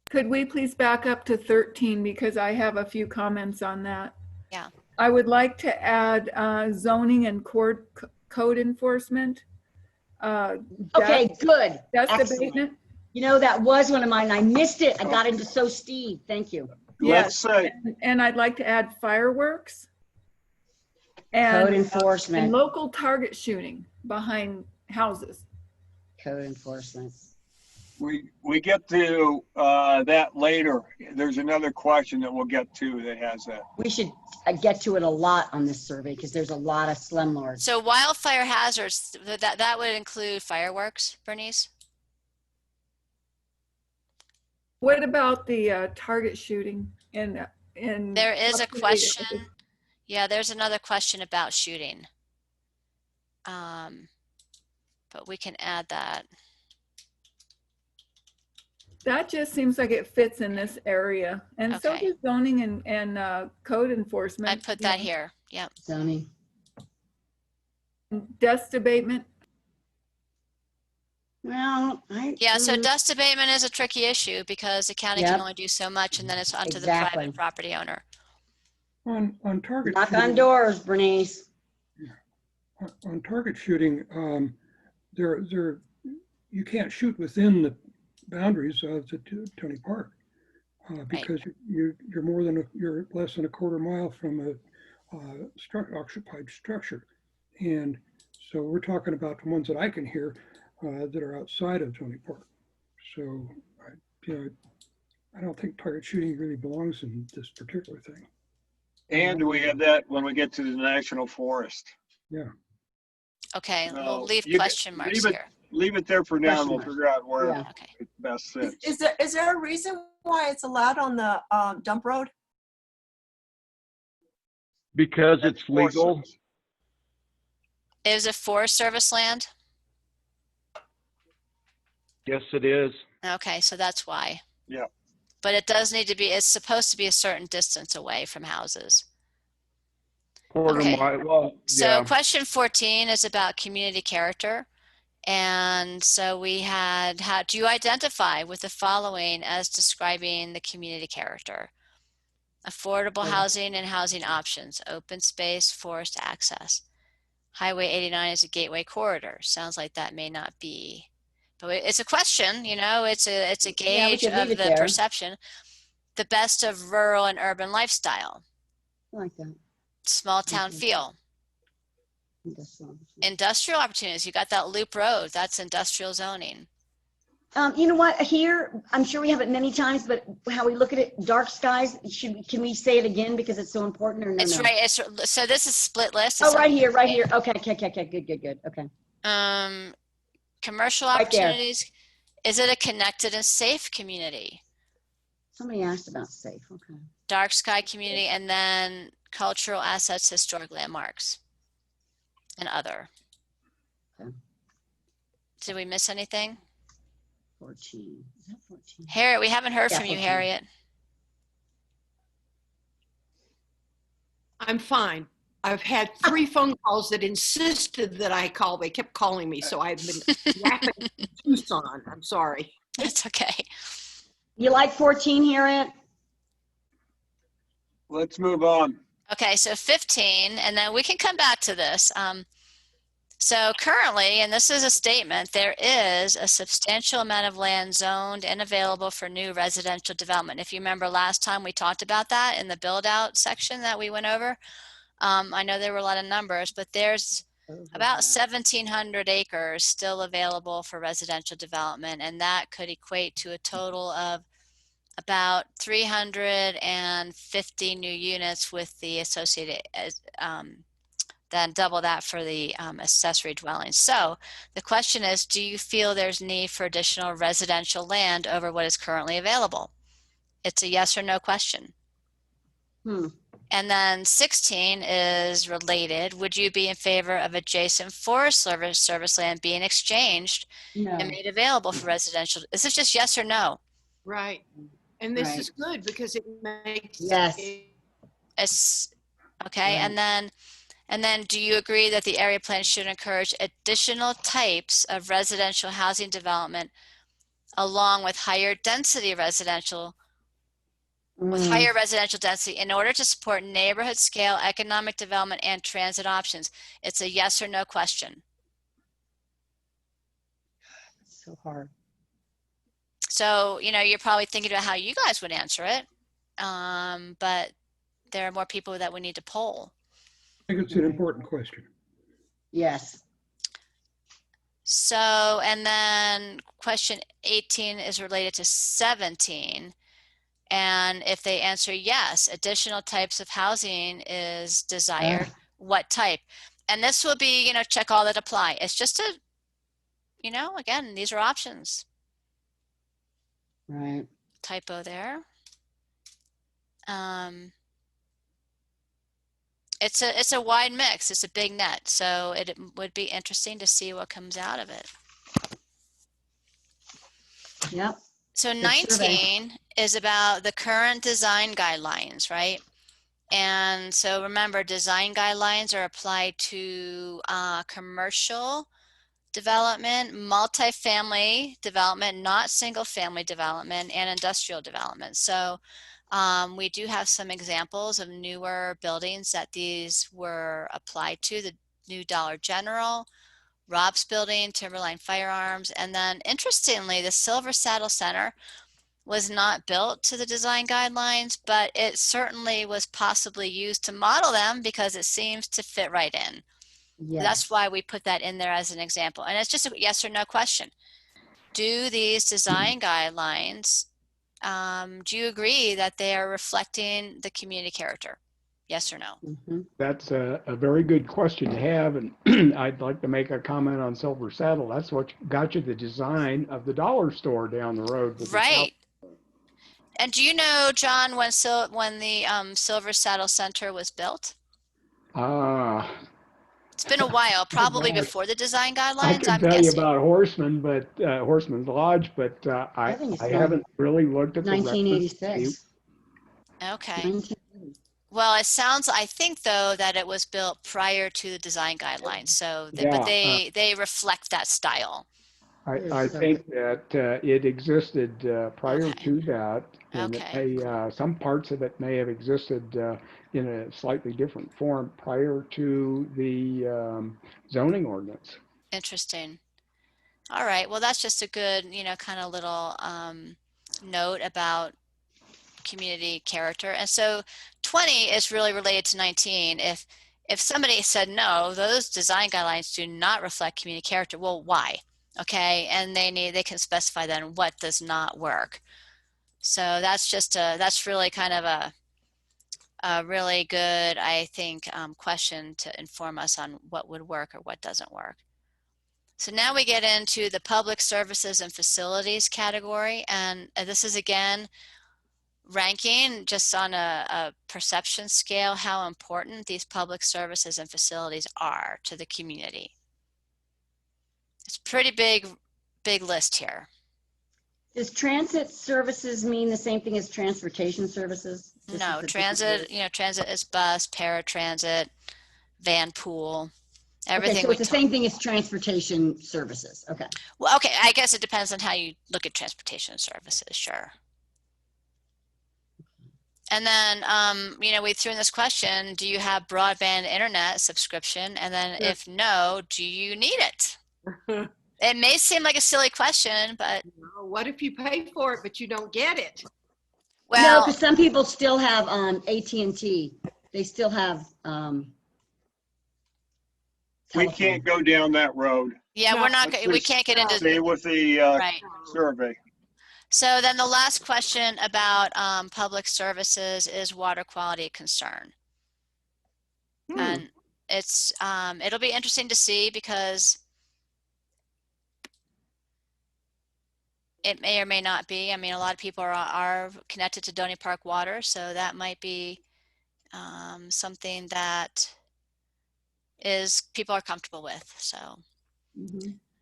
Could we please back up to 13, because I have a few comments on that. Yeah. I would like to add zoning and code enforcement. Okay, good. Dust abatement. You know, that was one of mine. I missed it. I got into Steve. Thank you. Yes. And I'd like to add fireworks. And code enforcement. And local target shooting behind houses. Code enforcement. We get to that later. There's another question that we'll get to that has that. We should get to it a lot on this survey because there's a lot of slumlords. So wildfire hazards, that would include fireworks, Bernice? What about the target shooting? And there is a question. Yeah, there's another question about shooting. But we can add that. That just seems like it fits in this area. And so does zoning and code enforcement. I put that here. Yep. Zoning. Dust abatement. Well, yeah, so dust abatement is a tricky issue because the county can only do so much, and then it's onto the private property owner. On target knock on doors, Bernice. On target shooting, you can't shoot within the boundaries of the Tony Park because you're less than a quarter mile from a occupied structure, and so we're talking about the ones that I can hear that are outside of Tony Park. So I don't think target shooting really belongs in this particular thing. And we have that when we get to the national forest. Yeah. Okay, we'll So leave you question marks leave it, here. leave it there for now, and we'll Question figure out where Yeah. Okay. it best fits. Is there a reason why it's allowed on the dump road? Because That's it's Forest legal. Service. Is it Forest Service land? Yes, it is. Okay, so that's why. Yeah. But it does need to be, it's supposed to be a certain distance away from houses. Quarter Okay. mile. Well, So yeah. question 14 is about community character. And so we had, how do you identify with the following as describing the community character? Affordable housing and housing options, open space, forest access. Highway 89 is a gateway corridor. Sounds like that may not be, but it's a question, you know, it's a Yeah, we gauge could leave of it the there. perception. The best of rural and urban lifestyle, I like that. small town Okay. feel, Industrial. industrial opportunities. You got that loop road, that's industrial zoning. You know what, here, I'm sure we have it many times, but how we look at it, dark skies, can we say it again because it's so important, or no? It's no? right, it's, so this is split list. Oh, It's right here, right here. Okay, good, okay. Commercial Right there. opportunities. Is it a connected and safe community? Somebody asked about safe, okay. Dark sky community, and then cultural assets, historic landmarks, and other. Okay. Did we miss anything? 14, is that 14? Harriet, we haven't heard Yeah, from you, 14. Harriet. I'm fine. I've had 3 phone calls that insisted that I call. They kept calling me, so I've been yapping to Tucson. I'm sorry. That's okay. You like 14, Harriet? Let's move on. Okay, so 15, and then we can come back to this. So currently, and this is a statement, there is a substantial amount of land zoned and available for new residential development. If you remember last time we talked about that in the build out section that we went over. I know there were a lot of numbers, but there's about 1,700 acres still available for residential development, and that could equate to a total of about 350 new units with the associated, then double that for the accessory dwellings. So the question is, do you feel there's need for additional residential land over what is currently available? It's a yes or no question. And then 16 is related. Would you be in favor of adjacent Forest Service land being exchanged and made available for residential? This is just yes or no. Right. And this Right. is good because it makes Yes. It's okay. Right. And then do you agree that the area plan should encourage additional types of residential housing development along with higher density residential with higher residential density in order to support neighborhood scale economic development and transit options? It's a yes or no question. It's so hard. So, you know, you're probably thinking about how you guys would answer it. But there are more people that we need to poll. I think it's an important question. Yes. So, and then question 18 is related to 17. And if they answer yes, additional types of housing is desired. What type? And this will be, you know, check all that apply. It's just a, you know, again, these are options. Right. Typo there. It's a wide mix. It's a big net. So it would be interesting to see what comes out of it. Yep. So Good 19 is about the current design guidelines, right? And so remember, design guidelines are applied to commercial development, multifamily development, not single family development, and industrial development. So we do have some examples of newer buildings that these were applied to, the new Dollar General, Rob's Building, Timberline Firearms, and then interestingly, the Silver Saddle Center was not built to the design guidelines, but it certainly was possibly used to model them because it seems to fit right in. Yes. That's why we put that in there as an example. And it's just a yes or no question. Do these design guidelines, do you agree that they are reflecting the community character? Yes or no? That's a very good question to have, and I'd like to make a comment on Silver Saddle. That's what got you the design of the dollar store down the road. With Right. And do you know, John, when the Silver Saddle Center was built? It's been a while, probably before the design I guidelines, can I'm tell you guessing. about Horseman, but Horseman's Lodge, but I haven't really looked at the records. 1986. Okay. Well, I think though that it was built prior to the design guidelines, so but they reflect that style. I think that it existed prior to that, and it some parts of it may have existed in a slightly different form prior to the zoning ordinance. Interesting. All right. Well, that's just a good, kind of little note about community character. And so 20 is really related to 19. If somebody said, no, those design guidelines do not reflect community character, well, why? Okay. And they can specify then what does not work. So that's really kind of a really good, I think, question to inform us on what would work or what doesn't work. So now we get into the public services and facilities category. And this is, again, ranking just on a perception scale, how important these public services and facilities are to the community. It's a pretty big list here. Does transit services mean the same thing as transportation services? No, transit, transit is bus, paratransit, van pool, everything. Okay, so it's the same thing as transportation services. Okay. Well, okay, I guess it depends on how you look at transportation services, sure. And then, we threw in this question, do you have broadband internet subscription? And then if no, do you need it? It may seem like a silly question, but. What if you pay for it, but you don't get it? Well, no, because some people still have AT&T. They still have we can't go down that road. Yeah, no, we can't get into. Stay with the survey. So then the last question about public services is water quality concern. And it'll be interesting to see because it may or may not be. I mean, a lot of people are connected to Doney Park water, so that might be something that people are comfortable with. So.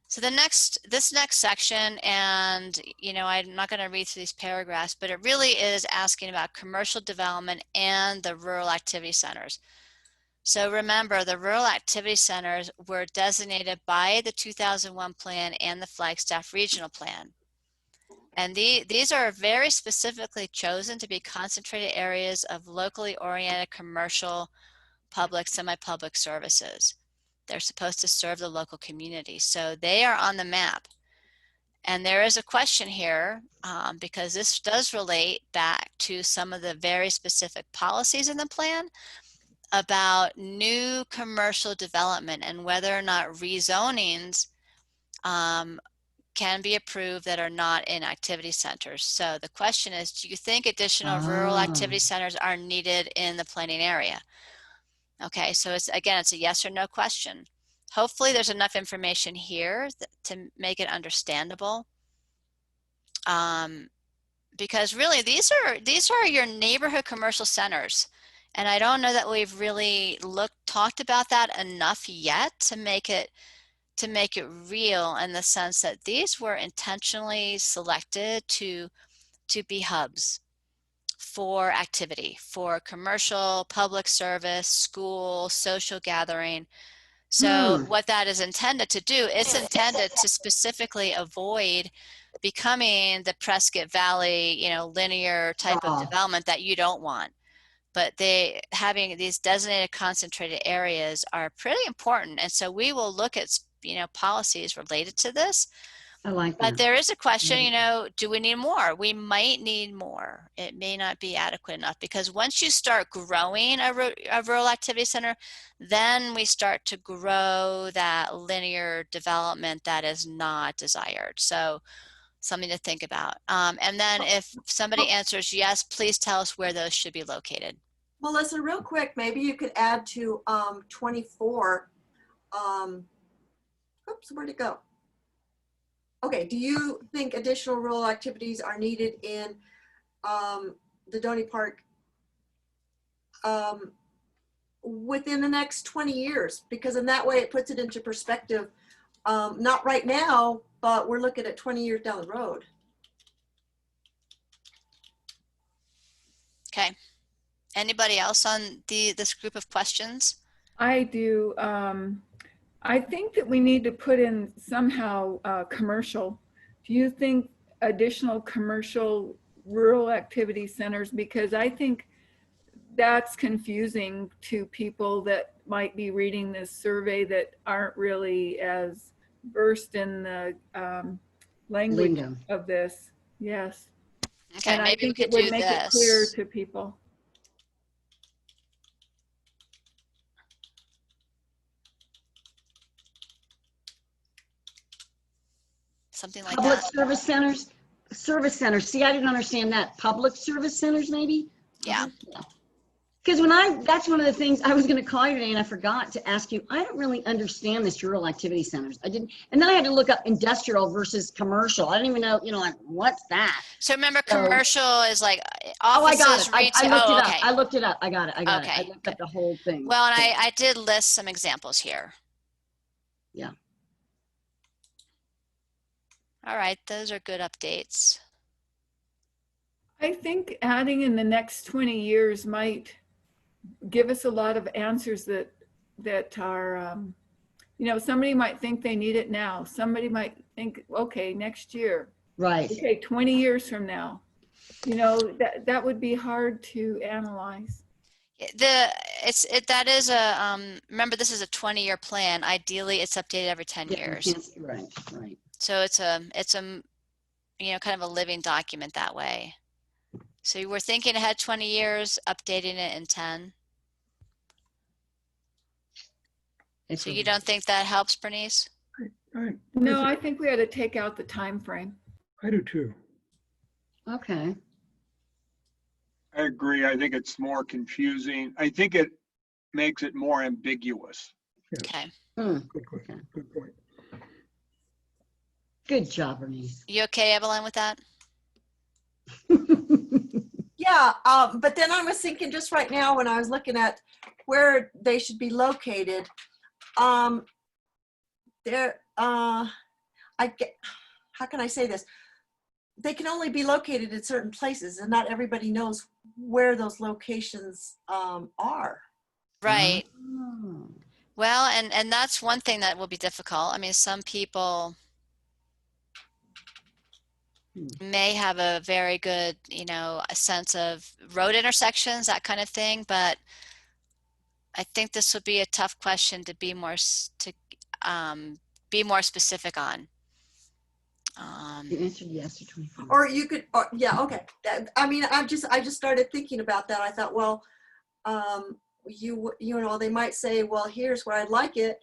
So this next section, and I'm not going to read through these paragraphs, but it really is asking about commercial development and the rural activity centers. So remember, the rural activity centers were designated by the 2001 plan and the Flagstaff Regional Plan. And these are very specifically chosen to be concentrated areas of locally oriented commercial, public, semi-public services. They're supposed to serve the local community. So they are on the map. And there is a question here because this does relate back to some of the very specific policies in the plan about new commercial development and whether or not rezonings can be approved that are not in activity centers. So the question is, do you think additional rural activity centers are needed in the planning area? Okay, so it's a yes or no question. Hopefully there's enough information here to make it understandable. Because really these are your neighborhood commercial centers. And I don't know that we've really talked about that enough yet to make it real in the sense that these were intentionally selected to be hubs for activity, for commercial, public service, school, social gathering. So what that is intended to do, it's intended to specifically avoid becoming the Prescott Valley, linear type of development that you don't want. But having these designated concentrated areas are pretty important. And so we will look at, policies related to this. I like that. But there is a question, do we need more? We might need more. It may not be adequate enough because once you start growing a rural activity center, then we start to grow that linear development that is not desired. So something to think about. And then if somebody answers yes, please tell us where those should be located. Melissa, real quick, maybe you could add to 24. Oops, where'd it go? Okay, do you think additional rural activities are needed in the Doney Park within the next 20 years? Because in that way it puts it into perspective, not right now, but we're looking at 20 years down the road. Okay. Anybody else on this group of questions? I do. I think that we need to put in somehow commercial. Do you think additional commercial rural activity centers? Because I think that's confusing to people that might be reading this survey that aren't really as versed in the language Lingo. of this. Yes. Okay, and I maybe we think it could would do make it clear this. to people. Something like Public that. service centers, See, I didn't understand that. Public service centers, maybe? Yeah. Because that's one of the things I was going to call you today and I forgot to ask you. I don't really understand this rural activity centers. I didn't, and then I had to look up industrial versus commercial. I don't even know, like, what's that? So remember, So- commercial is like Oh, I got offices, it. I retail. looked it Oh, up. okay. I looked it up. I got it. I Okay, looked up the whole thing. Well, and I did list some examples here. Yeah. All right, those are good updates. I think adding in the next 20 years might give us a lot of answers that are, somebody might think they need it now. Somebody might think, okay, next year. Right. Okay, 20 years from now. That would be hard to analyze. That is a remember, this is a 20-year plan. Ideally, it's updated every 10 years. Yes, right. So it's a kind of a living document that way. So we're thinking ahead 20 years, updating it in 10. So you don't think that helps, Bernice? No, I think we had to take out the time frame. I do too. Okay. I agree. I think it's more confusing. I think it makes it more ambiguous. Okay. Good point. Good job, Bernice. You okay, Evelyn, with that? Yeah, but then I was thinking just right now when I was looking at where they should be located, how can I say this? They can only be located in certain places and not everybody knows where those locations are. Right. Well, and that's one thing that will be difficult. I mean, some people may have a very good, a sense of road intersections, that kind of thing, but I think this would be a tough question to be more specific on. You answered yes to 24. Or you could, yeah, okay. I just started thinking about that. I thought, well, they might say, well, here's where I'd like it,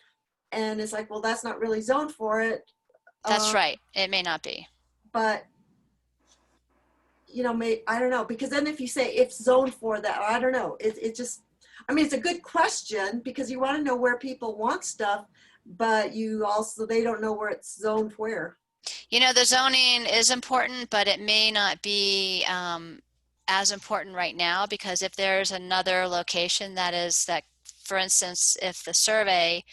and it's like, well, that's not really zoned for it. That's right. It may not be. But I don't know, because then if you say it's zoned for that, I don't know. It just, it's a good question because you want to know where people want stuff, but they don't know where it's zoned where. The zoning is important, but it may not be as important right now, because if there's another location that, for instance, if the survey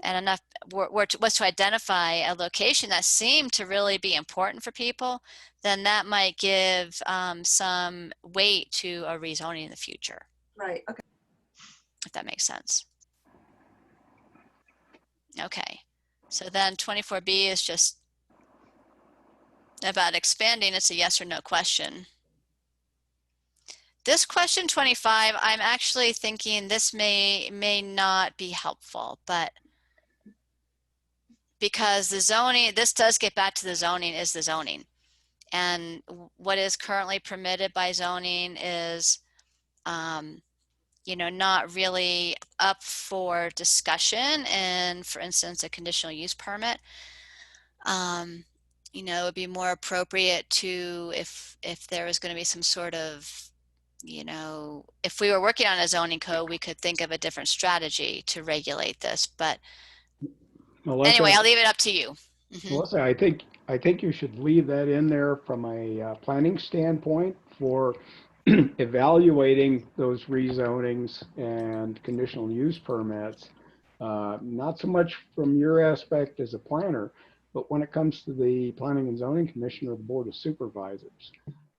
and enough was to identify a location that seemed to really be important for people, then that might give some weight to a rezoning in the future. Right. Okay. If that makes sense. Okay. So then 24B is just about expanding. It's a yes or no question. This question 25, I'm actually thinking this may not be helpful, but because the zoning, this does get back to the zoning, is the zoning. And what is currently permitted by zoning is, not really up for discussion. And for instance, a conditional use permit, it would be more appropriate to, if there was going to be some sort of you know, if we were working on a zoning code, we could think of a different strategy to regulate this. But Melissa, anyway, I'll leave it up to you. Melissa, I think you should leave that in there from a planning standpoint for evaluating those rezonings and conditional use permits. Not so much from your aspect as a planner, but when it comes to the Planning and Zoning Commission or the Board of Supervisors,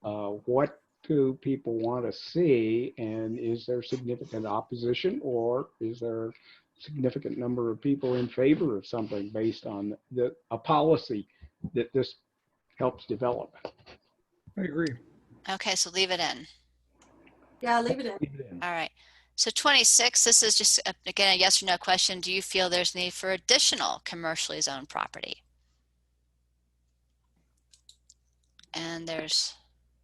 what do people want to see, and is there significant opposition, or is there a significant number of people in favor of something based on a policy that this helps develop? I agree. Okay, so leave it in. Yeah, leave it in. All right. So 26, this is just, again, a yes or no question. Do you feel there's need for additional commercially zoned property? And there's...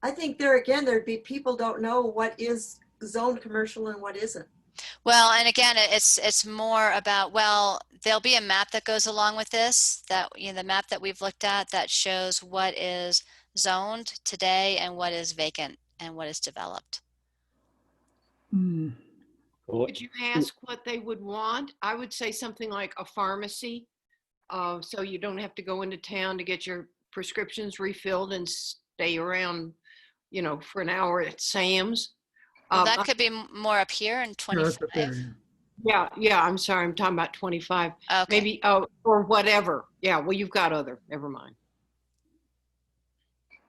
I think there again, there'd be people don't know what is zoned commercial and what isn't. Well, and again, it's more about, well, there'll be a map that goes along with this, that, you know, the map that we've looked at that shows what is zoned today and what is vacant and what is developed. Would you ask what they would want? I would say something like a pharmacy. So you don't have to go into town to get your prescriptions refilled and stay around, you know, for an hour at Sam's. Well, that could be more up here in 25. Yeah, I'm sorry, I'm talking about 25. Okay. Maybe, or whatever. Yeah, well, you've got other, never mind.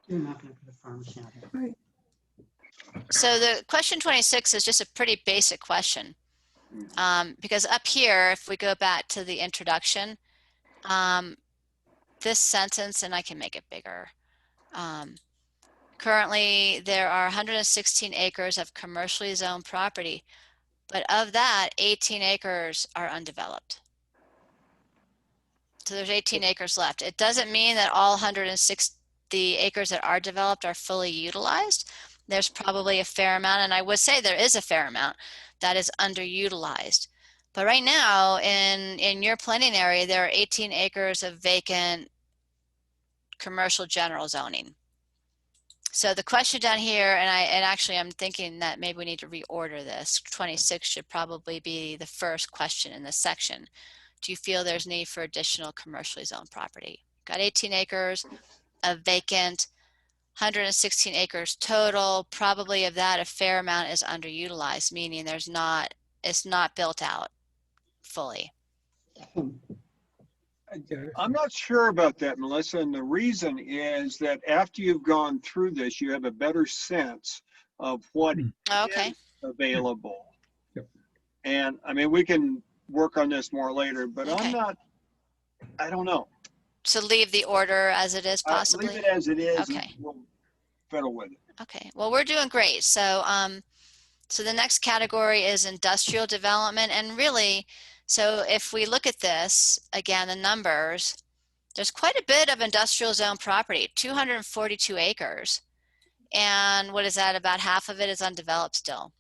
You're not going to put a pharmacy out here. Right. So the question 26 is just a pretty basic question. Because up here, if we go back to the introduction, this sentence, and I can make it bigger. Currently, there are 116 acres of commercially zoned property, but of that, 18 acres are undeveloped. So there's 18 acres left. It doesn't mean that all 160 acres that are developed are fully utilized. There's probably a fair amount, and I would say there is a fair amount that is underutilized. But right now, in your planning area, there are 18 acres of vacant commercial general zoning. So the question down here, and actually I'm thinking that maybe we need to reorder this. 26 should probably be the first question in this section. Do you feel there's need for additional commercially zoned property? Got 18 acres of vacant, 116 acres total. Probably of that, a fair amount is underutilized, meaning it's not built out fully. I'm not sure about that, Melissa, and the reason is that after you've gone through this, you have a better sense of what is available. Yep. And I mean, we can work on this more later, but I don't know. So leave the order as it is, possibly? Leave it as it is. Okay. And we'll fiddle with it. Okay, well, we're doing great. So, so the next category is industrial development, and really, so if we look at this, again, the numbers, there's quite a bit of industrial zone property, 242 acres. And what is that? About half of it is undeveloped still.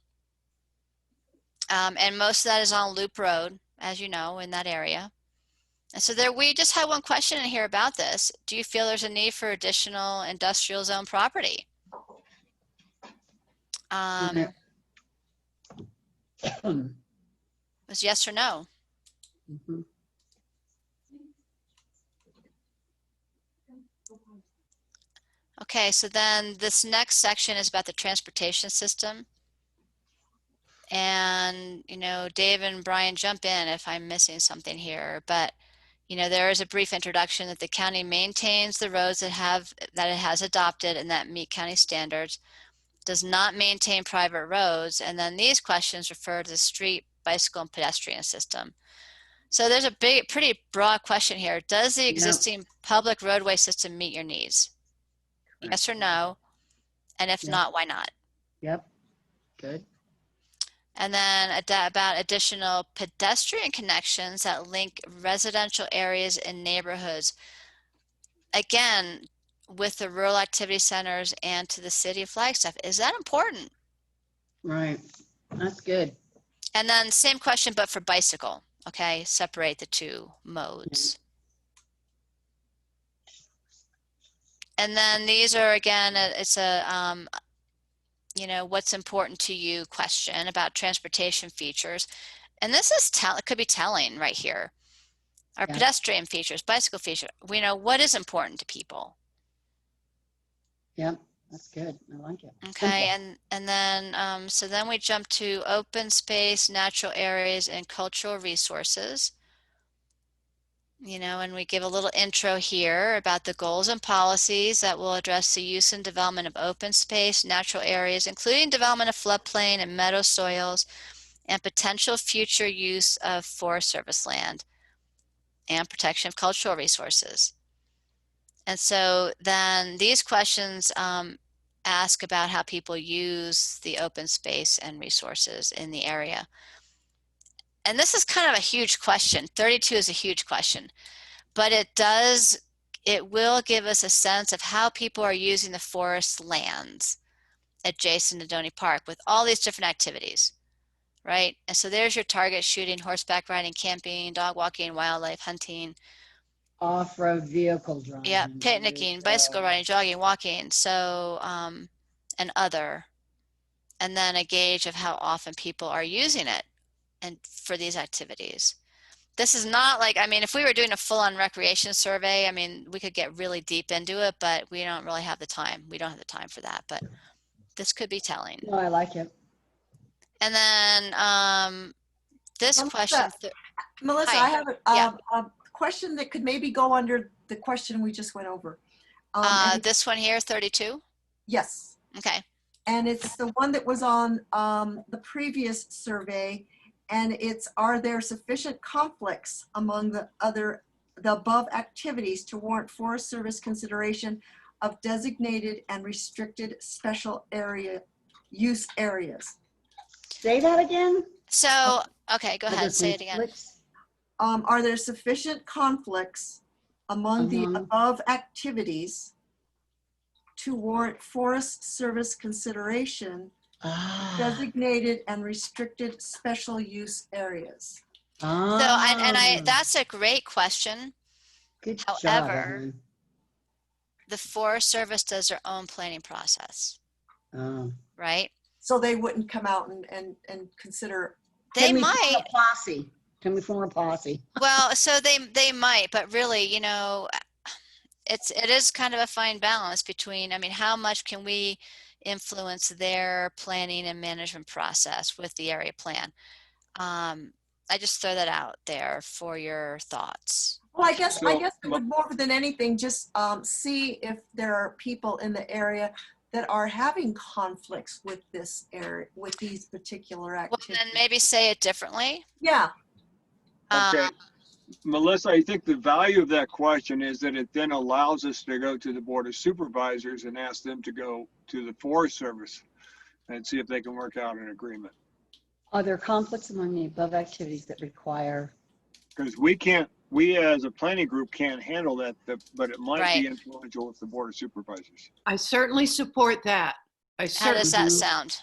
And most of that is on Loop Road, as you know, in that area. And so there, we just had one question in here about this. Do you feel there's a need for additional industrial zone property? Was yes or no? Mm-hmm. Okay, so then this next section is about the transportation system. And, you know, Dave and Brian, jump in if I'm missing something here, but, you know, there is a brief introduction that the county maintains the roads that it has adopted and that meet county standards, does not maintain private roads, and then these questions refer to the street, bicycle, and pedestrian system. So there's a pretty broad question here. Does the existing public roadway system meet your needs? Yes or no? And if not, why not? Yep. Good. And then about additional pedestrian connections that link residential areas and neighborhoods. Again, with the rural activity centers and to the city of Flagstaff. Is that important? Right. That's good. And then same question, but for bicycle. Okay, separate the two modes. And then these are, again, it's a, you know, what's important to you question about transportation features. And this is it could be telling right here. Our Yeah. pedestrian features, bicycle features, we know what is important to people. Yep, that's good. I like it. Okay, Simple. and then so then we jump to open space, natural areas, and cultural resources. You know, and we give a little intro here about the goals and policies that will address the use and development of open space, natural areas, including development of floodplain and meadow soils, and potential future use of Forest Service land, and protection of cultural resources. And so then these questions ask about how people use the open space and resources in the area. And this is kind of a huge question. 32 is a huge question, but it will give us a sense of how people are using the forest lands adjacent to Doney Park with all these different activities, right? And so there's your target shooting, horseback riding, camping, dog walking, wildlife hunting, Off-road vehicle driving. yeah, picnicking, bicycle riding, jogging, walking, so and other, and then a gauge of how often people are using it and for these activities. This is not like, I mean, if we were doing a full-on recreation survey, I mean, we could get really deep into it, but we don't really have the time. We don't have the time for that, but this could be telling. No, I like it. And then this Melissa, question. Melissa, Hi. I have a question that could maybe go under the question we just went over. This one here, 32? Yes. Okay. And it's the one that was on the previous survey, and it's, are there sufficient conflicts among the above activities to warrant Forest Service consideration of designated and restricted special area use areas? Say that again? So, okay, go ahead, say it again. Are there sufficient conflicts among the above activities to warrant Forest Service consideration of designated and restricted special use areas? So, that's a great question. Good However, job, Evelyn. The Forest Service does their own planning process, right? So they wouldn't come out and consider. They might. Posse. Can we form a posse? Well, so they might, but really, you know, it is kind of a fine balance between, I mean, how much can we influence their planning and management process with the area plan? I just throw that out there for your thoughts. Well, I guess it would more than anything just see if there are people in the area that are having conflicts with this area, with these particular activities. Well, then maybe say it differently. Yeah. Okay. Melissa, I think the value of that question is that it then allows us to go to the Board of Supervisors and ask them to go to the Forest Service and see if they can work out an agreement. Are there conflicts among the above activities that require? Because we as a planning group can't handle that, but it might be influential with the Board of Supervisors. I certainly support that. How does that sound?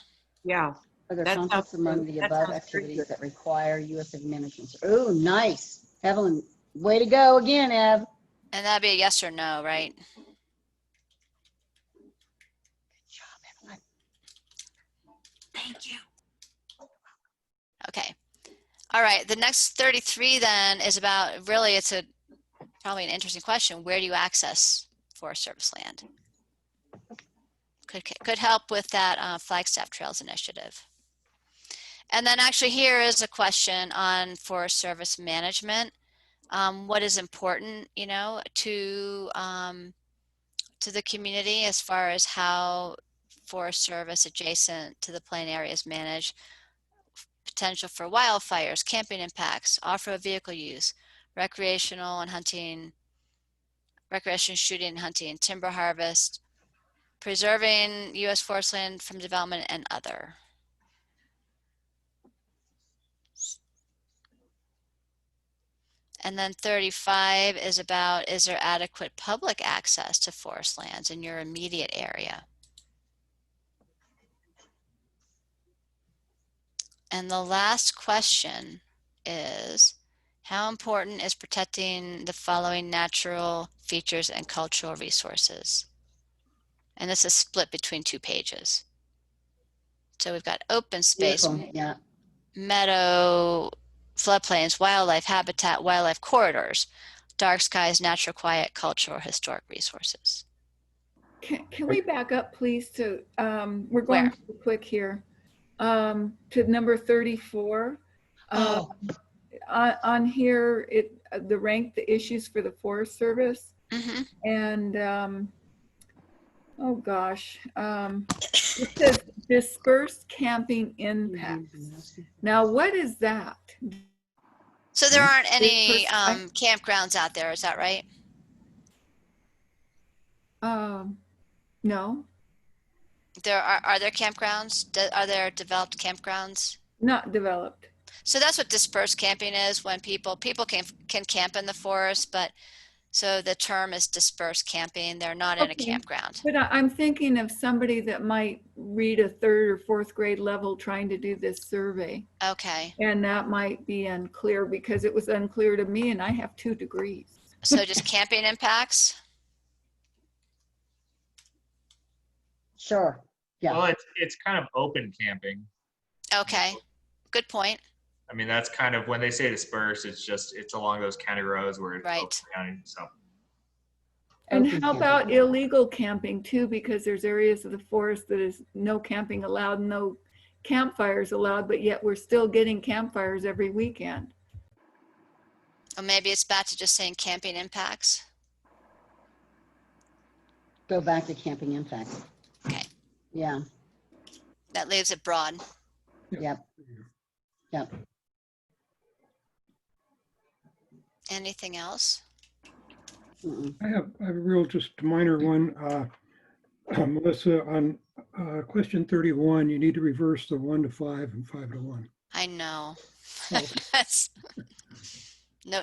Yeah. Are there conflicts among the above activities that require USF management? Oh, nice. Evelyn, way to go again, Ev. And that'd be a yes or no, right? Good job, Evelyn. Thank you. Okay. All right. The next 33 then is about, really, it's probably an interesting question. Where do you access Forest Service land? Could help with that Flagstaff Trails initiative. And then actually here is a question on Forest Service management. What is important, you know, to the community as far as how Forest Service adjacent to the plain areas manage potential for wildfires, camping impacts, off-road vehicle use, recreational shooting and hunting, timber harvest, preserving U.S. forest land from development, and other. And then 35 is about, is there adequate public access to forest lands in your immediate area? And the last question is, how important is protecting the following natural features and cultural resources? And this is split between 2 pages. So we've got open space, Beautiful, yeah. meadow, floodplains, wildlife habitat, wildlife corridors, dark skies, natural quiet, cultural, historic resources. Can we back up, please, to, we're going Where? too quick here, to number 34. Oh. On here, the rank, the issues for the Forest Service. Mm-hmm. And, oh gosh, it says dispersed camping impacts. Now, what is that? So there aren't any campgrounds out there, is that right? No. Are there campgrounds? Are there developed campgrounds? Not developed. So that's what dispersed camping is, when people can camp in the forest, but so the term is dispersed camping. They're not in a campground. But I'm thinking of somebody that might read a 3rd or 4th grade level trying to do this survey. Okay. And that might be unclear, because it was unclear to me, and I have 2 degrees. So just camping impacts? Sure. Yeah. Well, it's kind of open camping. Okay. Good point. I mean, that's kind of, when they say dispersed, it's along those county roads where it's right. open county. So. And how about illegal camping too? Because there's areas of the forest that is no camping allowed, no campfires allowed, but yet we're still getting campfires every weekend. Or maybe it's back to just saying camping impacts. Go back to camping impacts. Okay. Yeah. That leaves it broad. Yep. Yep. Anything else? I have a real just minor one. Melissa, on question 31, you need to reverse the 1 to 5 and 5 to 1. I know. Oh. No,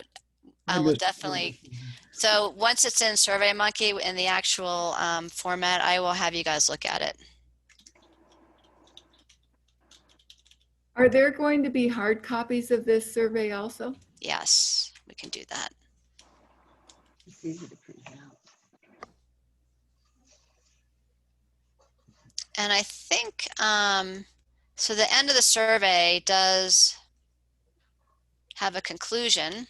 I will definitely. So once it's in SurveyMonkey in the actual format, I will have you guys look at it. Are there going to be hard copies of this survey also? Yes, we can do that. It's easy to print out. And I think, so the end of the survey does have a conclusion.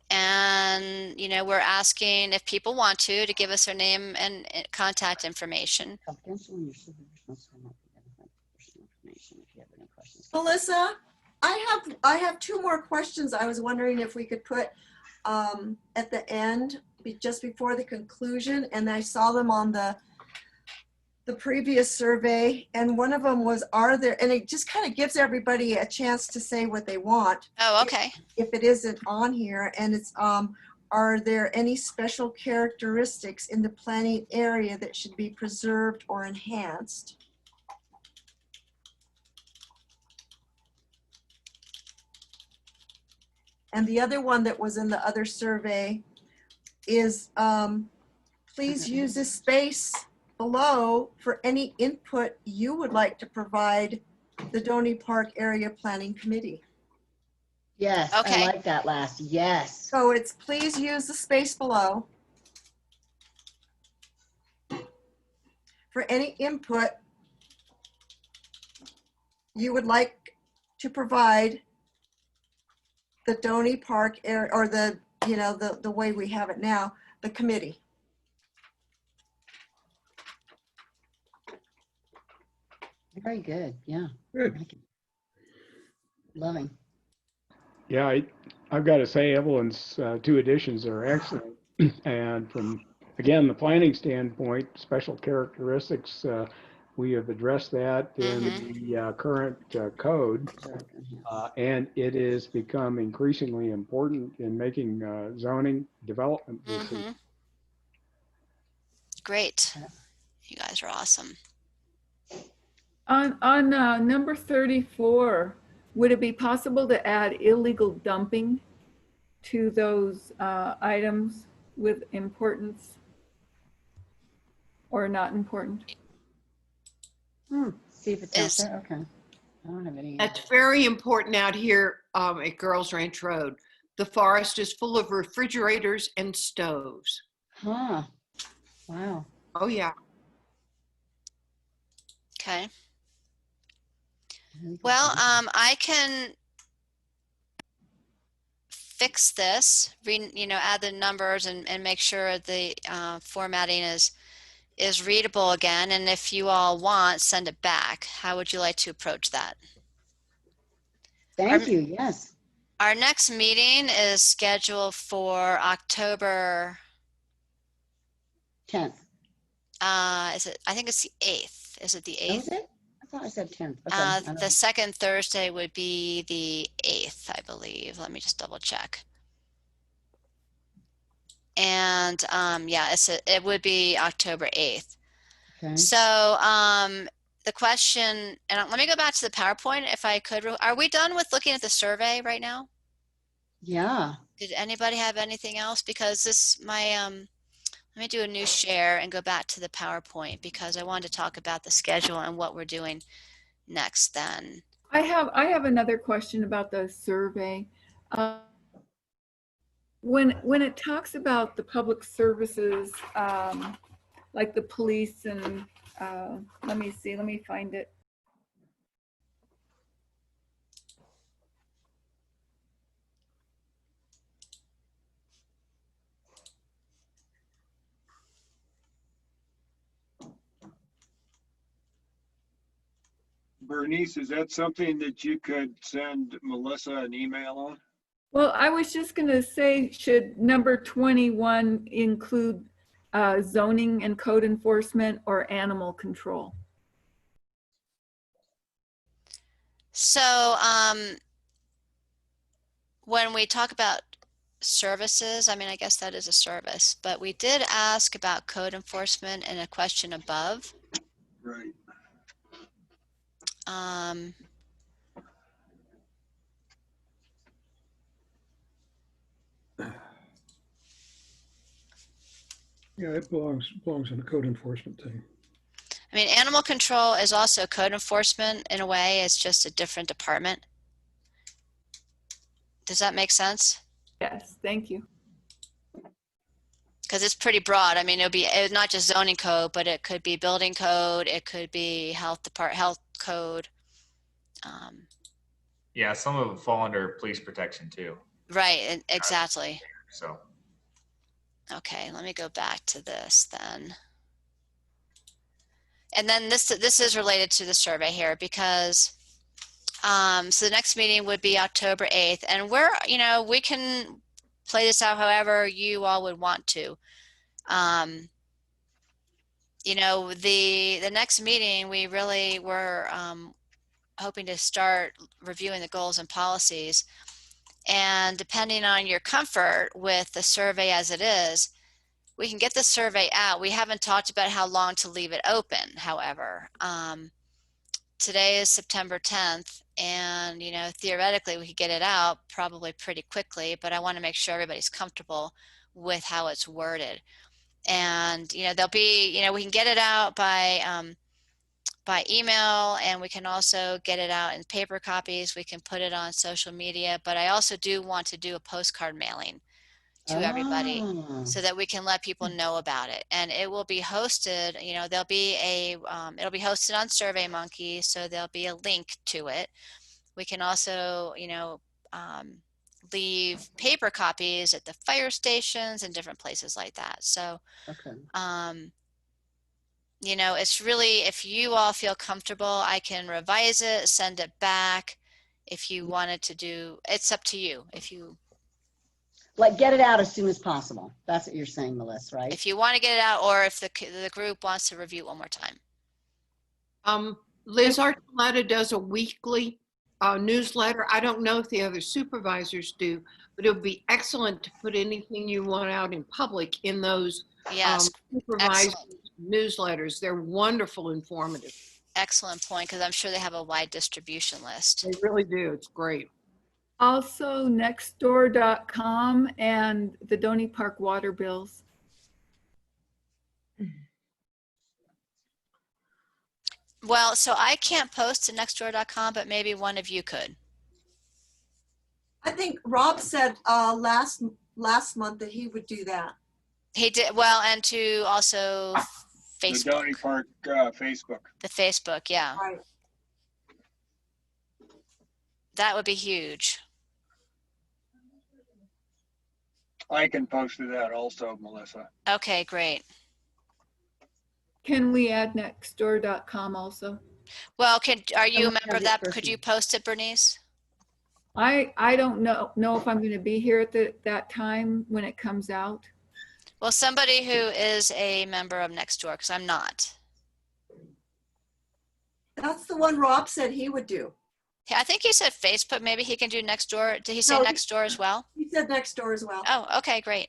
And, you know, we're asking if people want to give us their name and contact information. Melissa, I have 2 more questions. I was wondering if we could put at the end, just before the conclusion, and I saw them on the previous survey, and one of them was, are there, and it just kind of gives everybody a chance to say what they want. Oh, okay. If it isn't on here, and it's, are there any special characteristics in the planning area that should be preserved or enhanced? And the other one that was in the other survey is, please use this space below for any input you would like to provide the Doney Park Area Planning Committee. Yes, okay. I like that last. Yes. So it's please use the space below for any input you would like to provide the Doney Park area, or the, you know, the way we have it now, the committee. Very good. Yeah. Good. Loving. Yeah, I've got to say Evelyn's 2 additions are excellent. And from, again, the planning standpoint, special characteristics, we have addressed that in the current code. And it has become increasingly important in making zoning development decisions. Great. You guys are awesome. On number 34, would it be possible to add illegal dumping to those items with importance or not important? See if it's out there. Okay. I don't have any. That's very important out here at Girls Ranch Road. The forest is full of refrigerators and stoves. Huh. Wow. Oh, yeah. Okay. Well, I can fix this, add the numbers and make sure the formatting is readable again. And if you all want, send it back. How would you like to approach that? Thank you, yes. Our next meeting is scheduled for October 10th. Is it? I think it's the 8th. Is it the 8th? Was it? I thought I said 10th. Okay, I don't know. The second Thursday would be the 8th, I believe. Let me just double check. And yeah, it would be October 8th. Okay. So the question, and let me go back to the PowerPoint if I could. Are we done with looking at the survey right now? Yeah. Did anybody have anything else? Because let me do a new share and go back to the PowerPoint because I wanted to talk about the schedule and what we're doing next then. I have another question about the survey. When it talks about the public services, like the police and let me find it. Bernice, is that something that you could send Melissa an email on? Well, I was just going to say, should number 21 include zoning and code enforcement or animal control? So when we talk about services, I mean, I guess that is a service, but we did ask about code enforcement in a question above. Right. Yeah, it belongs in the code enforcement thing. I mean, animal control is also code enforcement in a way. It's just a different department. Does that make sense? Yes, thank you. Because it's pretty broad. I mean, it's not just zoning code, but it could be building code. It could be health code. Yeah, some of them fall under police protection too. Right, exactly. So. Okay, let me go back to this then. And then this is related to the survey here because so the next meeting would be October 8th, and we can play this out however you all would want to. The next meeting we really were hoping to start reviewing the goals and policies, and depending on your comfort with the survey as it is, we can get the survey out. We haven't talked about how long to leave it open, however. Today is September 10th, and theoretically we could get it out probably pretty quickly, but I want to make sure everybody's comfortable with how it's worded. And there'll be, we can get it out by email, and we can also get it out in paper copies. We can put it on social media, but I also do want to do a postcard mailing to everybody so that we can let people know about it. And it will be hosted, there'll be it'll be hosted on SurveyMonkey, so there'll be a link to it. We can also, leave paper copies at the fire stations and different places like that. So, okay. It's really, if you all feel comfortable, I can revise it, send it back. If you wanted to do, it's up to you. If you get it out as soon as possible. That's what you're saying, Melissa, right? If you want to get it out, or if the group wants to review it one more time. Liz Archuleta does a weekly newsletter. I don't know if the other supervisors do, but it would be excellent to put anything you want out in public in those supervisor newsletters. They're wonderful, informative. Excellent point, because I'm sure they have a wide distribution list. They really do. It's great. Also, nextdoor.com and the Doney Park water bills. Well, so I can't post to nextdoor.com, but maybe one of you could. I think Rob said last month that he would do that. He did, well, and to also Facebook. The Doney Park Facebook. The Facebook, yeah. Right. That would be huge. I can post to that also, Melissa. Okay, great. Can we add nextdoor.com also? Well, are you a Someone member has of it that? first. Could you post it, Bernice? I don't know if I'm going to be here at that time when it comes out. Well, somebody who is a member of Nextdoor, because I'm not. That's the one Rob said he would do. Yeah, I think he said Facebook. Maybe he can do Nextdoor. Did he say No, Nextdoor as well? He said Nextdoor as well. Oh, okay, great.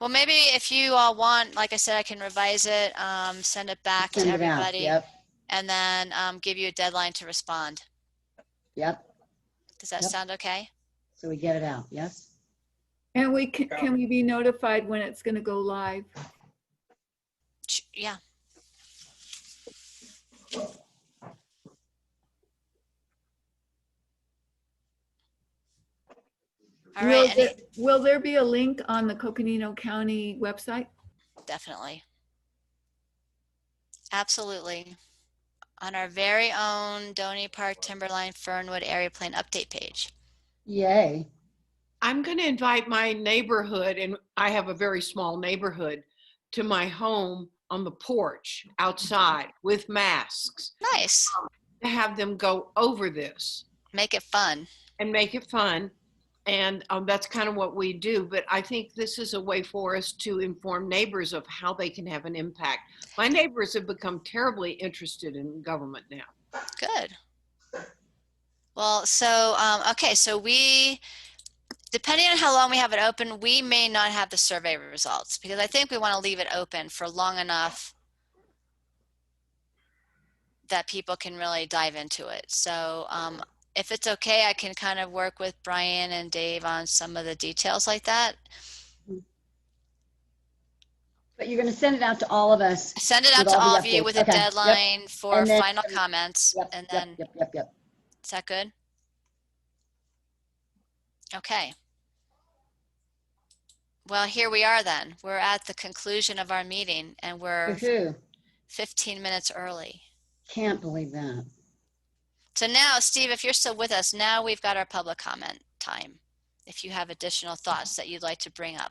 Well, maybe if you all want, like I said, I can revise it, send it back to Send it out, everybody, yep, and then give you a deadline to respond. yep. Does that Yep. sound okay? So we get it out, yes? And can we be notified when it's going to go live? Yeah. All right. Will there be a link on the Coconino County website? Definitely. Absolutely. On our very own Doney Park, Timberline, Fernwood area plan update page. Yay. I'm going to invite my neighborhood, and I have a very small neighborhood, to my home on the porch outside with masks. Nice. To have them go over this. Make it fun. And make it fun. And that's kind of what we do. But I think this is a way for us to inform neighbors of how they can have an impact. My neighbors have become terribly interested in government now. Good. Well, so, okay, so depending on how long we have it open, we may not have the survey results because I think we want to leave it open for long enough that people can really dive into it. So if it's okay, I can kind of work with Brian and Dave on some of the details like that. But you're going to send it out to all of us. Send it out with to all the of you updates. with a Okay, deadline yep. for And then- final comments. Yep, and yep, then, yep. is that good? Okay. Well, here we are then. We're at the conclusion of our meeting and we're Woohoo. 15 minutes early. Can't believe that. So now, Steve, if you're still with us, now we've got our public comment time. If you have additional thoughts that you'd like to bring up.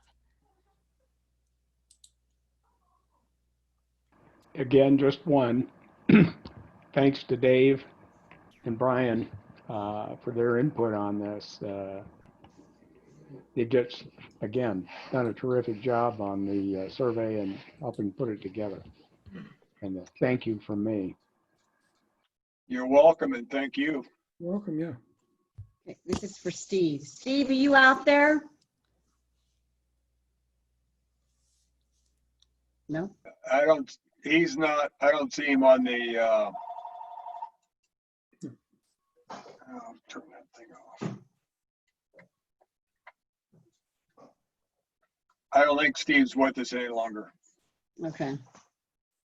Again, just one. Thanks to Dave and Brian for their input on this. They just, again, done a terrific job on the survey and helping put it together. And thank you from me. You're welcome, and thank you. You're welcome, yeah. Okay, this is for Steve. Steve, are you out there? No? He's not, I don't see him on the, I'll turn that thing off. I don't think Steve's with us any longer. Okay.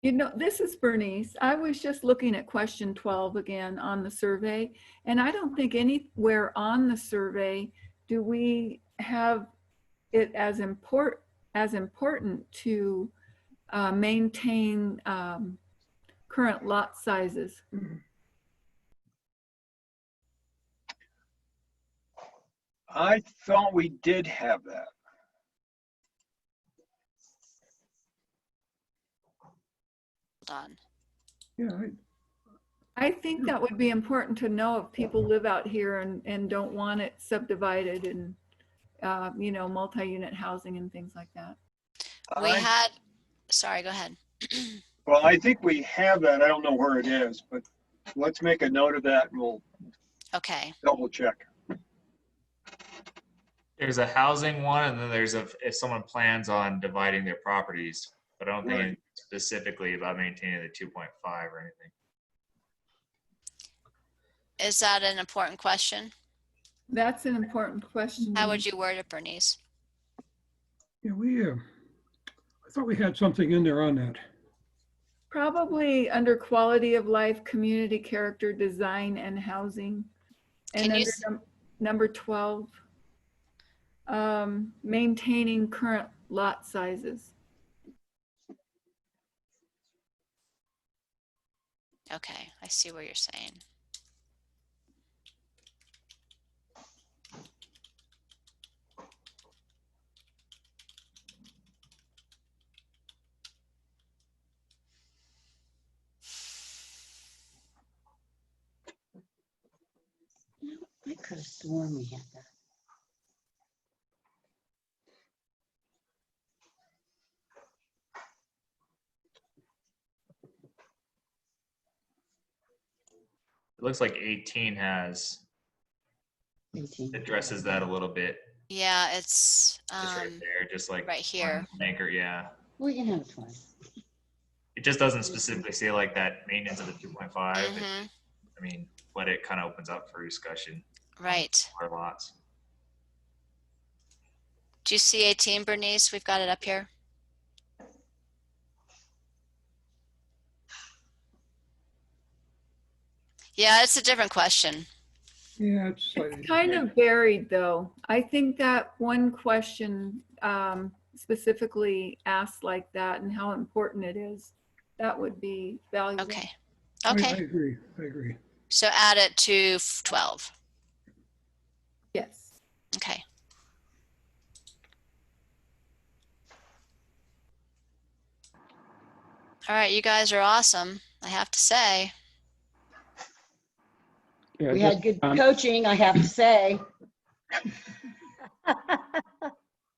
You know, this is Bernice. I was just looking at question 12 again on the survey, and I don't think anywhere on the survey do we have it as important to maintain current lot sizes. I thought we did have that. On. Yeah, I think that would be important to know if people live out here and don't want it subdivided and, you know, multi-unit housing and things like that. Sorry, go ahead. Well, I think we have that. I don't know where it is, but let's make a note of that and we'll double check. There's a housing one, and then there's if someone plans on dividing their properties, but I don't think anything specifically about maintaining the 2.5 or anything. Is that an important question? That's an important question. How would you word it, Bernice? Yeah, I thought we had something in there on that. Probably under quality of life, community character, design, and housing. And under number 12, maintaining current lot sizes. Okay, I see what you're saying. I could have sworn we had that. It looks like 18 addresses that a little bit. Yeah, it's Just right there, just like right here. anchor, yeah. We can have it twice. It just doesn't specifically say like that maintenance of the 2.5. Mm-hmm. I mean, but it kind of opens up for discussion. Right. Our lots. Do you see 18, Bernice? We've got it up here. Yeah, it's a different question. Yeah, it's kind of varied though. I think that one question specifically asked like that and how important it is, that would be valuable. Okay. Okay. I agree. I agree. So add it to 12. Yes. Okay. All right, you guys are awesome, I have to say. We had good coaching, I have to say.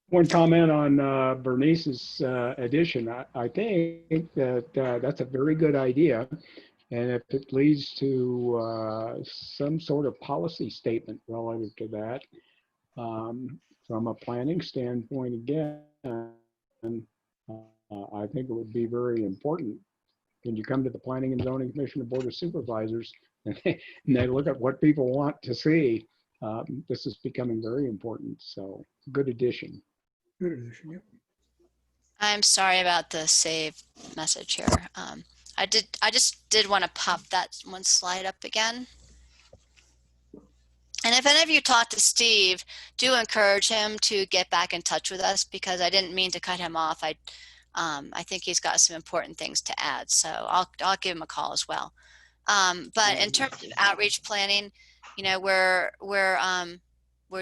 One comment on Bernice's addition. I think that that's a very good idea. And if it leads to some sort of policy statement relative to that, from a planning standpoint, again, I think it would be very important when you come to the Planning and Zoning Commission and Board of Supervisors and they look at what people want to see. This is becoming very important. So good addition. Good addition, yep. I'm sorry about the save message here. I just did want to pop that one slide up again. And if any of you talk to Steve, do encourage him to get back in touch with us, because I didn't mean to cut him off. I think he's got some important things to add, so I'll give him a call as well. But in terms of outreach planning, you know, we're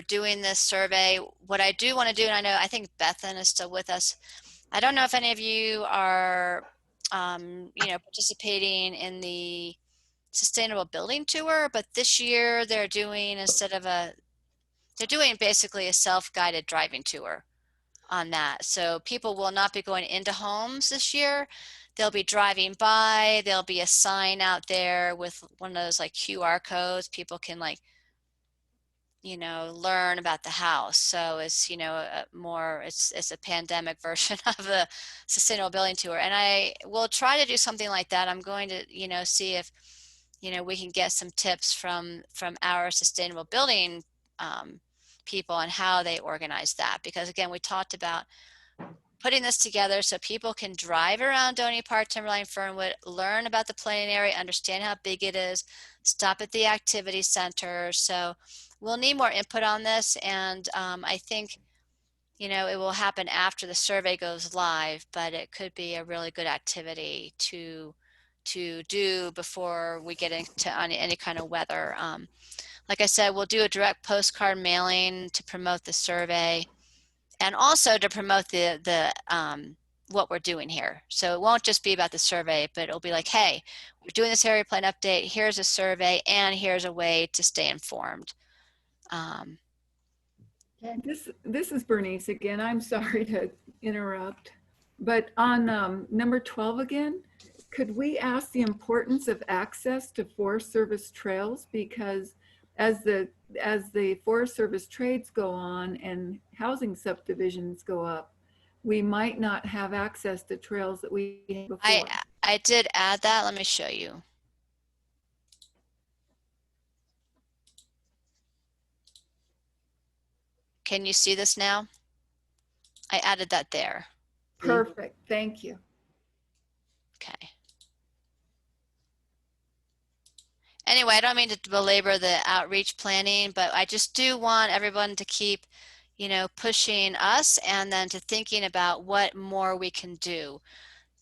doing this survey. What I do want to do, and I think Bethan is still with us. I don't know if any of you are, you know, participating in the Sustainable Building Tour, but this year they're doing, they're doing basically a self-guided driving tour on that. So people will not be going into homes this year. They'll be driving by. There'll be a sign out there with one of those like QR codes. People can, like, you know, learn about the house. So it's, you know, it's a pandemic version of the Sustainable Building Tour. And I will try to do something like that. I'm going to, you know, see if, you know, we can get some tips from our sustainable building people on how they organize that. Because again, we talked about putting this together so people can drive around Doney Park, Timberline, Fernwood, learn about the playing area, understand how big it is, stop at the activity center. So we'll need more input on this. And I think, you know, it will happen after the survey goes live, but it could be a really good activity to do before we get into any kind of weather. Like I said, we'll do a direct postcard mailing to promote the survey and also to promote the what we're doing here. So it won't just be about the survey, but it'll be like, hey, we're doing this area plan update, here's a survey, and here's a way to stay informed. This is Bernice again. I'm sorry to interrupt, but on number 12 again, could we ask the importance of access to Forest Service trails? Because as the Forest Service trades go on and housing subdivisions go up, we might not have access to trails that we had before. I did add that. Let me show you. Can you see this now? I added that there. Perfect. Thank you. Okay. Anyway, I don't mean to belabor the outreach planning, but I just do want everyone to keep, you know, pushing us and then to thinking about what more we can do.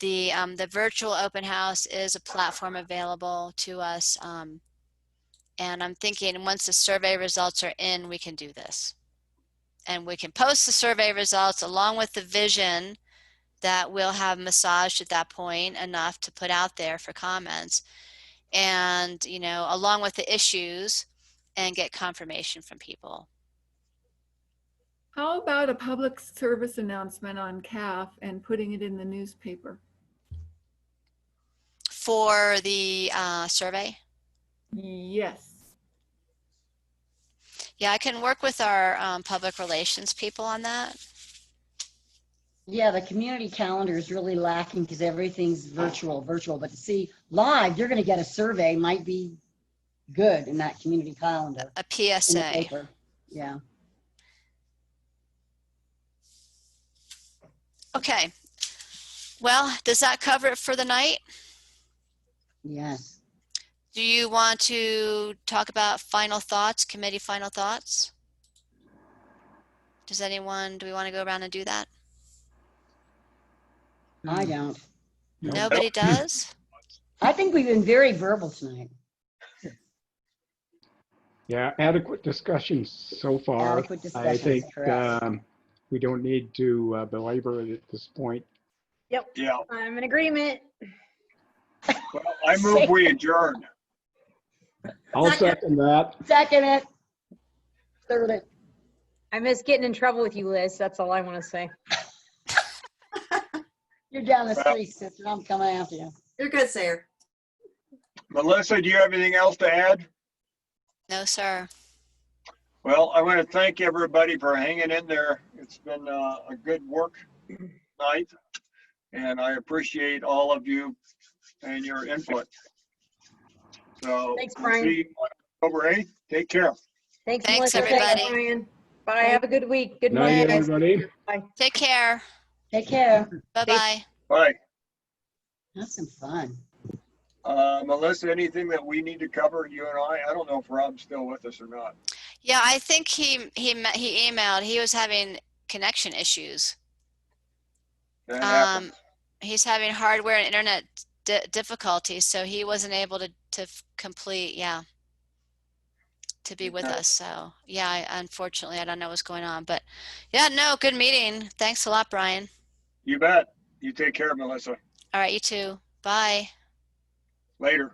The virtual open house is a platform available to us. And I'm thinking once the survey results are in, we can do this. And we can post the survey results along with the vision that we'll have massaged at that point enough to put out there for comments. And, you know, along with the issues, and get confirmation from people. How about a public service announcement on CAF and putting it in the newspaper? For the survey? Yes. Yeah, I can work with our public relations people on that. Yeah, the community calendar is really lacking because everything's virtual. But to see live, you're going to get a survey might be good in that community calendar. A PSA. In the paper. Yeah. Okay. Well, does that cover it for the night? Yes. Do you want to talk about final thoughts, committee final thoughts? Do we want to go around and do that? I don't. Nobody does? I think we've been very verbal tonight. Yeah, adequate discussions so far. Adequate I discussions, think correct. we don't need to belabor it at this point. Yep. Yeah. I'm in agreement. Well, I move we adjourn. I'll second that. Second it. Third it. I miss getting in trouble with you, Liz. That's all I want to say. You're down the street, sister. I'm coming after you. You're good, Sayer. Melissa, do you have anything else to add? No, sir. Well, I want to thank everybody for hanging in there. It's been a good work night, and I appreciate all of you and your input. So, Thanks, we'll Brian. see you on October 8th. Take care. Thanks, Thanks, Melissa. everybody. Brian. Bye. Have a good week. Good Night, night. everybody. Bye. Take care. Take care. Bye-bye. Bye. Have some fun. Melissa, anything that we need to cover, you and I don't know if Rob's still with us or not. Yeah, I think he emailed. He was having connection issues. That happens. He's having hardware and internet difficulties, so he wasn't able to complete, to be with us. So yeah, unfortunately, I don't know what's going on, but yeah, no, good meeting. Thanks a lot, Brian. You bet. You take care, Melissa. All right, you too. Bye. Later.